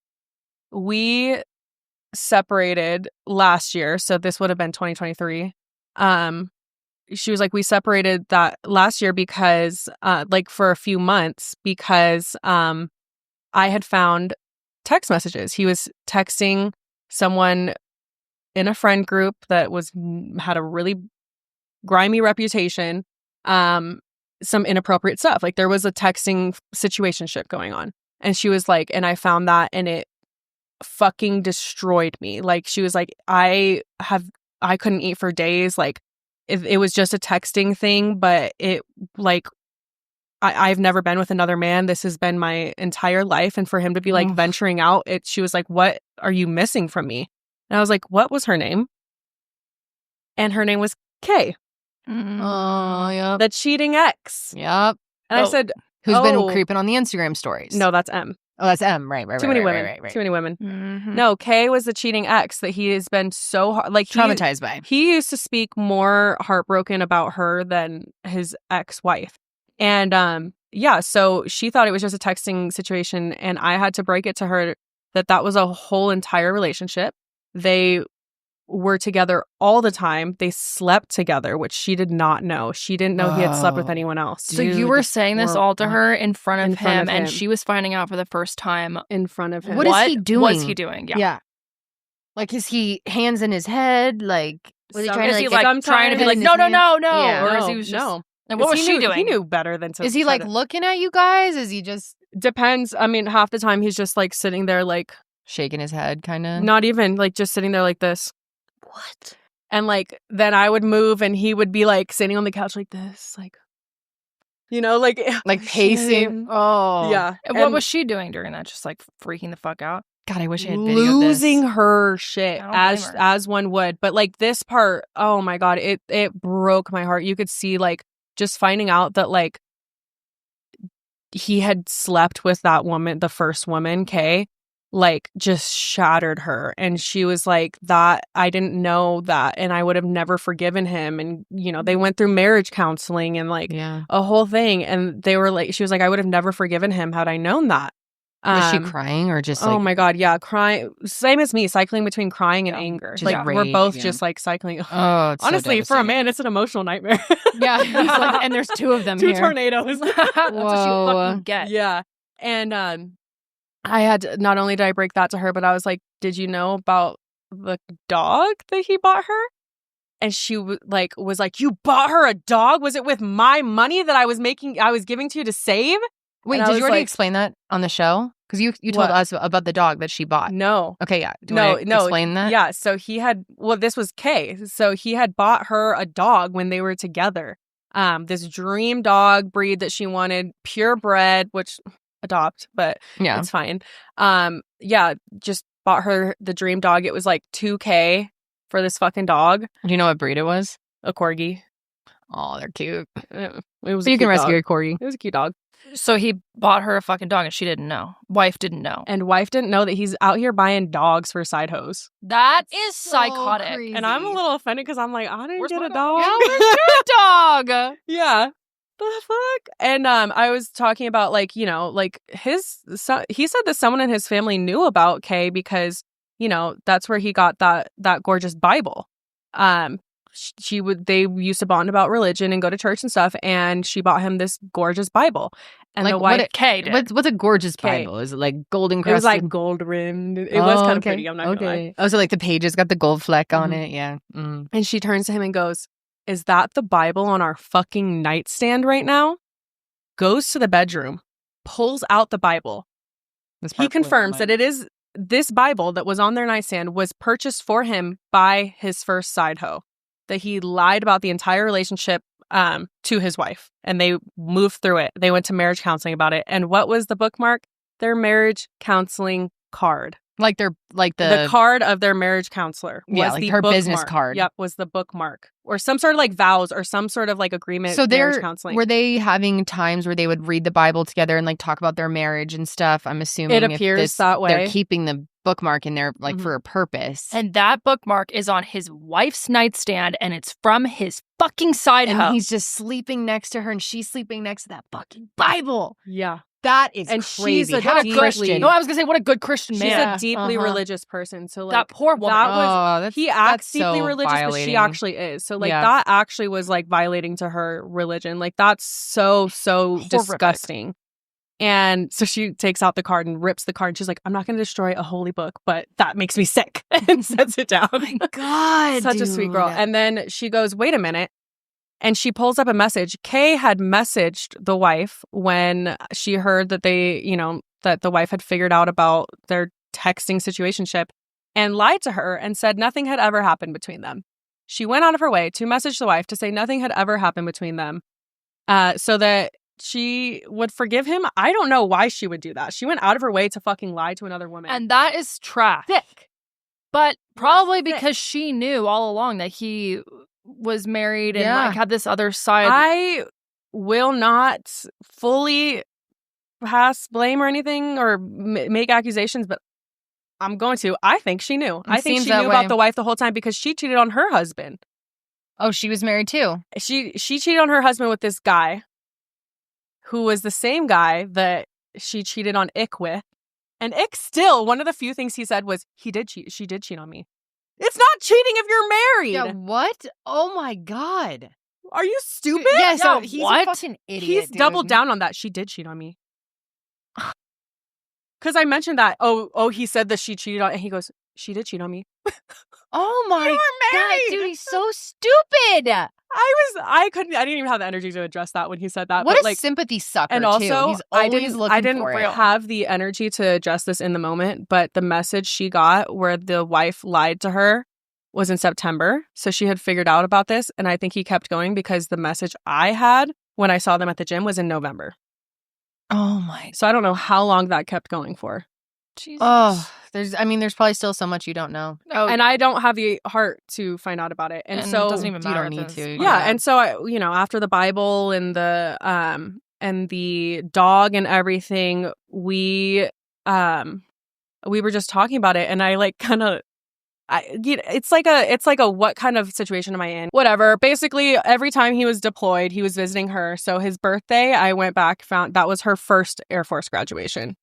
we separated last year, so this would have been 2023. She was like, we separated that last year because like for a few months because I had found text messages. He was texting someone in a friend group that had a really grimy reputation, some inappropriate stuff. Like there was a texting situationship going on. And she was like, and I found that and it fucking destroyed me. Like she was like, I couldn't eat for days. Like it was just a texting thing, but it like I've never been with another man. This has been my entire life. And for him to be like venturing out, she was like, what are you missing from me? And I was like, what was her name? And her name was Kay. Oh, yeah. The cheating ex. Yep. And I said, Who's been creeping on the Instagram stories? No, that's M. Oh, that's M. Right. Too many women. Right. Too many women. Mm-hmm. No, Kay was the cheating ex that he has been so hard, like Traumatized by. He used to speak more heartbroken about her than his ex-wife. And yeah, so she thought it was just a texting situation, and I had to break it to her that was a whole entire relationship. They were together all the time. They slept together, which she did not know. She didn't know he had slept with anyone else. So you were saying this all to her in front of him, and him. she was finding out for the first time. In front of him. What is he doing? Was he doing? Yeah. Like, is he hands in his head? Like, Was he Some- trying Is to he like like trying to be like, in no, his no, hand? no, no? Yeah. Or is No, he was just, no. like, what was she doing? He knew better than to. is he try like to- looking at you guys? Is he just Depends. I mean, half the time he's just like sitting there, like shaking his head, kind of? not even like just sitting there like this. what? And like then I would move and he would be like sitting on the couch like this, like, you know, like pacing. Oh, Yeah. And what was she doing during that? Just like freaking the fuck out? God, I wish I had videoed losing this. her shit I don't blame her. as one would. But like this part, oh my God, it broke my heart. You could see like just finding out that like he had slept with that woman, the first woman, Kay, like just shattered her. And she was like, that I didn't know that, and I would have never forgiven him. And you know, they went through marriage counseling and like Yeah. a whole thing, and they were like, she was like, I would have never forgiven him had I known that. Was she crying or just like? Oh my God, yeah, crying. Same as me, cycling between crying and anger. Just Like we're rage, both yeah. just like cycling. Oh, it's so Honestly, for a devastating. man, it's an emotional nightmare. Yeah, he's like, and there's two of them Two here. tornadoes. That's what you Whoa. fucking get. Yeah, and I had not only did I break that to her, but I was like, "Did you know about the dog that he bought her?" And she was like, "You bought her a dog? Was it with my money that I was giving to you to save?" Wait, And I did was you already like- explain that on the show? Because you told What? us about the dog that she bought. No. Okay, yeah. Do you No, wanna no. explain that? Yeah, so this was Kay. So he had bought her a dog when they were together. This dream dog breed that she wanted, purebred, which adopt, but Yeah. it's fine. Just bought her the dream dog. It was like $2,000 for this fucking dog. Do you know what breed it was? A corgi. Oh, they're cute. It was So a you can cute rescue dog. a corgi. It was a cute dog. So he bought her a fucking dog and she didn't know. Wife didn't know. And wife didn't know that he's out here buying dogs for side hoes. That is psychotic. crazy. And I'm a little offended because I'm like, I didn't Where's get my a dog? dog. Yeah, where's your dog? Yeah. The fuck? And I was talking about like, you know, like his son, he said that someone in his family knew about Kay because, you know, that's where he got that gorgeous Bible. They used to bond about religion and go to church and stuff, and she bought him this gorgeous Bible. And Like, the wife, Kay did. What's a gorgeous Kay. Bible? Is it like golden it crusted? was like gold rimmed. It was kind of okay. pretty. I'm not gonna lie. Oh, so like the pages got the gold fleck on Mhm. it. Yeah. Mm. And she turns to him and goes, "Is that the Bible on our fucking nightstand right now?" Goes to the bedroom, pulls out the Bible. This He part blew my confirms that mind. it is this Bible that was on their nightstand was purchased for him by his first side hoe. That he lied about the entire relationship to his wife, and they moved through it. They went to marriage counseling about it. And what was the bookmark? Their marriage counseling card. Like they're like The card of their marriage counselor was Yeah, like the her business bookmark. card. Yep, was the bookmark. Or some sort of like vows or some sort of like agreement. So marriage counseling. were they having times where they would read the Bible together and like talk about their marriage and stuff? I'm assuming It appears that way. They're keeping the bookmark in there like Mhm. for a purpose. And that bookmark is on his wife's nightstand and it's from his fucking side And hoe. he's just sleeping next to her and she's sleeping next to that fucking Bible. Yeah. That is And she's crazy. a How deeply- Christian. No, I was going to say, what a good Christian She's man. a deeply uh-huh. religious person. So like That poor woman. that was that's, he that's acts deeply so religious, but violating. she actually is. So like Yeah. that actually was like violating to her religion. Like that's so Horrific. disgusting. And so she takes out the card and rips the card. And she's like, "I'm not going to destroy a holy book, but that makes me sick," and sets it down. Oh my God, Such a sweet girl. dude. And then she goes, "Wait a minute." And she pulls up a message. Kay had messaged the wife when she heard that they, you know, that the wife had figured out about their texting situationship and lied to her and said nothing had ever happened between them. She went out of her way to message the wife to say nothing had ever happened between them so that she would forgive him. I don't know why she would do that. She went out of her way to fucking lie to another woman. And that is trash. Sick. But probably sick. because she knew all along that he was married and Yeah. like had this other side. I will not fully pass blame or anything or make accusations, but I'm going to. I think she knew. I think seems she that knew way. about the wife the whole time because she cheated on her husband. Oh, she was married too. She cheated on her husband with this guy who was the same guy that she cheated on Ick with. And Ick still, one of the few things he said was, she did cheat on me. It's not cheating if you're married. Yeah, what? Oh my God. Are you stupid? Yeah, so Yeah, he's what? a fucking idiot. He's dude. doubled down on that. She did cheat on me. Because I mentioned that. Oh, he said that she cheated on, and he goes, she did cheat on me. Oh my You were God, married. dude, he's so stupid. I didn't even have the energy to address that when he said that. What but a like, sympathy sucker, and too. also, He's always looking I didn't for it. have the energy to address this in the moment, but the message she got where the wife lied to her was in September. So she had figured out about this. And I think he kept going because the message I had when I saw them at the gym was in November. Oh my. So I don't know how long that kept going for. Jesus. Oh, there's probably still so much you don't know. Oh, And I don't have the heart to find out about it. And, and so it doesn't even you matter. don't need at this to. point. yeah, and so after the Bible and the dog and everything, we were just talking about it, and I like kind of it's like a what kind of situation am I in? Whatever. Basically, every time he was deployed, he was visiting her. So his birthday, I went back, found that was her first Air Force graduation.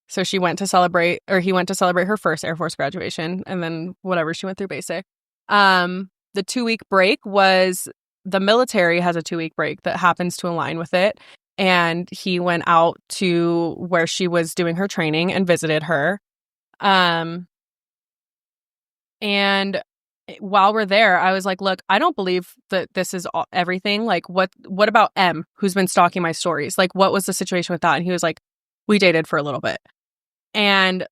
So he went to celebrate her first Air Force graduation, and then whatever, she went through basic. The 2-week break was the military has a 2-week break that happens to align with it. And he went out to where she was doing her training and visited her. And while we're there, I was like, look, I don't believe that this is everything. Like, what about M, who's been stalking my stories? Like, what was the situation with that? And he was like, we dated for a little bit. And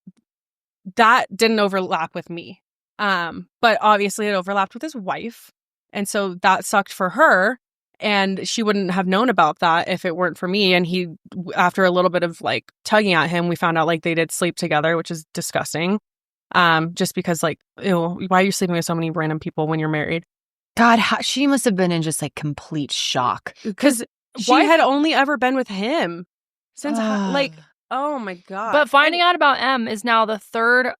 that didn't overlap with me. But obviously it overlapped with his wife. And so that sucked for her. And she wouldn't have known about that if it weren't for me. And he, after a little bit of like tugging at him, we found out like they did sleep together, which is disgusting. Just because like, ew, why are you sleeping with so many random people when you're married? God, she must have been in just like complete shock. Because she had only ever been with him since like, oh my God. But finding out about M is now the third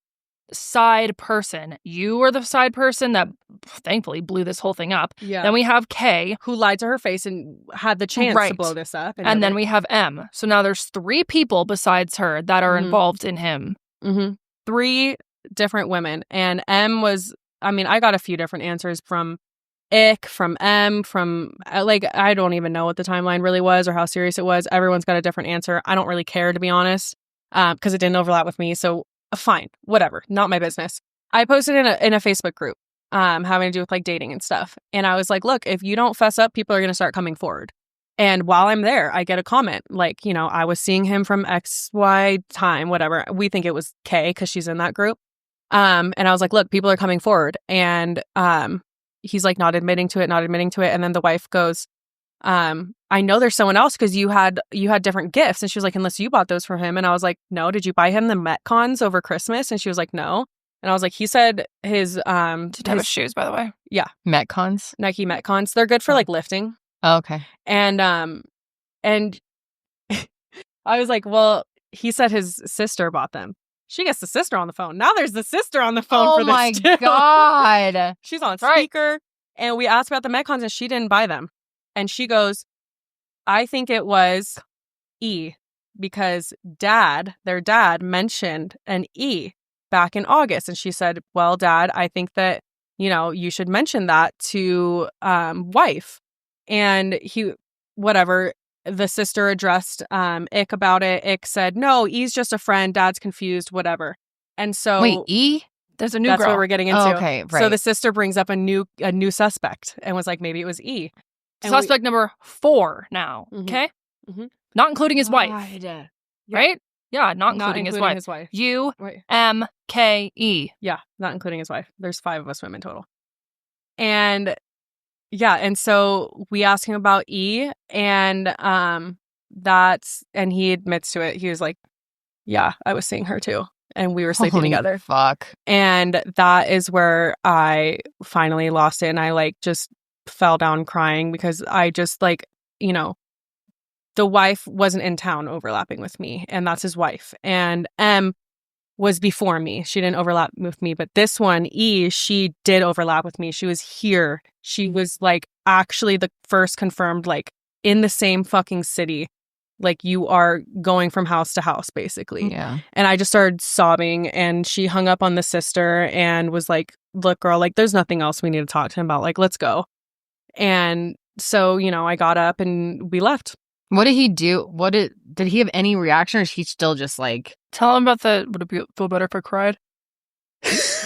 side person. You were the side person that thankfully blew this whole thing up. Yeah. Then we have K, who lied to her face and had the chance to blow this up. And then we have M. So now there's 3 people besides her that are involved in him. 3 different women. And M was, I mean, I got a few different answers from Ick, from M, from like, I don't even know what the timeline really was or how serious it was. Everyone's got a different answer. I don't really care, to be honest, because it didn't overlap with me. So fine, whatever, not my business. I posted in a Facebook group having to do with like dating and stuff. And I was like, look, if you don't fess up, people are going to start coming forward. And while I'm there, I get a comment like, you know, I was seeing him from XY time, whatever. We think it was K because she's in that group. And I was like, look, people are coming forward. And he's like not admitting to it. And then the wife goes, I know there's someone else because you had different gifts. And she was like, unless you bought those for him. And I was like, no, did you buy him the Metcons over Christmas? And she was like, no. And I was like, he said his type of shoes, by the way. Yeah. Metcons? Nike Metcons. They're good for like lifting. Oh, okay. And I was like, well, he said his sister bought them. She gets the sister on the phone. Now there's the sister on the phone for this too. Oh my God. She's on speaker. And we asked about the Metcons and she didn't buy them. And she goes, I think it was E because their dad mentioned an E back in August. And she said, well, Dad, I think that, you know, you should mention that to wife. And the sister addressed Ick about it. Ick said, no, E's just a friend. Dad's confused, whatever. And so wait, E? There's a new that's girl. what we're getting into. Oh, okay, right. So the sister brings up a new suspect and was like, maybe it was E. And Suspect number 4 now. Okay? Not including his wife. Right? Yeah, not including his wife. U-M-K-E. Yeah, not including his wife. There's 5 of us women total. And yeah, and so we asked him about E, and and he admits to it. He was like, yeah, I was seeing her too. And we were sleeping together. Fuck. And that is where I finally lost it. And I like just fell down crying because I just like, you know, the wife wasn't in town overlapping with me. And that's his wife. And M was before me. She didn't overlap with me. But this one, E, she did overlap with me. She was here. She was like actually the first confirmed, like in the same fucking city. Like you are going from house to house, basically. Yeah. And I just started sobbing and she hung up on the sister and was like, look, girl, like there's nothing else we need to talk to him about. Like, let's go. And so, you know, I got up and we left. What did he do? Did he have any reaction or is he still just like... Tell him about would it feel better if I cried?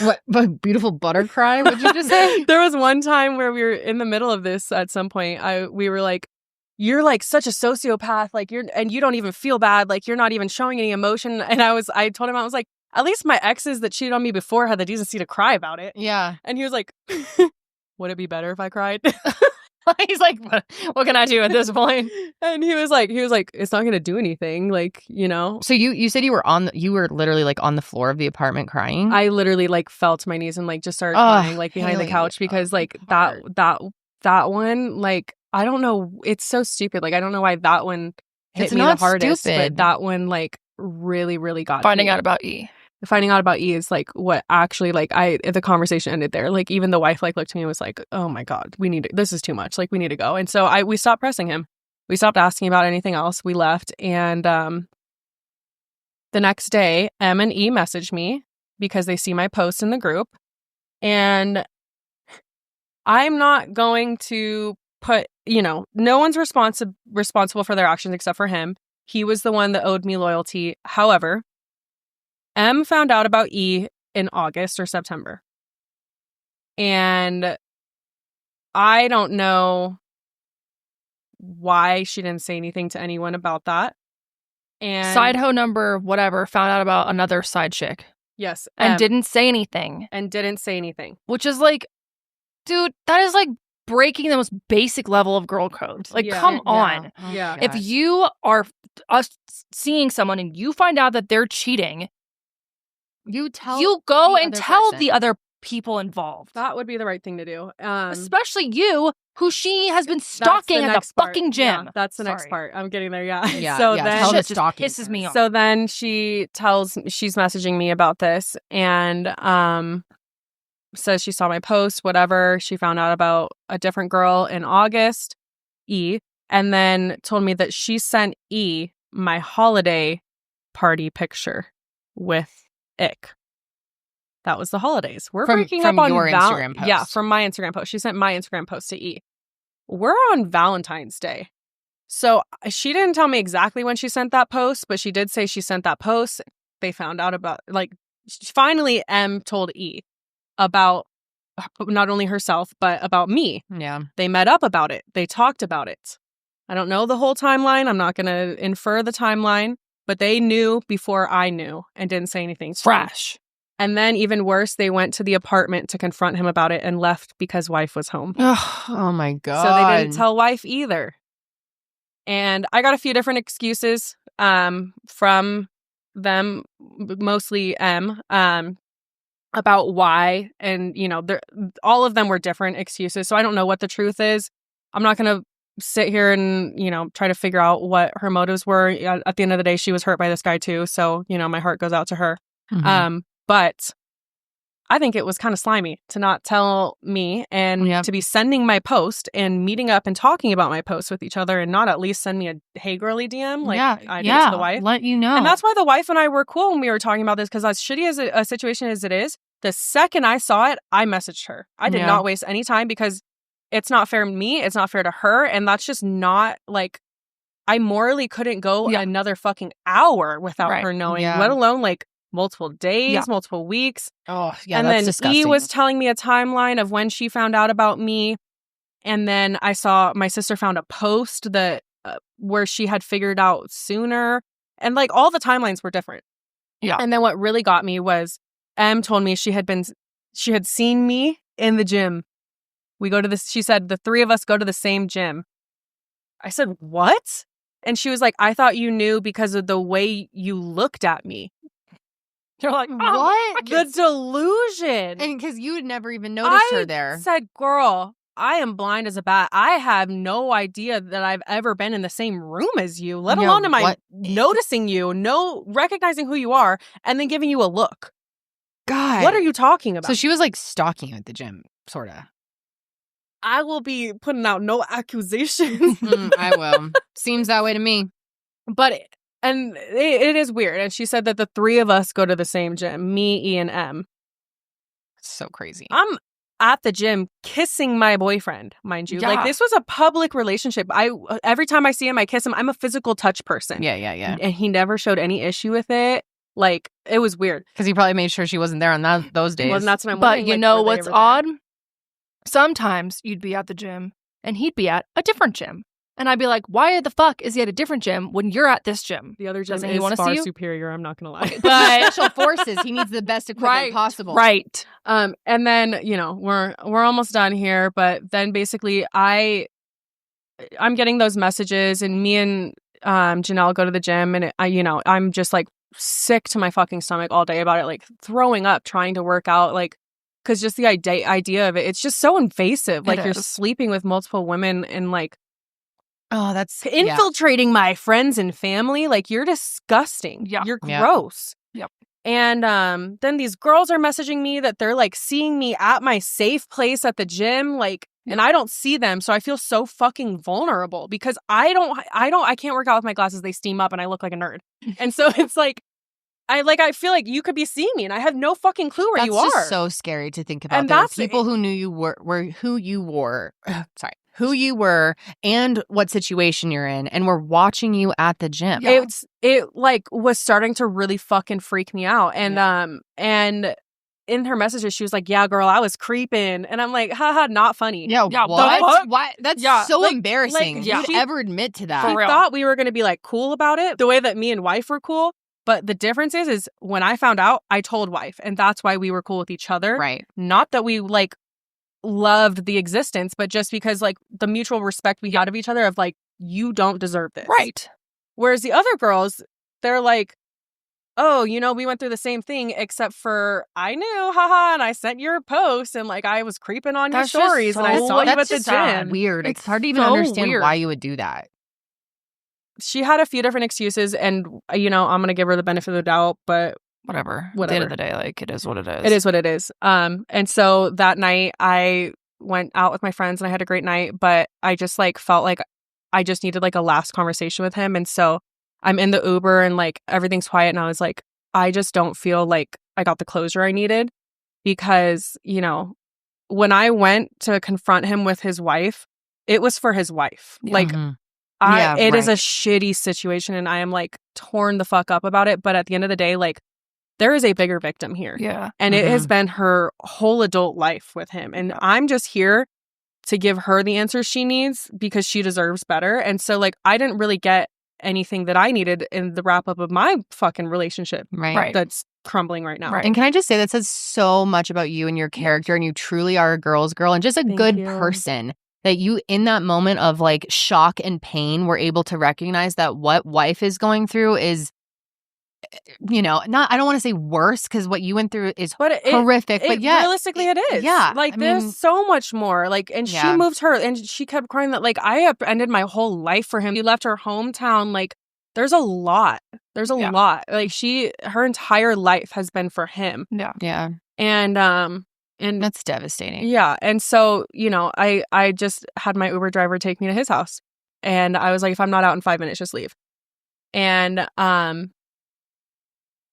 What beautiful butter cry? What'd you just say? There was one time where we were in the middle of this at some point. We were like, you're like such a sociopath, like and you don't even feel bad, like you're not even showing any emotion. And I told him, I was like, at least my exes that cheated on me before had the decency to cry about it. Yeah. And he was like, would it be better if I cried? He's like, what can I do at this point? And he was like, it's not going to do anything. Like, you know. So you said you were literally like on the floor of the apartment crying? I literally like fell to my knees and like just started crying like behind the couch because like that one, like, I don't know. It's so stupid. Like, I don't know why that one hit me the hardest. But that one like really, really got Finding out about E. Finding out about E is like what actually like the conversation ended there. Like even the wife like looked to me and was like, oh my God, this is too much. Like we need to go. And so we stopped pressing him. We stopped asking about anything else. We left. And the next day, M and E messaged me because they see my post in the group. And I'm not going to put, you know, no one's responsible for their actions except for him. He was the one that owed me loyalty. However, M found out about E in August or September. And I don't know why she didn't say anything to anyone about that. And Side hoe number whatever found out about another side chick. Yes. And didn't say anything. And didn't say anything. Which is like, dude, that is like breaking the most basic level of girl code. Like, come on. Yeah. If you are seeing someone and you find out that they're cheating, you go and tell the other people involved. That would be the right thing to do. Especially you, who she has been stalking at the fucking gym. Yeah, that's the next part. I'm getting there. Yeah. So then it just pisses me off. So then she's messaging me about this and says she saw my post, whatever. She found out about a different girl in August, E, and then told me that she sent E my holiday party picture with Ick. That was the holidays. We're breaking up on your Instagram post. Yeah, from my Instagram post. She sent my Instagram post to E. We're on Valentine's Day. So she didn't tell me exactly when she sent that post, but she did say she sent that post. They found out about, like, finally M told E about not only herself, but about me. Yeah. They met up about it. They talked about it. I don't know the whole timeline. I'm not going to infer the timeline, but they knew before I knew and didn't say anything. Fresh. And then even worse, they went to the apartment to confront him about it and left because wife was home. Oh my God. So they didn't tell wife either. And I got a few different excuses from them, mostly M, about why. And, you know, all of them were different excuses. So I don't know what the truth is. I'm not going to sit here and, you know, try to figure out what her motives were. At the end of the day, she was hurt by this guy too. So, you know, my heart goes out to her. Mm-hmm. But I think it was kind of slimy to not tell me and to be sending my post and meeting up and talking about my post with each other and not at least send me a hey girly DM like I did to the wife. Let you know. And that's why the wife and I were cool when we were talking about this, because as shitty as a situation as it is, the second I saw it, I messaged her. I did not waste any time because it's not fair to me. It's not fair to her. And that's just not like, I morally couldn't go another fucking hour without her knowing, let alone like multiple days, multiple weeks. Oh, yeah, and that's then disgusting. E was telling me a timeline of when she found out about me. And then I saw my sister found a post that where she had figured out sooner. And like all the timelines were different. Yeah. And then what really got me was M told me she had seen me in the gym. We go to this, she said, the three of us go to the same gym. I said, what? And she was like, I thought you knew because of the way you looked at me. You're like, what? The delusion. And because you had never even noticed her there. I said, girl, I am blind as a bat. I have no idea that I've ever been in the same room as you, let alone am I noticing you, recognizing who you are, and then giving you a look. God. What are you talking about? So she was like stalking you at the gym, sort of. I will be putting out no accusations. I will. Seems that way to me. But it is weird. And she said that the three of us go to the same gym, me, E, and M. So crazy. I'm at the gym kissing my boyfriend, mind you. Yeah. Like, this was a public relationship. Every time I see him, I kiss him. I'm a physical touch person. Yeah. And he never showed any issue with it. Like, it was weird. Because he probably made sure she wasn't there on those days. Well, that's what I'm wondering. But you know what's odd? Sometimes you'd be at the gym and he'd be at a different gym. And I'd be like, why the fuck is he at a different gym when you're at this gym? The other gym is far superior, I'm not going to lie. But special forces, he needs the best equipment possible. Right. And then, you know, we're almost done here. But then basically I'm getting those messages and me and Janelle go to the gym and I'm just like sick to my fucking stomach all day about it, like throwing up, trying to work out, like, because just the idea of it, it's just so invasive. Like, you're sleeping with multiple women and like, oh, that's infiltrating my friends and family. Like, you're disgusting. Yeah. You're gross. Yep. And then these girls are messaging me that they're like seeing me at my safe place at the gym, like, and I don't see them. So I feel so fucking vulnerable because I can't work out with my glasses. They steam up and I look like a nerd. And so it's like, I feel like you could be seeing me and I have no fucking clue where you are. That's just so scary to think about. And that's people who knew you were who you were and what situation you're in, and we're watching you at the gym. Yeah. It like was starting to really fucking freak me out. And and in her messages she was like, yeah, girl, I was creeping. And I'm like, haha, not funny. Yeah, what? Why? That's so embarrassing. Like, you'd ever admit to that. She thought we were going to be like cool about it the way that me and wife were cool. But the difference is when I found out, I told wife. And that's why we were cool with each other. Right. Not that we like loved the existence, but just because like the mutual respect we had of each other of like, you don't deserve this. Right. Whereas the other girls, they're like, oh, you know, we went through the same thing, except for I knew, haha, and I sent your post, and like I was creeping on your That's just stories, and I so- saw you That's at the just gym. weird. It's hard to even so understand weird. why you would do that. She had a few different excuses, and you know, I'm gonna give her the benefit of the doubt, but Whatever. At the end of the day, like, it is what it is. it is what it is. And so that night I went out with my friends and I had a great night, but I just like felt like I just needed like a last conversation with him. And so I'm in the Uber and like everything's quiet, and I was like, I just don't feel like I got the closure I needed, because, you know, when I went to confront him with his wife, it was for his wife. Yeah. Like, Mhm. it is a right. shitty situation, and I am like torn the fuck up about it. But at the end of the day, like, there is a bigger victim here. Yeah. And it has been her whole adult life with him. And I'm just here to give her the answers she needs because she deserves better. And so, like, I didn't really get anything that I needed in the wrap up of my fucking relationship Right. that's crumbling right now. Right. And can I just say that says so much about you and your character, and you truly are a girl's girl and just a Thank good you. person, that you in that moment of like shock and pain were able to recognize that what wife is going through is, you know, not, I don't want to say worse, because what you went through is But horrific, but yeah, realistically it is. yeah, Like, I there's mean- so much more. Like, and Yeah. she moved her, and she kept crying that, like, I upended my whole life for him. He left her hometown. Like, there's a lot. There's a Yeah. lot. Like, her entire life has been for him. Yeah. yeah, And that's devastating. yeah. And so, you know, I just had my Uber driver take me to his house. And I was like, if I'm not out in 5 minutes, just leave. And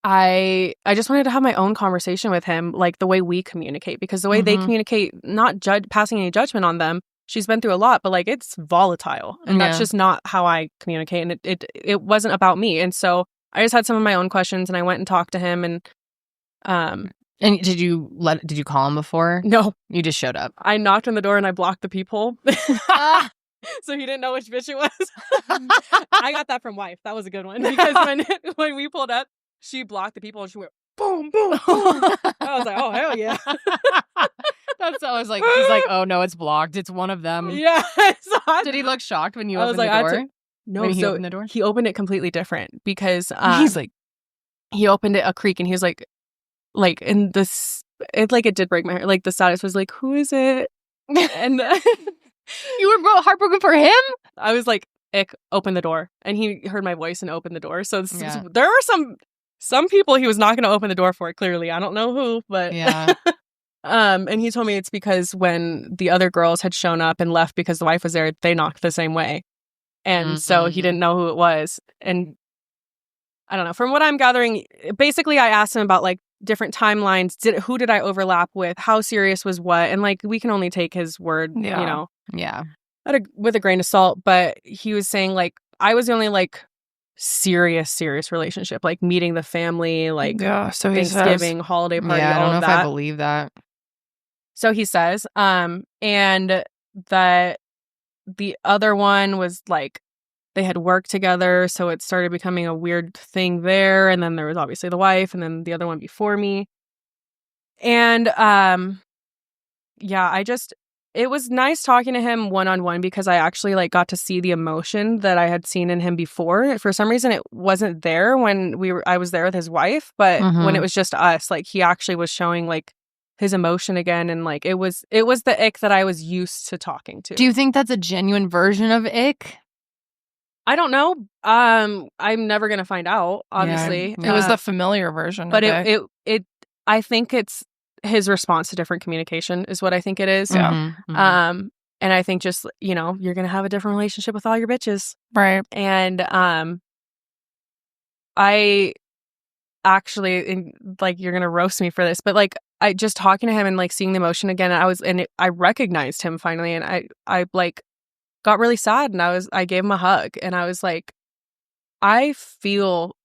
I just wanted to have my own conversation with him, like the way we communicate, because the way they Mhm. communicate, not passing any judgment on them. She's been through a lot, but like, it's volatile, and that's Yeah. just not how I communicate. And it wasn't about me. And so I just had some of my own questions, and I went and talked to him. And And did you call him before? no, You just showed up. I knocked on the door and I blocked the peephole. So he didn't know which bitch it was. I got that from wife. That was a good one, because when we pulled up, she blocked the people and she went boom, boom, boom. I was like, oh, hell yeah. That's always like, he's like, oh no, it's blocked. It's one of them. Yeah. So Did he look shocked when you I was opened like, the I door? took- no, When he so opened the door? he opened it completely different, because He's like, he opened it a creak, and he was like, in this, it did break my heart. Like, the status was like, who is it? And you were heartbroken for him? I was like, Ick, open the door. And he heard my voice and opened the door. So Yeah. there are some people he was not going to open the door for, clearly. I don't know who, but Yeah. and he told me it's because when the other girls had shown up and left because the wife was there, they knocked the same way. And so he Mhm. didn't know who it was. And I don't know. From what I'm gathering, basically I asked him about like different timelines. Who did I overlap with? How serious was what? And like, we can only take his word, Yeah. you know, Yeah. with a grain of salt. But he was saying like, I was the only like serious relationship, like meeting the family, like Yeah. So he says. Thanksgiving, holiday party, Yeah, I all don't know of if I that. believe that. So he says, and that the other one was like, they had worked together, so it started becoming a weird thing there. And then there was obviously the wife, and then the other one before me. And yeah, it was nice talking to him one-on-one, because I actually like got to see the emotion that I had seen in him before. For some reason, it wasn't there when I was there with his wife, but when Mhm. it was just us, like he actually was showing like his emotion again, and like it was the ick that I was used to talking to. Do you think that's a genuine version of ick? I don't know. I'm never gonna find out, obviously. Yeah. It was the familiar version. but of it I think it's his response to different communication is what I think it is. Yeah. Mhm, mhm. And I think just, you know, you're gonna have a different relationship with all your bitches. Right. And I actually, and like, you're gonna roast me for this, but like, I just talking to him and like seeing the emotion again, I recognized him finally, and I like got really sad, and I gave him a hug, and I was like, I feel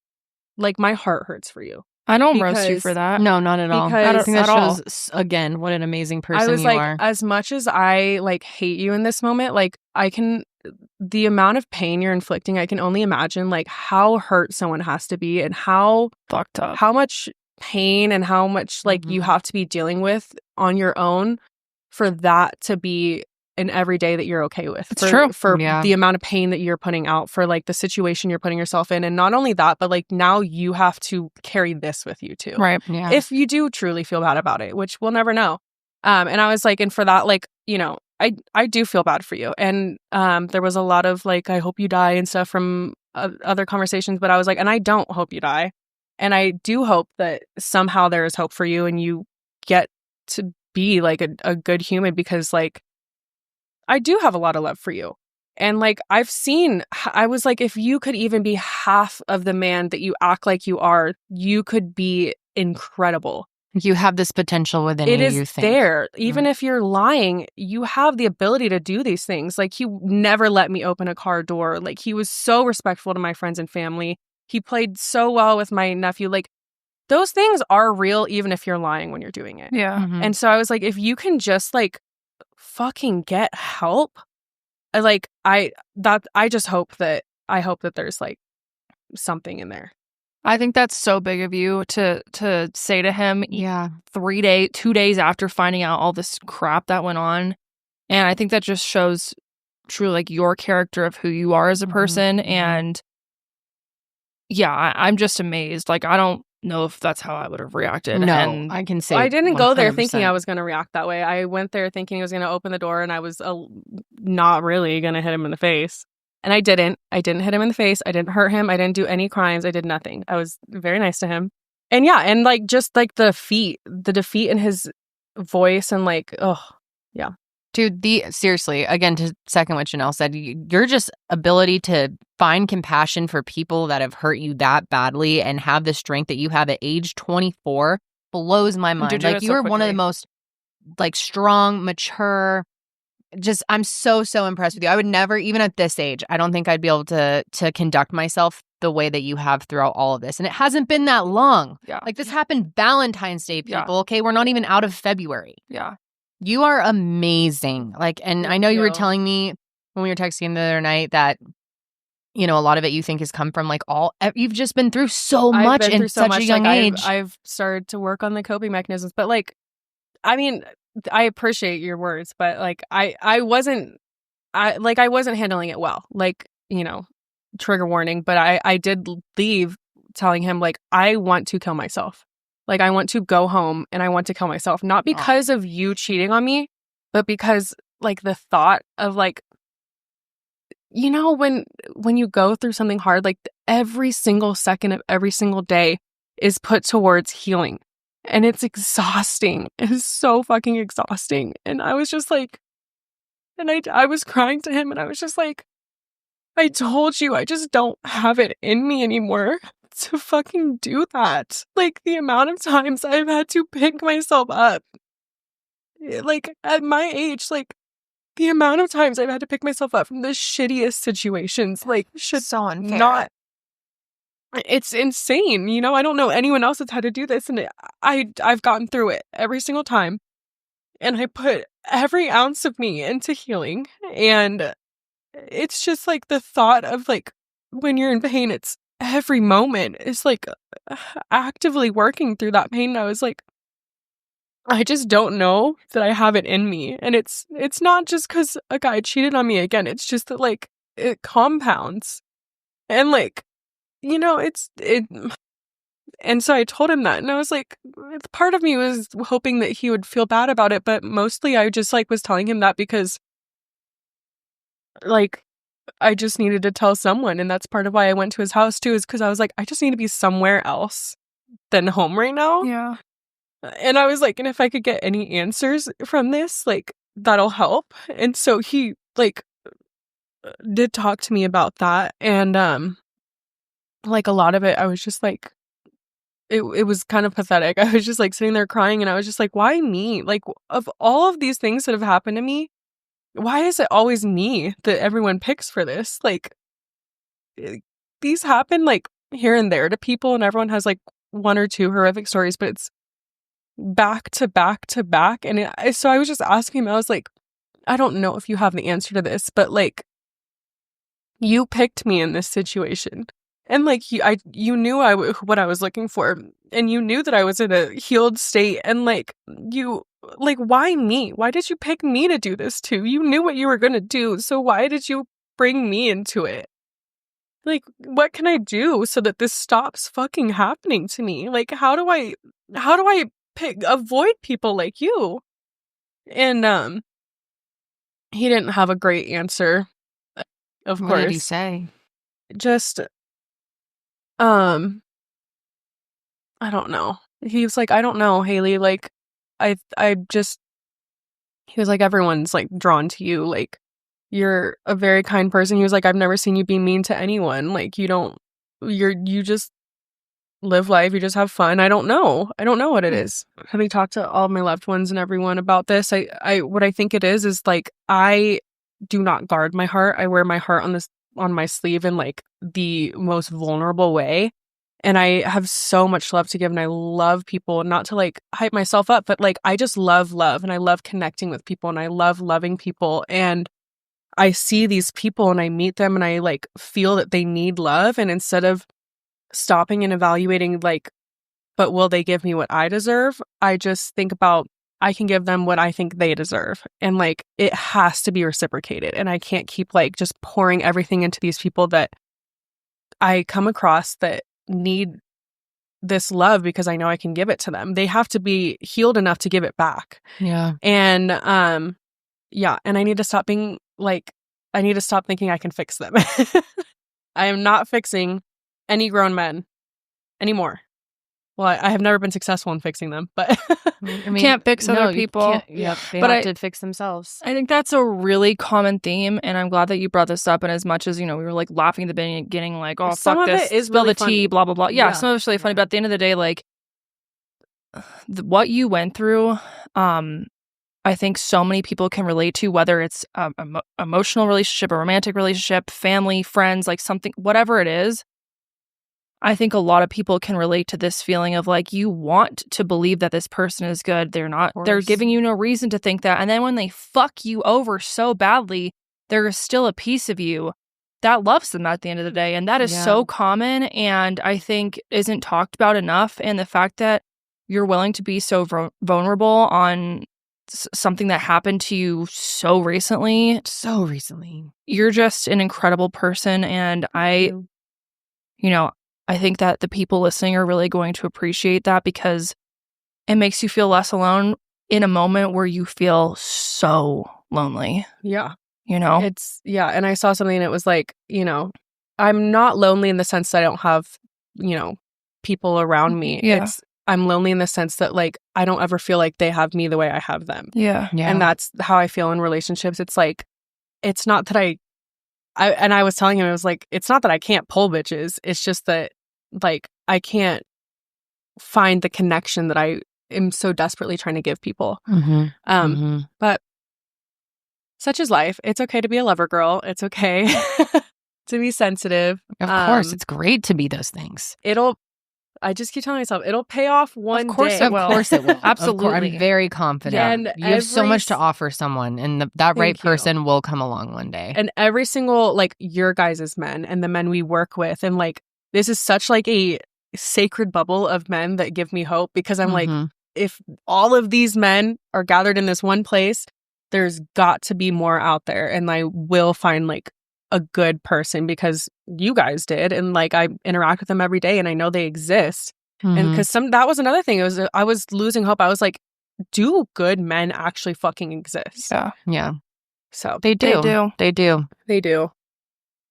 like my heart hurts for you. I don't roast you Because- for that. No, not at all. I because- think that At all. shows, again, what an amazing person I was you like, are. as much as I like hate you in this moment, like the amount of pain you're inflicting, I can only imagine like how hurt someone has to be, and how Fucked up. much pain and how much like you Mhm. have to be dealing with on your own for that to be an everyday that you're okay with. It's true. For the amount of pain that you're putting out, for like the situation you're putting yourself in. And not only that, but like now you have to carry this with you too. Right. Yeah. If you do truly feel bad about it, which we'll never know. And I was like, and for that, like, you know, I do feel bad for you. And there was a lot of like, I hope you die and stuff from other conversations. But I was like, and I don't hope you die. And I do hope that somehow there is hope for you and you get to be like a good human, because like, I do have a lot of love for you. And like, I was like, if you could even be half of the man that you act like you are, you could be incredible. You have this potential within It you, is you think. there. Even if you're lying, you have the ability to do these things. Like, he never let me open a car door. Like, he was so respectful to my friends and family. He played so well with my nephew. Like, those things are real, even if you're lying when you're doing it. Yeah. Mhm. And so I was like, if you can just like fucking get help, I just hope that there's like something in there. I think that's so big of you to say to him. Yeah. 2 days after finding out all this crap that went on. And I think that just shows truly like your character of who you are as a person. And yeah, I'm just amazed. Like, I don't know if that's how I would have reacted. No, And I can say I didn't go there thinking 100%. I was going to react that way. I went there thinking he was going to open the door, and I was not really going to hit him in the face. And I didn't. I didn't hit him in the face. I didn't hurt him. I didn't do any crimes. I did nothing. I was very nice to him. And yeah, and like just like the defeat in his voice, and like, oh, yeah. Dude, seriously, again, to second what Janelle said, your just ability to find compassion for people that have hurt you that badly and have the strength that you have at age 24 blows my mind. Did Like, it you are so one of the quickly. most like strong, mature. Just, I'm so impressed with you. I would never, even at this age, I don't think I'd be able to conduct myself the way that you have throughout all of this. And it hasn't been that long. Yeah. Like, this happened Valentine's Day, people. Yeah. Okay, we're not even out of February. yeah. You are amazing. Like, and I know you were you. telling me when we were texting the other night that, you know, a lot of it you think has come from like you've just been through so I've much been through in so such much. a young like, age. I've started to work on the coping mechanisms, but like, I mean, I appreciate your words, but like, I wasn't handling it well. Like, you know, trigger warning, but I did leave telling him like, I want to kill myself. Like, I want to go home and I want to kill myself, not because of you cheating on me, but because like the thought of like, you know, when you go through something hard, like every single second of every single day is put towards healing, and it's exhausting. It is so fucking exhausting. And I was just like, and I was crying to him, and I was just like, I told you, I just don't have it in me anymore to fucking do that. Like, the amount of times I've had to pick myself up, like at my age, like the amount of times I've had to pick myself up from the shittiest situations, like, should So unfair. not. It's insane. You know, I don't know anyone else that's had to do this, and I've gotten through it every single time, and I put every ounce of me into healing. And it's just like the thought of like, when you're in pain, it's every moment is like actively working through that pain. And I was like, I just don't know that I have it in me. And it's not just because a guy cheated on me again. It's just that like it compounds, and like, you know, and so I told him that, and I was like, part of me was hoping that he would feel bad about it, but mostly I just like was telling him that because like I just needed to tell someone. And that's part of why I went to his house too, is because I was like, I just need to be somewhere else than home right now. Yeah. And I was like, and if I could get any answers from this, like, that'll help. And so he like did talk to me about that. And like a lot of it, I was just like, it was kind of pathetic. I was just like sitting there crying, and I was just like, why me? Like, of all of these things that have happened to me, why is it always me that everyone picks for this? Like, these happen like here and there to people, and everyone has like one or two horrific stories, but it's back to back to back. And so I was just asking him, I was like, I don't know if you have the answer to this, but like, you picked me in this situation, and like you knew what I was looking for, and you knew that I was in a healed state, and like you like, why me? Why did you pick me to do this to? You knew what you were going to do. So why did you bring me into it? Like, what can I do so that this stops fucking happening to me? Like, how do I avoid people like you? And he didn't have a great answer, of course. What did he say? Just I don't know. He was like, I don't know, Haley, like I just, he was like, everyone's like drawn to you, like you're a very kind person. He was like, I've never seen you be mean to anyone. Like you just live life, you just have fun. I don't know what it is. Having talked to all of my loved ones and everyone about this, I what I think it is like, I do not guard my heart. I wear my heart on my sleeve in like the most vulnerable way. And I have so much love to give, and I love people, not to like hype myself up, but like I just love and I love connecting with people, and I love loving people. And I see these people and I meet them and I like feel that they need love. And instead of stopping and evaluating like, but will they give me what I deserve? I just think about, I can give them what I think they deserve. And like, it has to be reciprocated. And I can't keep like just pouring everything into these people that I come across that need this love, because I know I can give it to them. They have to be healed enough to give it back. Yeah. And yeah, and I need to stop being like, I need to stop thinking I can fix them. I am not fixing any grown men anymore. Well, I have never been successful in fixing them, but I mean, can't fix other people. Yep, they but have to fix themselves. I think that's a really common theme, and I'm glad that you brought this up. And as much as, you know, we were like laughing at the beginning, like, oh, some fuck of this, it is spill really the tea, funny. blah, blah, blah. Yeah, some of it's really funny, but at the end of the day, like, what you went through, I think so many people can relate to, whether it's emotional relationship, a romantic relationship, family, friends, like something, whatever it is. I think a lot of people can relate to this feeling of like, you want to believe that this person is good. They're not, they're giving you no reason to think that. And then when they fuck you over so badly, there is still a piece of you that loves them at the end of the day. And that is so common, and I think isn't talked about enough. And the fact that you're willing to be so vulnerable on something that happened to you so recently. You're just an incredible person. And you know, I think that the people listening are really going to appreciate that, because it makes you feel less alone in a moment where you feel so lonely. yeah, You know? And I saw something and it was like, you know, I'm not lonely in the sense that I don't have, you know, people around me. Yeah. I'm lonely in the sense that like, I don't ever feel like they have me the way I have them. Yeah. And that's how I feel in relationships. It's like, it's not that I was telling him, it was like, it's not that I can't pull bitches. It's just that like, I can't find the connection that I am so desperately trying to give people. But such is life. It's okay to be a lover girl. It's okay to be sensitive. Of course, it's great to be those things. I just keep telling myself, it'll pay off one day. Of course it will. Absolutely. I'm very confident. And you have so much to offer someone, and that right person will come along one day. And every single, like, your guys' men and the men we work with, and like, this is such like a sacred bubble of men that give me hope, because I'm like, if all of these men are gathered in this one place, there's got to be more out there, and I will find like a good person, because you guys did, and like I interact with them every day and I know they exist. And because that was another thing, I was losing hope. I was like, do good men actually fucking exist? Yeah. So They do.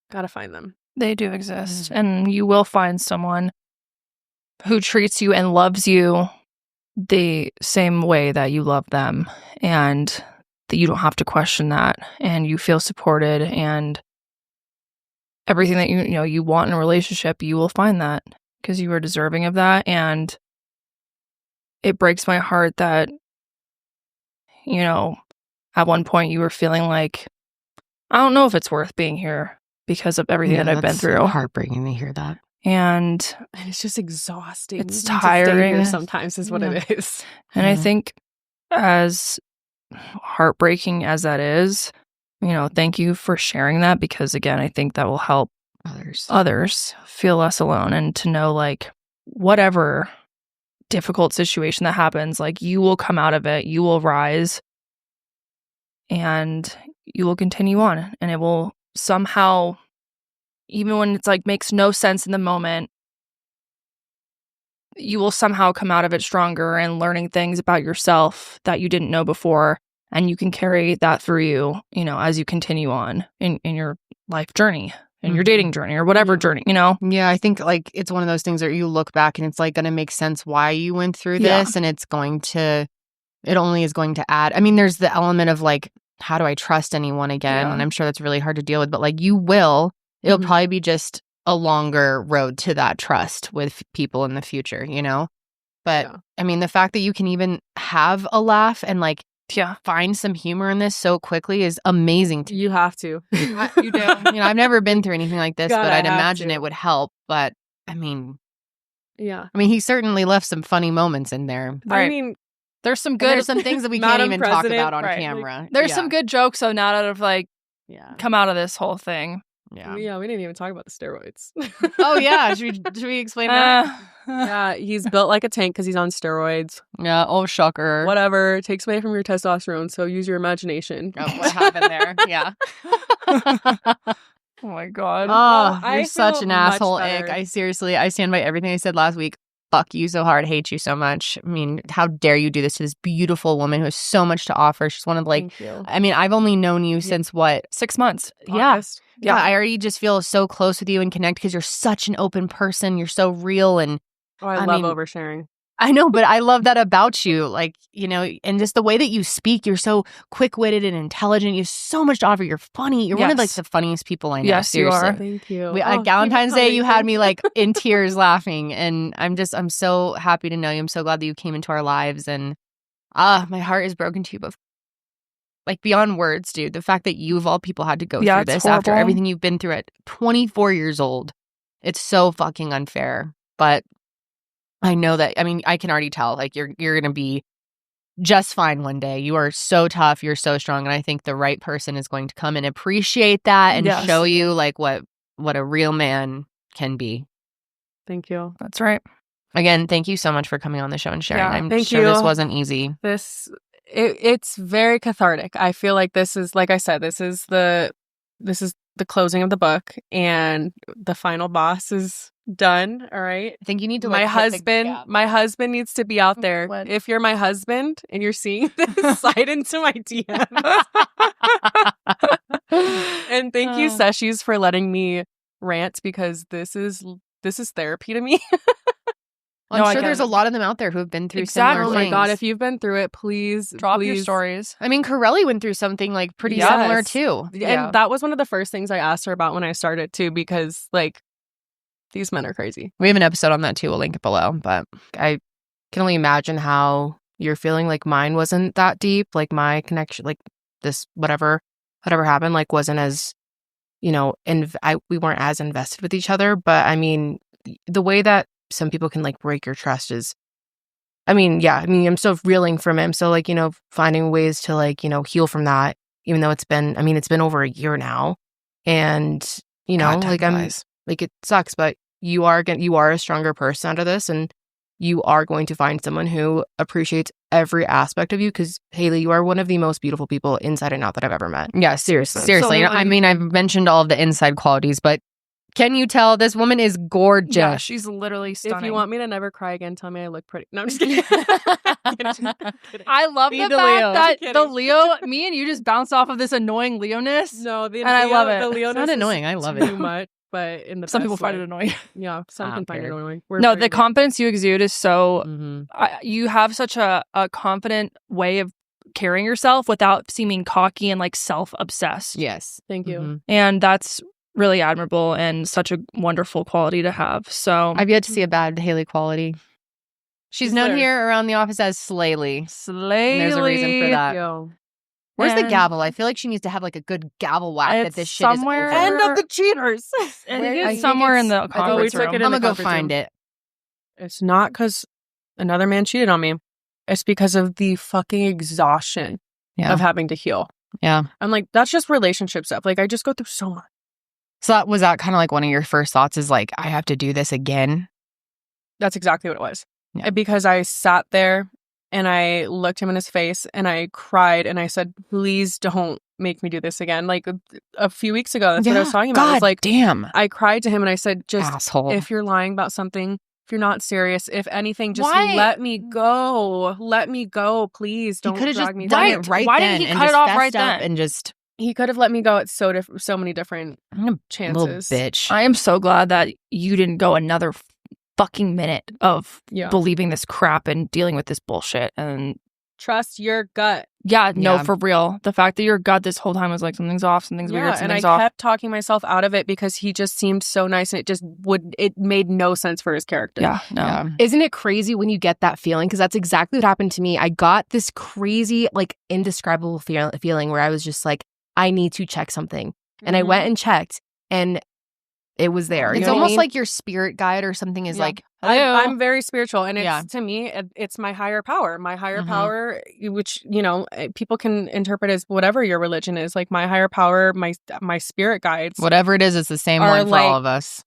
Gotta find them. They do exist. And you will find someone who treats you and loves you the same way that you love them, and that you don't have to question that, and you feel supported, and everything that you want in a relationship, you will find that, because you are deserving of that. And it breaks my heart that, you know, at one point you were feeling like, I don't know if it's worth being here because of everything that I've been through. Heartbreaking to hear that. And it's just exhausting. It's tiring sometimes is what it is. And I think, as heartbreaking as that is, you know, thank you for sharing that, because again, I think that will help others feel less alone, and to know like whatever difficult situation that happens, like you will come out of it, you will rise, and you will continue on, and it will somehow, even when it's like makes no sense in the moment, you will somehow come out of it stronger and learning things about yourself that you didn't know before, and you can carry that through you, you know, as you continue on in your life journey, in your dating journey, or whatever journey, you know? Yeah, I think like it's one of those things that you look back and it's like going to make sense why you went through this, and it only is going to add. I mean, there's the element of like, how do I trust anyone again? And I'm sure that's really hard to deal with, but like it'll probably be just a longer road to that trust with people in the future, you know? But I mean, the fact that you can even have a laugh and like find some humor in this so quickly is amazing to me. You have to. You do. You know, I've never been through anything like this, God, but I'd I have imagine to. it would help. But I mean, Yeah. he certainly left some funny moments in there. Right. I mean, There's some And good there's some things that we can't Madam even talk President, about on right, like, camera. there's some good jokes though now that have like Yeah. come out of this whole thing. Yeah. yeah, we didn't even talk about the steroids. Oh yeah. Should we explain that? Yeah, he's built like a tank because he's on steroids. Yeah. Oh, shocker. Whatever. It takes away from your testosterone, so use your imagination. Oh, what happened there? Yeah. Oh my god. Oh, I you're such feel an much asshole, better. Ick. I stand by everything I said last week. Fuck you so hard. Hate you so much. I mean, how dare you do this to this beautiful woman who has so much to offer? She's one of like, Thank you. I mean, I've only known you since what? 6 months. Yeah. August. Yeah. I already just feel so close with you and connect because you're such an open person. You're so real. And Oh, I I love mean, oversharing. I know, but I love that about you. Like, you know, and just the way that you speak, you're so quick-witted and intelligent. You have so much to offer. You're funny. You're one of like Yes. the funniest people I know. Yes, you seriously. are. Thank you. At Oh, Valentine's keep Day, you coming. had me like in tears laughing. And I'm so happy to know you. I'm so glad that you came into our lives. And my heart is broken to you, but like beyond words, dude. The fact that you of all people had to go through it's this after horrible. everything you've been through at 24 years old. It's so fucking unfair. But I know that, I mean, I can already tell like you're going to be just fine one day. You are so tough. You're so strong. And I think the right person is going to come and appreciate that and Yes. show you like what a real man can be. Thank you. That's right. Again, thank you so much for coming on the show and sharing. Yeah, I'm thank sure this you. wasn't easy. It's very cathartic. I feel like this is, like I said, this is the closing of the book, and the final boss is done. All right. I think you need to My like, husband needs to be out there. What? If you're my husband and you're seeing this, slide into my DMs. And thank you, Seshies, for letting me rant, because this is therapy to me. I'm No, I sure get there's it. a lot of them out there who have been through Exactly. Oh similar my things. God, if you've been through it, please Drop your stories. I mean, Karelly went through something like pretty Yes. similar too. And that was one of the first things I asked her about when I started too, because like these men are crazy. We have an episode on that too. We'll link it below. But I can only imagine how you're feeling. Like mine wasn't that deep. Like my connection, like this, whatever happened, like wasn't as, you know, we weren't as invested with each other. But I mean, the way that some people can like break your trust is, I'm still reeling from it. I'm still like, you know, finding ways to like, you know, heal from that, even though it's been over a year now. And, you know, God, time like flies. like it sucks, but you are a stronger person out of this, and you are going to find someone who appreciates every aspect of you, because Haley, you are one of the most beautiful people inside and out that I've ever met. Yeah, seriously. Absolutely. I mean, I've mentioned all of the inside qualities, but can you tell this woman is gorgeous? Yeah, she's literally stunning. If you want me to never cry again, tell me I look pretty. No, I'm just kidding. I love Be the the fact Leo. that Kidding. the Leo, me and you just bounce off of this annoying Leo-ness. No, the And I love it. The It's Leoness not is annoying. I love too it. much, but in the Some best people find way. it annoying. Yeah, some I can don't find it care. annoying. No, the confidence you exude is so. Mm-hmm. You have such a confident way of carrying yourself without seeming cocky and like self-obsessed. Yes. Thank you. Mhm. And that's really admirable and such a wonderful quality to have. So I've yet to see a bad Haley quality. She's Is known there? here around the office as Slayly. Slay. There's a reason for that. Yo. Where's the And- gavel? I feel like she needs to have like a good gavel whack that It's this shit somewhere- is over. End of the cheaters. And Where- it I is think somewhere in it's- the I think conference we took room. it in I'm the gonna go conference find room. it. It's not because another man cheated on me. It's because of the fucking exhaustion Yeah. of having to heal. Yeah. I'm like, that's just relationship stuff. Like, I just go through so much. So was that kind of like one of your first thoughts is like, I have to do this again? That's exactly what it was. Yeah. because I sat there and I looked him in his face and I cried and I said, please don't make me do this again. Like a few weeks ago, that's what I was talking about. God It was like, damn. I cried to him and I said, just Asshole. if you're lying about something, if you're not serious, if anything, just Why? let me go. Let me go. Please don't He could have drag just me done down. it right Why then didn't he and cut just it off fessed right up then? and just He could have let me go at so many different little chances. bitch. I am so glad that you didn't go another fucking minute of Yeah. believing this crap and dealing with this bullshit. And Trust your gut. yeah, no, Yeah. for real. The fact that your gut this whole time was like, something's off, something's weird, And something's I off. kept talking myself out of it because he just seemed so nice and it made no sense for his character. Yeah, no. Yeah. Isn't it crazy when you get that feeling? Because that's exactly what happened to me. I got this crazy, like, indescribable feeling where I was just like, I need to check something. And I went and checked, and it was there. You It's know what I almost mean? like your spirit guide or something is Yeah. like, I'm very spiritual, and it's Yeah. to me, it's my higher power. My higher power, which people can interpret as whatever your religion is. Like my higher power, my spirit guides. whatever it is, it's the same Are one for all like- of us.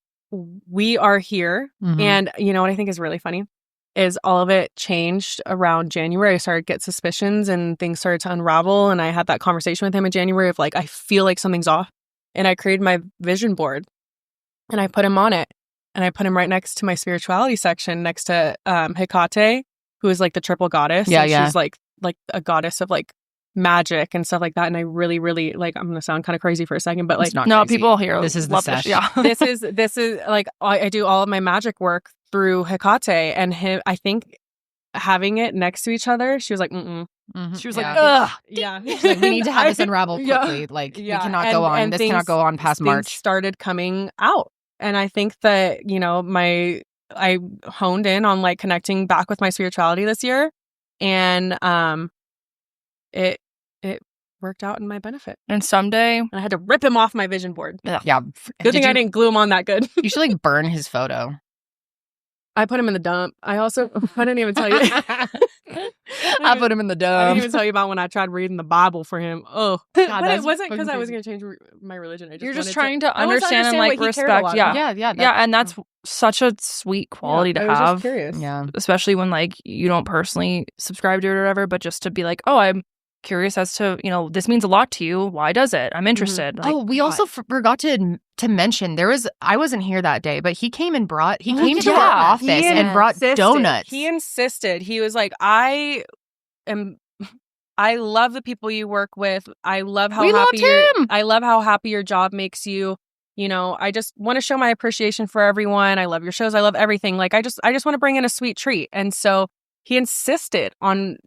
We are here, Mhm. and you know what I think is really funny is all of it changed around January. I started to get suspicions, and things started to unravel. And I had that conversation with him in January of like, I feel like something's off, and I created my vision board, and I put him on it. And I put him right next to my spirituality section, next to Hecate, who is like the triple goddess. Yeah, and yeah. She's like a goddess of like magic and stuff like that. And I really, really like. I'm gonna sound kind of crazy for a second, but like It's not No, crazy. people here This is the love sesh. Yeah. this is like I do all of my magic work through Hecate, and him. I think having it next to each other, she was like, mm. Mhm. She was Yeah. like, ugh. Yeah, She's like, we need to have this unravel Yeah. quickly. Like, Yeah, we cannot go on. and This things- cannot go on past things March. started coming out, and I think that I honed in on like connecting back with my spirituality this year, and it worked out in my benefit. And someday, And I had to rip him off my vision board. Yeah. Good thing I didn't glue him on that good. You should like burn his photo. I put him in the dump. I didn't even tell you. I put him in the I didn't dump. even tell you about when I tried reading the Bible for him. Oh, God, but it that's wasn't because fucking I was going to change my religion. I just you're just wanted trying to I wanted understand and like what he cared a respect. lot Yeah. about. Yeah. And that's such a sweet quality I to was just have. curious. Yeah. Especially when like you don't personally subscribe to it or whatever, but just to be like, oh, I'm curious as to, this means a lot to you. Why does it? I'm interested. Like, Oh, we also forgot to mention I wasn't here that day, but he came to our office and brought donuts. He insisted. He was like, I love the people you work with. I love how We happy loved him. I love how happy your job makes you. I just want to show my appreciation for everyone. I love your shows. I love everything. Like, I just want to bring in a sweet treat. And so he insisted on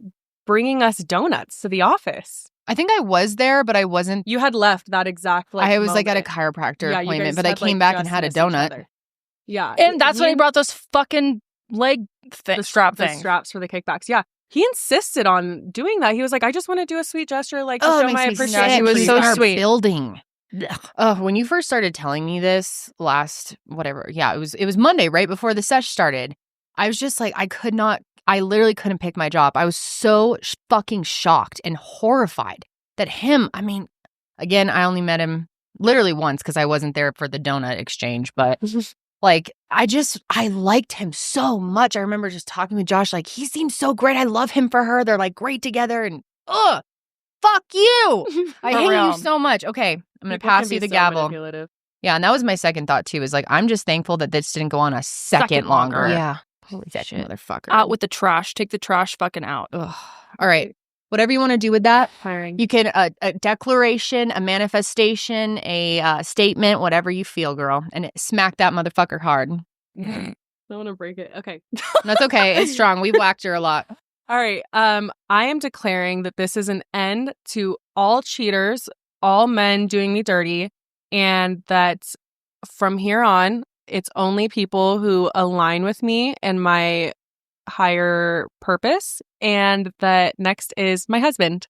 bringing us donuts to the office. I think I was there, but I wasn't. You had left that exact I was like at a moment. chiropractor Yeah, you appointment, guys but I had, came like, back and just had a missed each donut. other. Yeah. and that's when he brought those fucking leg strap the thing. straps for the kickbacks. Yeah. He insisted on doing that. He was like, I just want to do a sweet gesture, like to Oh, show it my makes me appreciation. sick. He was He's so in our sweet. Building. Oh, when you first started telling me this last whatever, yeah, it was Monday, right before the sesh started. I was just like, I literally couldn't pick my job. I was so fucking shocked and horrified that him. I mean, again, I only met him literally once because I wasn't there for the donut exchange, but like, I liked him so much. I remember just talking with Josh, like, he seems so great. I love him for her. They're like great together, and fuck you. I For hate real. you so much. Okay, I'm gonna People pass can you be the so gavel. manipulative. Yeah, and that was my second thought too. Is like, I'm just thankful that this didn't go on a second longer. Yeah. Holy shit, motherfucker. Out with the trash. Take the trash fucking out. Ugh. All right, whatever you want to do with that. Firing. You can a declaration, a manifestation, a statement, whatever you feel, girl, and smack that motherfucker hard. I want to break it. Okay. That's okay. It's strong. We've whacked her a lot. All right. I am declaring that this is an end to all cheaters, all men doing me dirty, and that from here on, it's only people who align with me and my higher purpose. And that next is my husband.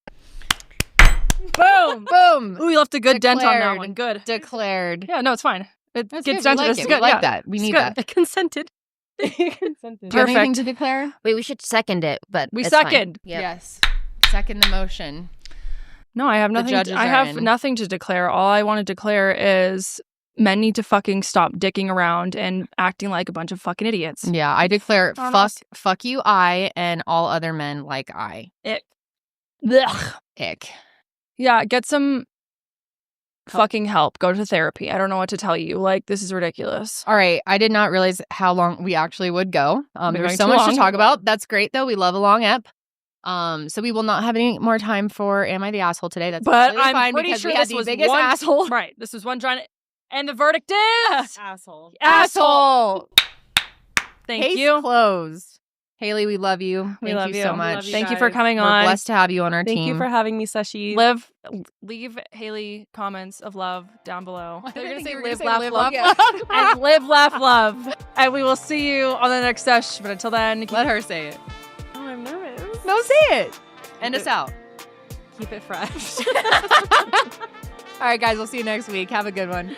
Boom. Boom. Ooh, you left a good dent on that Declared. one. Good. Declared. Yeah, no, it's fine. It That's gets good. We dented. like It's it. good. We like yeah. that. We It's need good. that. I consented. Do you have anything Perfect. to declare? Wait, we should second it, but We it's fine. second. Yep. Yes. Second the motion. No, I have nothing. judges I are have in. nothing to declare. All I want to declare is men need to fucking stop dicking around and acting like a bunch of fucking idiots. Yeah, I declare I don't know. fuck you, I, and all other men like I. Ick. Blech. Ick. Yeah, get some fucking help. Go to therapy. I don't know what to tell you. Like, this is ridiculous. All right, I did not realize how long we actually would go. We're There's going so too much long. to talk about. That's great, though. We love a long ep. So we will not have any more time for Am I the Asshole today. That's But completely I'm fine pretty because sure we had this the was biggest one asshole. Right. This was one giant. And the verdict is Asshole. asshole. Thank Case you. closed. Haley, we love you. We Thank love you you. so We much. love you Thank you for guys. coming We're on. blessed to have you on our Thank team. you for having me, Seshi. Leave Haley comments of love down below. I They're didn't gonna think say you were gonna live, say laugh, live, love, laugh, and live, laugh, love. And we will see you on the next sesh. But until then, Let her say it. Oh, I'm nervous. No, say it. End us out. Keep it fresh. All right, guys, we'll see you next week. Have a good one.